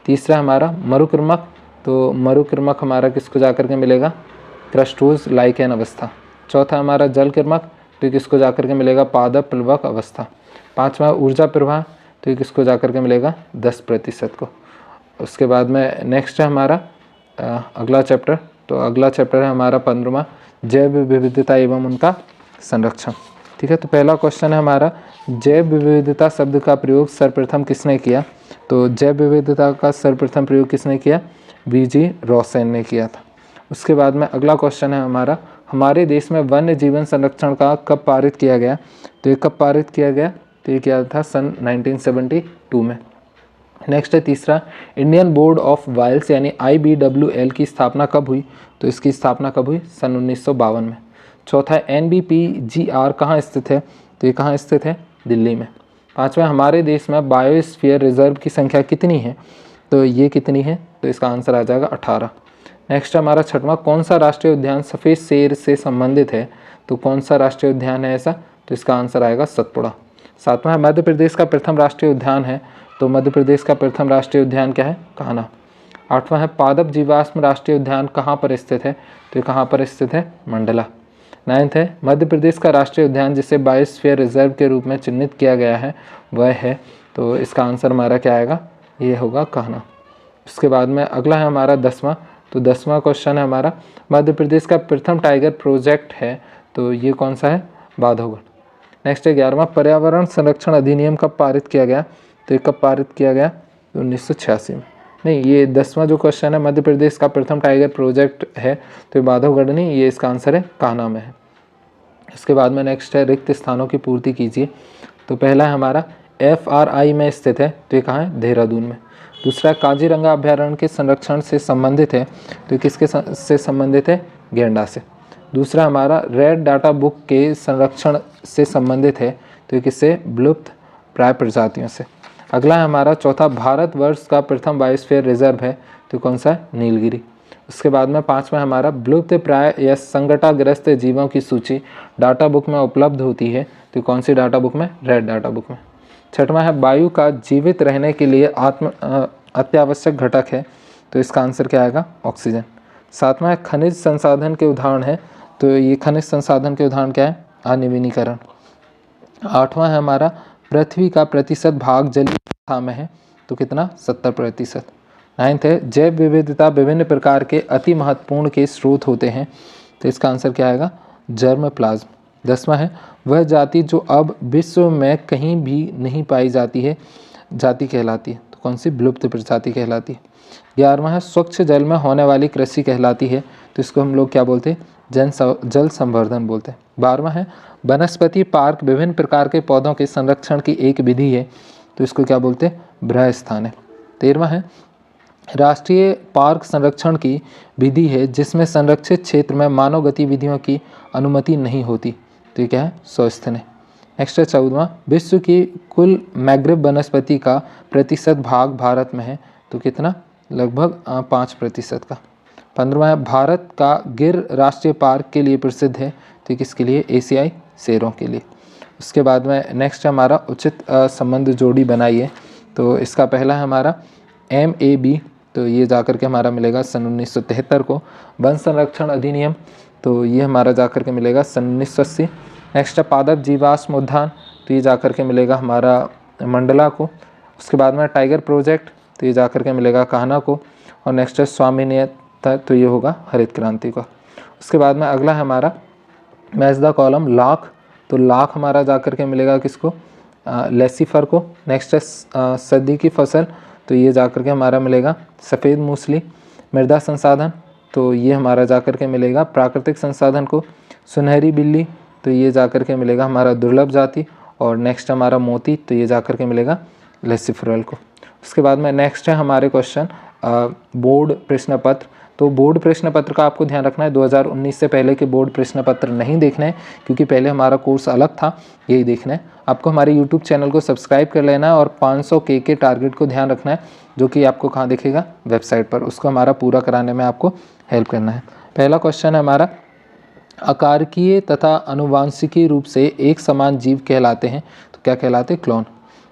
तीसरा हमारा मरुक्रमक, तो मरुक्रमक हमारा किसको जा कर के मिलेगा, क्रस्टोज लाइकेन अवस्था। चौथा हमारा जलकिर्मक, तो ये किसको जा कर के मिलेगा, पादप प्लवक अवस्था। पाँचवा ऊर्जा प्रवाह, तो ये किसको जा कर के मिलेगा, 10% को। उसके बाद में नेक्स्ट है हमारा अगला चैप्टर, तो अगला चैप्टर है हमारा 15वां जैव विविधता एवं उनका संरक्षण। ठीक है, तो पहला क्वेश्चन है हमारा जैव विविधता शब्द का प्रयोग सर्वप्रथम किसने किया, तो जैव विविधता का सर्वप्रथम प्रयोग किसने किया, वीजी रॉसेन ने किया था। उसके बाद में अगला क्वेश्चन है हमारा हमारे देश में वन्य जीवन संरक्षण का कब पारित किया गया, तो ये कब पारित किया गया, तो ये किया था सन 1972 में। नेक्स्ट है तीसरा इंडियन बोर्ड ऑफ वाइल्ड्स यानी IBWL की स्थापना कब हुई, तो इसकी स्थापना कब हुई, सन 1952 में। चौथा है NBPGR कहाँ स्थित है, तो ये कहाँ स्थित है, दिल्ली में। पाँचवा हमारे देश में बायोस्फीयर रिजर्व की संख्या कितनी है, तो ये कितनी है, तो इसका आंसर आ जाएगा 18। नेक्स्ट हमारा छठवां कौन सा राष्ट्रीय उद्यान सफ़ेद शेर से संबंधित है, तो कौन सा राष्ट्रीय उद्यान है ऐसा, तो इसका आंसर आएगा सतपुड़ा। सातवां है मध्य प्रदेश का प्रथम राष्ट्रीय उद्यान है, तो मध्य प्रदेश का प्रथम राष्ट्रीय उद्यान क्या है, कान्हा। आठवां है पादप जीवाश्म राष्ट्रीय उद्यान कहाँ पर स्थित है, तो ये कहाँ पर स्थित है, मंडला। 9th है मध्य प्रदेश का राष्ट्रीय उद्यान जिसे बायोस्फीयर रिजर्व के रूप में चिन्हित किया गया है वह है, तो इसका आंसर हमारा क्या आएगा, ये होगा कान्हा। उसके बाद में अगला है हमारा 10वां, तो 10वां क्वेश्चन है हमारा मध्य प्रदेश का प्रथम टाइगर प्रोजेक्ट है, तो ये कौन सा है, बांधवगढ़। नेक्स्ट है 11वां पर्यावरण संरक्षण अधिनियम कब पारित किया गया, तो ये कब पारित किया गया, तो 1986 में। नहीं, ये 10वां जो क्वेश्चन है मध्य प्रदेश का प्रथम टाइगर प्रोजेक्ट है, तो ये बांधवगढ़ नहीं, ये इसका आंसर है कान्हा में है। इसके बाद में नेक्स्ट है रिक्त स्थानों की पूर्ति कीजिए, तो पहला है हमारा FRI में स्थित है, तो ये कहाँ है, देहरादून में। दूसरा काजीरंगा अभ्यारण्य के संरक्षण से संबंधित है, तो ये किसके से संबंधित है, गेंडा से। दूसरा हमारा रेड डाटा बुक के संरक्षण से संबंधित है, तो ये किससे, विलुप्त प्राय प्रजातियों से। अगला है हमारा चौथा भारतवर्ष का प्रथम बायोस्फीयर रिजर्व है, तो कौन सा है, नीलगिरी। उसके बाद में पाँचवा हमारा विलुप्त प्राय या संकटाग्रस्त जीवों की सूची डाटा बुक में उपलब्ध होती है, तो कौन सी डाटा बुक में, रेड डाटा बुक में। छठवां है वायु का जीवित रहने के लिए अत्यावश्यक घटक है, तो इसका आंसर क्या आएगा, ऑक्सीजन। सातवां है खनिज संसाधन के उदाहरण है, तो ये खनिज संसाधन के उदाहरण क्या है, अनिविनीकरण। आठवां है हमारा पृथ्वी का प्रतिशत भाग जलीय अवस्था में है, तो कितना, 70%। 9th है जैव विविधता विभिन्न प्रकार के अति महत्वपूर्ण के स्रोत होते हैं, तो इसका आंसर क्या आएगा, जर्म प्लाज्म। 10वां है वह जाति जो अब विश्व में कहीं भी नहीं पाई जाती है जाति कहलाती है, तो कौन सी, विलुप्त प्रजाति कहलाती है। 11वां है स्वच्छ जल में होने वाली कृषि कहलाती है, तो इसको हम लोग क्या बोलते हैं, जल संवर्धन बोलते हैं। 12वां है वनस्पति पार्क विभिन्न प्रकार के पौधों के संरक्षण की एक विधि है, तो इसको क्या बोलते हैं, बृहस्थान है। 13वां है राष्ट्रीय पार्क संरक्षण की विधि है जिसमें संरक्षित क्षेत्र में मानव गतिविधियों की अनुमति नहीं होती। तो ये क्या है? स्वस्थ है। नेक्स्ट है 14वां, विश्व की कुल मैंग्रोव वनस्पति का प्रतिशत भाग भारत में है। तो कितना? लगभग 5% का। 15वां, भारत का गिर राष्ट्रीय पार्क के लिए प्रसिद्ध है। तो किसके लिए? एशियाई शेरों के लिए। उसके बाद में नेक्स्ट है हमारा उचित संबंध जोड़ी बनाइए। तो इसका पहला है हमारा MAB, तो ये जाकर के हमारा मिलेगा सन 1973 को। वन संरक्षण अधिनियम, तो ये हमारा जाकर के मिलेगा सन 1980। नेक्स्ट है पादप जीवाश्म उद्यान, तो ये जाकर के मिलेगा हमारा मंडला को। उसके बाद में टाइगर प्रोजेक्ट, तो ये जाकर के मिलेगा कान्हा को। और नेक्स्ट है स्वामिनियता, तो ये होगा हरित क्रांति का। उसके बाद में अगला है हमारा मैच द कॉलम लाख, तो लाख हमारा जाकर के मिलेगा किसको? लेसिफर को। नेक्स्ट है सर्दी की फसल, तो ये जाकर के हमारा मिलेगा सफ़ेद मूसली। मृदा संसाधन, तो ये हमारा जाकर के मिलेगा प्राकृतिक संसाधन को। सुनहरी बिल्ली, तो ये जाकर के मिलेगा हमारा दुर्लभ जाति। और नेक्स्ट हमारा मोती, तो ये जाकर के मिलेगा लेसिफरल को। उसके बाद में नेक्स्ट है हमारे क्वेश्चन बोर्ड प्रश्न पत्र। तो बोर्ड प्रश्न पत्र का आपको ध्यान रखना है, 2019 से पहले के बोर्ड प्रश्न पत्र नहीं देखने हैं क्योंकि पहले हमारा कोर्स अलग था, यही देखना है आपको। हमारे यूट्यूब चैनल को सब्सक्राइब कर लेना है और 500K के टारगेट को ध्यान रखना है, जो कि आपको कहाँ दिखेगा? वेबसाइट पर। उसको हमारा पूरा कराने में आपको हेल्प करना है। पहला क्वेश्चन है हमारा, आकारकीय तथा अनुवांशिकी रूप से एक समान जीव कहलाते हैं। तो क्या कहलाते? क्लोन।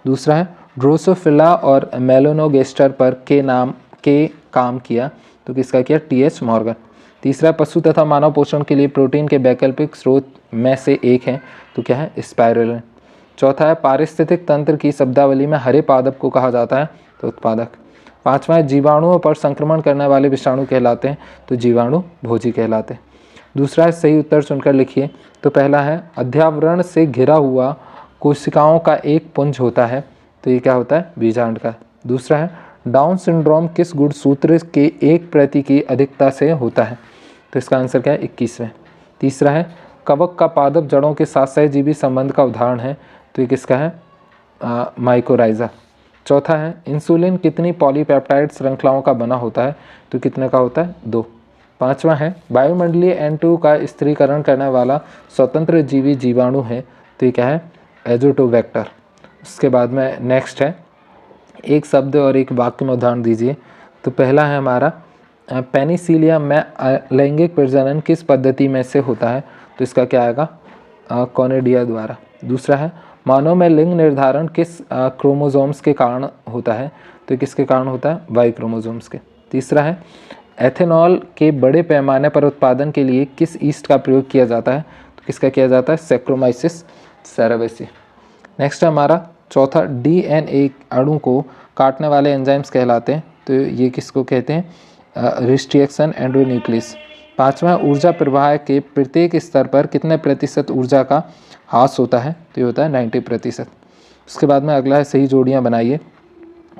दूसरा है ड्रोसोफिला और मेलानोगास्टर पर के काम किया। तो किसका किया? TH Morgan. तीसरा, पशु तथा मानव पोषण के लिए प्रोटीन के वैकल्पिक स्रोत में से एक है। तो क्या है? स्पाइरुलिन। चौथा है पारिस्थितिक तंत्र की शब्दावली में हरे पादप को कहा जाता है। तो उत्पादक। पांचवा है जीवाणुओं पर संक्रमण करने वाले विषाणु कहलाते हैं। तो जीवाणु भोजी कहलाते हैं। दूसरा है सही उत्तर चुनकर लिखिए। तो पहला है अध्यावरण से घिरा हुआ कोशिकाओं का एक पुंज होता है। तो ये क्या होता है? बीजांड का। दूसरा है डाउन सिंड्रोम किस गुणसूत्र के एक प्रति की अधिकता से होता है। तो इसका आंसर क्या है? 21वें। तीसरा है कवक का पादप जड़ों के साथ सहजीवी संबंध का उदाहरण है। तो ये किसका है? माइकोराइजा। चौथा है इंसुलिन कितनी पॉलीपेप्टाइड श्रृंखलाओं का बना होता है। तो कितने का होता है? 2। पांचवा है वायुमंडलीय N2 का स्थिरीकरण करने वाला स्वतंत्र जीवी जीवाणु है। तो ये क्या है? एजोटोबैक्टर। उसके बाद में नेक्स्ट है एक शब्द और एक वाक्य में उदाहरण दीजिए। तो पहला है हमारा पेनिसिलियम में लैंगिक प्रजनन किस पद्धति में से होता है। तो इसका क्या आएगा? कॉनिडिया द्वारा। दूसरा है मानव में लिंग निर्धारण किस क्रोमोसोम्स के कारण होता है। तो किसके कारण होता है? वाई क्रोमोसोम्स के। तीसरा है एथेनॉल के बड़े पैमाने पर उत्पादन के लिए किस ईस्ट का प्रयोग किया जाता है। तो किसका किया जाता है? सेक्रोमाइसिस सेरेवेसी। नेक्स्ट है हमारा चौथा DNA अणु को काटने वाले एंजाइम्स कहलाते हैं। तो ये किसको कहते हैं? Restriction endonuclease. पांचवा ऊर्जा प्रवाह के प्रत्येक स्तर पर कितने प्रतिशत ऊर्जा का ह्रास होता है। तो ये होता है 90%। उसके बाद में अगला है सही जोड़ियाँ बनाइए।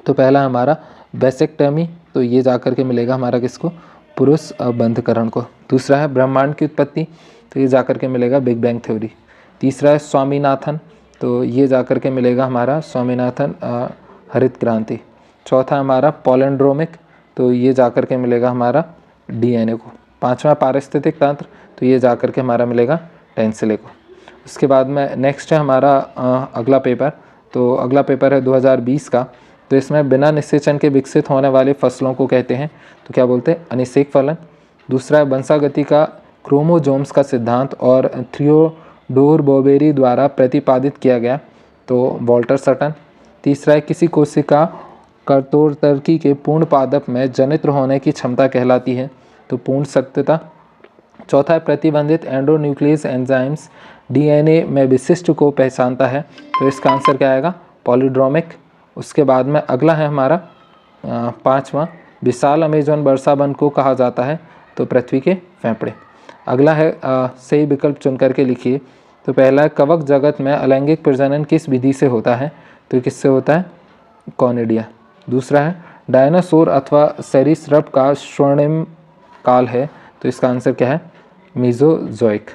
तो पहला हमारा वैसेक्टमी, तो ये जाकर के मिलेगा हमारा किसको? पुरुष बंधकरण को। दूसरा है ब्रह्मांड की उत्पत्ति, तो ये जाकर के मिलेगा बिग बैंग थ्योरी। तीसरा है स्वामीनाथन, तो ये जाकर के मिलेगा हमारा स्वामीनाथन हरित क्रांति। चौथा हमारा पॉलिंड्रोमिक, तो ये जाकर के मिलेगा हमारा DNA को। पांचवा पारिस्थितिक तंत्र, तो ये जाकर के हमारा मिलेगा टेंसले को। उसके बाद में नेक्स्ट है हमारा अगला पेपर। तो अगला पेपर है 2020 का। तो इसमें बिना निषेचन के विकसित होने वाले फसलों को कहते हैं। तो क्या बोलते हैं? अनिषेक फलन। दूसरा है वंशागति का क्रोमोसोम्स का सिद्धांत और थियोडोर बोबेरी द्वारा प्रतिपादित किया गया। तो वॉल्टर सटन। तीसरा है किसी कोशिका कर्तोतर्की के पूर्ण पादप में जनित्र होने की क्षमता कहलाती है। तो पूर्ण सत्यता। चौथा है प्रतिबंधित एंडोन्यूक्लियस एंजाइम्स DNA में विशिष्ट को पहचानता है। तो इसका आंसर क्या आएगा? पॉलीड्रोमिक। उसके बाद में अगला है हमारा पांचवा विशाल अमेजन वर्षा वन को कहा जाता है। तो पृथ्वी के फेफड़े। अगला है सही विकल्प चुन करके लिखिए। तो पहला है कवक जगत में अलैंगिक प्रजनन किस विधि से होता है। तो किससे होता है? कॉनिडिया। दूसरा है डायनासोर अथवा सरीसृप का स्वर्णिम काल है। तो इसका आंसर क्या है? मीजोजोइक।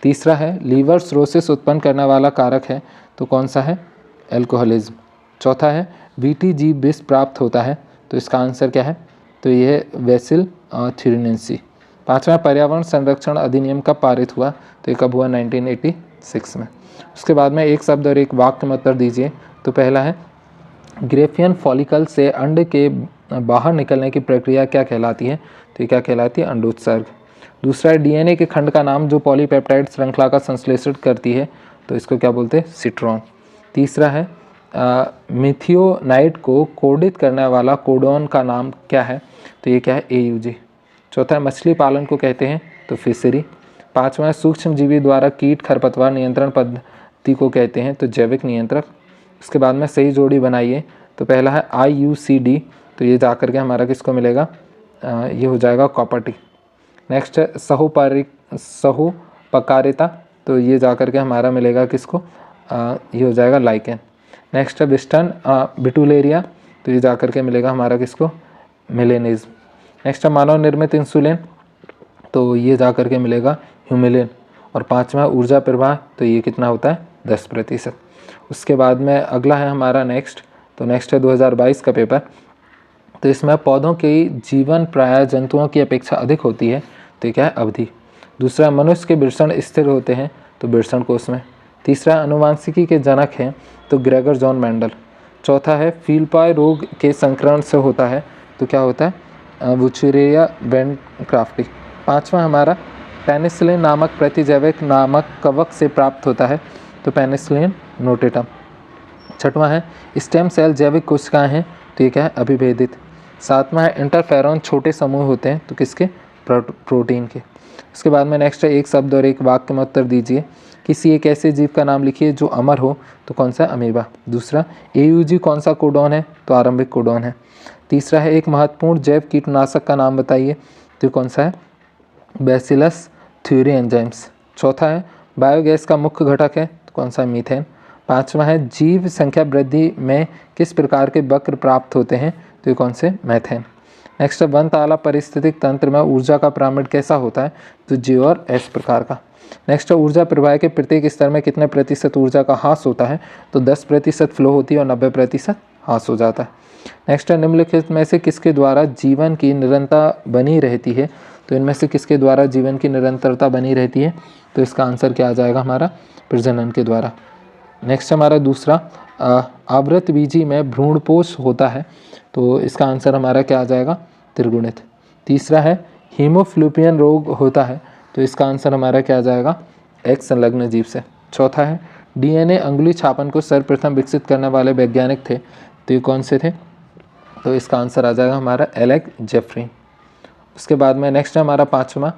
तीसरा है लीवर सिरोसिस उत्पन्न करने वाला कारक है। तो कौन सा है? अल्कोहलिज्म। चौथा है बीटी जीव विष प्राप्त होता है। तो इसका आंसर क्या है? तो ये है वेसिल थ्यूरिनेंसी। 5वां पर्यावरण संरक्षण अधिनियम कब पारित हुआ, तो ये कब हुआ 1986 में। उसके बाद में एक शब्द और एक वाक्य में उत्तर दीजिए। तो पहला है ग्रेफियन फॉलिकल से अंड के बाहर निकलने की प्रक्रिया क्या कहलाती है, तो ये क्या कहलाती है, अंडोत्सर्ग। दूसरा है डीएनए के खंड का नाम जो पॉलीपेप्टाइड श्रृंखला का संश्लेषण करती है, तो इसको क्या बोलते हैं, सिट्रॉन। तीसरा है मिथियोनाइट को कोडित करने वाला कोडोन का नाम क्या है, तो ये क्या है, AUG। चौथा है मछली पालन को कहते हैं, तो फिशरी। 5वां है सूक्ष्म जीवी द्वारा कीट खरपतवार नियंत्रण पद्धति को कहते हैं, तो जैविक नियंत्रक। उसके बाद में सही जोड़ी बनाइए। तो पहला है IUCD, तो ये जाकर के हमारा किसको मिलेगा, ये हो जाएगा कॉपर्टी। नेक्स्ट है सहुपकारिता, तो ये जाकर के हमारा मिलेगा किसको, ये हो जाएगा लाइकेन। नेक्स्ट है बिस्टन बिटुलेरिया, तो ये जाकर के मिलेगा हमारा किसको, मिलेनिज्म। नेक्स्ट है मानव निर्मित इंसुलिन, तो ये जाकर के मिलेगा ह्यूमिलिन। और 5वां ऊर्जा प्रवाह, तो ये कितना होता है, 10%। उसके बाद में अगला है हमारा नेक्स्ट, तो नेक्स्ट है 2022 का पेपर। तो इसमें पौधों की जीवन प्रायः जंतुओं की अपेक्षा अधिक होती है, तो क्या है, अवधि। दूसरा मनुष्य के वृषण स्थिर होते हैं, तो वृषण कोष में। तीसरा अनुवांशिकी के जनक हैं, तो ग्रेगर जॉन मेंडल। चौथा है फील्डपॉय रोग के संक्रमण से होता है, तो क्या होता है, वुचेरिया बेनक्राफ्टी। 5वां हमारा पेनिसिलिन नामक प्रतिजैविक नामक कवक से प्राप्त होता है, तो पेनिसिलिन नोटेटम। 6वां है स्टेम सेल जैविक कोशिकाएं हैं, तो ये क्या है, अभिभेदित। 7वां है इंटरफेरॉन छोटे समूह होते हैं, तो किसके, प्रोटीन के। उसके बाद में नेक्स्ट है एक शब्द और एक वाक्य में उत्तर दीजिए। किसी एक ऐसे जीव का नाम लिखिए जो अमर हो, तो कौन सा, अमीबा। दूसरा AUG कौन सा कोडॉन है, तो आरंभिक कोडॉन है। तीसरा है एक महत्वपूर्ण जैव कीटनाशक का नाम बताइए, तो कौन सा है, बैसिलस थ्यूरी एंजाइम्स। चौथा है बायोगैस का मुख्य घटक है, तो कौन सा, मीथेन। 5वां है जीव संख्या वृद्धि में किस प्रकार के वक्र प्राप्त होते हैं, तो ये कौन से, मैथेन। नेक्स्ट है वन ताला पारिस्थितिक तंत्र में ऊर्जा का पिरामिड कैसा होता है, तो G और S प्रकार का। नेक्स्ट है ऊर्जा प्रवाह के प्रत्येक स्तर में कितने प्रतिशत ऊर्जा का ह्रास होता है, तो 10% फ्लो होती है और 90% ह्रास हो जाता है। नेक्स्ट है निम्नलिखित में से किसके द्वारा जीवन की निरंतरता बनी रहती है, तो इनमें से किसके द्वारा जीवन की निरंतरता बनी रहती है, तो इसका आंसर क्या आ जाएगा हमारा, प्रजनन के द्वारा। नेक्स्ट हमारा दूसरा आवृतबीजी में भ्रूणपोष होता है, तो इसका आंसर हमारा क्या आ जाएगा, त्रिगुणित। तीसरा है हीमोफ्लूपियन रोग होता है, तो इसका आंसर हमारा क्या आ जाएगा, X संलग्न जीव से। चौथा है DNA अंगुली छापन को सर्वप्रथम विकसित करने वाले वैज्ञानिक थे, तो ये कौन से थे, तो इसका आंसर आ जाएगा हमारा एलेक जेफरी। उसके बाद में नेक्स्ट है हमारा 5वां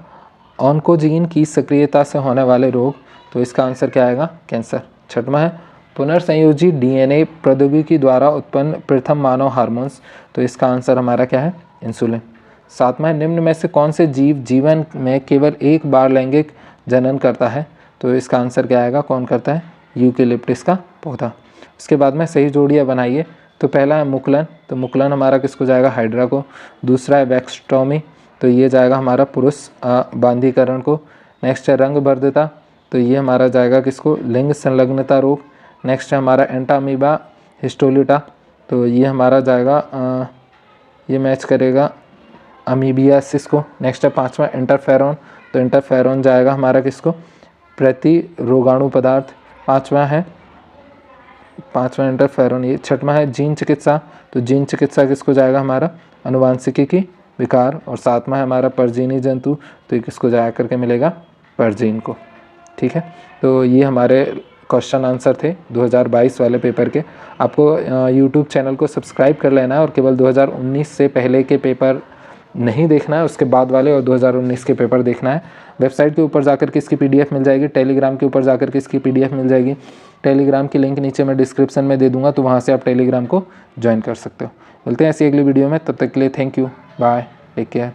ऑन्कोजीन की सक्रियता से होने वाले रोग, तो इसका आंसर क्या आएगा, कैंसर। 6वां है पुनर्संयोजी DNA प्रौद्योगिकी द्वारा उत्पन्न प्रथम मानव हार्मोन्स, तो इसका आंसर हमारा क्या है, इंसुलिन। 7वां है निम्न में से कौन से जीव जीवन में केवल एक बार लैंगिक जनन करता है, तो इसका आंसर क्या आएगा, कौन करता है, यूकेलिप्टिस का पौधा। उसके बाद में सही जोड़ियाँ बनाइए। तो पहला है मुकुलन, तो मुकुलन हमारा किसको जाएगा, हाइड्रा को। दूसरा है वैक्सटोमी, तो ये जाएगा हमारा पुरुष बांधीकरण को। नेक्स्ट है रंगवर्धता, तो ये हमारा जाएगा किसको, लिंग संलग्नता रोग। नेक्स्ट है हमारा एंटामीबा हिस्टोलिटा, तो ये हमारा जाएगा ये मैच करेगा अमीबियासिस को। नेक्स्ट है 5वां इंटरफेरॉन, तो इंटरफेरॉन जाएगा हमारा किसको, प्रतिरोगाणु पदार्थ। 5वां इंटरफेरॉन ये। 6वां है जीन चिकित्सा, तो जीन चिकित्सा किसको जाएगा हमारा, अनुवांशिकी की विकार। और 7वां है हमारा परजीनी जंतु, तो ये किसको जा करके मिलेगा, परजीन को। ठीक है, तो ये हमारे क्वेश्चन आंसर थे 2022 वाले पेपर के। आपको यूट्यूब चैनल को सब्सक्राइब कर लेना है और केवल 2019 से पहले के पेपर नहीं देखना है, उसके बाद वाले और 2019 के पेपर देखना है। वेबसाइट के ऊपर जाकर के इसकी PDF मिल जाएगी, टेलीग्राम के ऊपर जाकर के इसकी PDF मिल जाएगी। टेलीग्राम की लिंक नीचे मैं डिस्क्रिप्शन में दे दूंगा, तो वहाँ से आप टेलीग्राम को ज्वाइन कर सकते हो। मिलते हैं ऐसी अगली वीडियो में, तब तक के लिए thank you, bye, take care.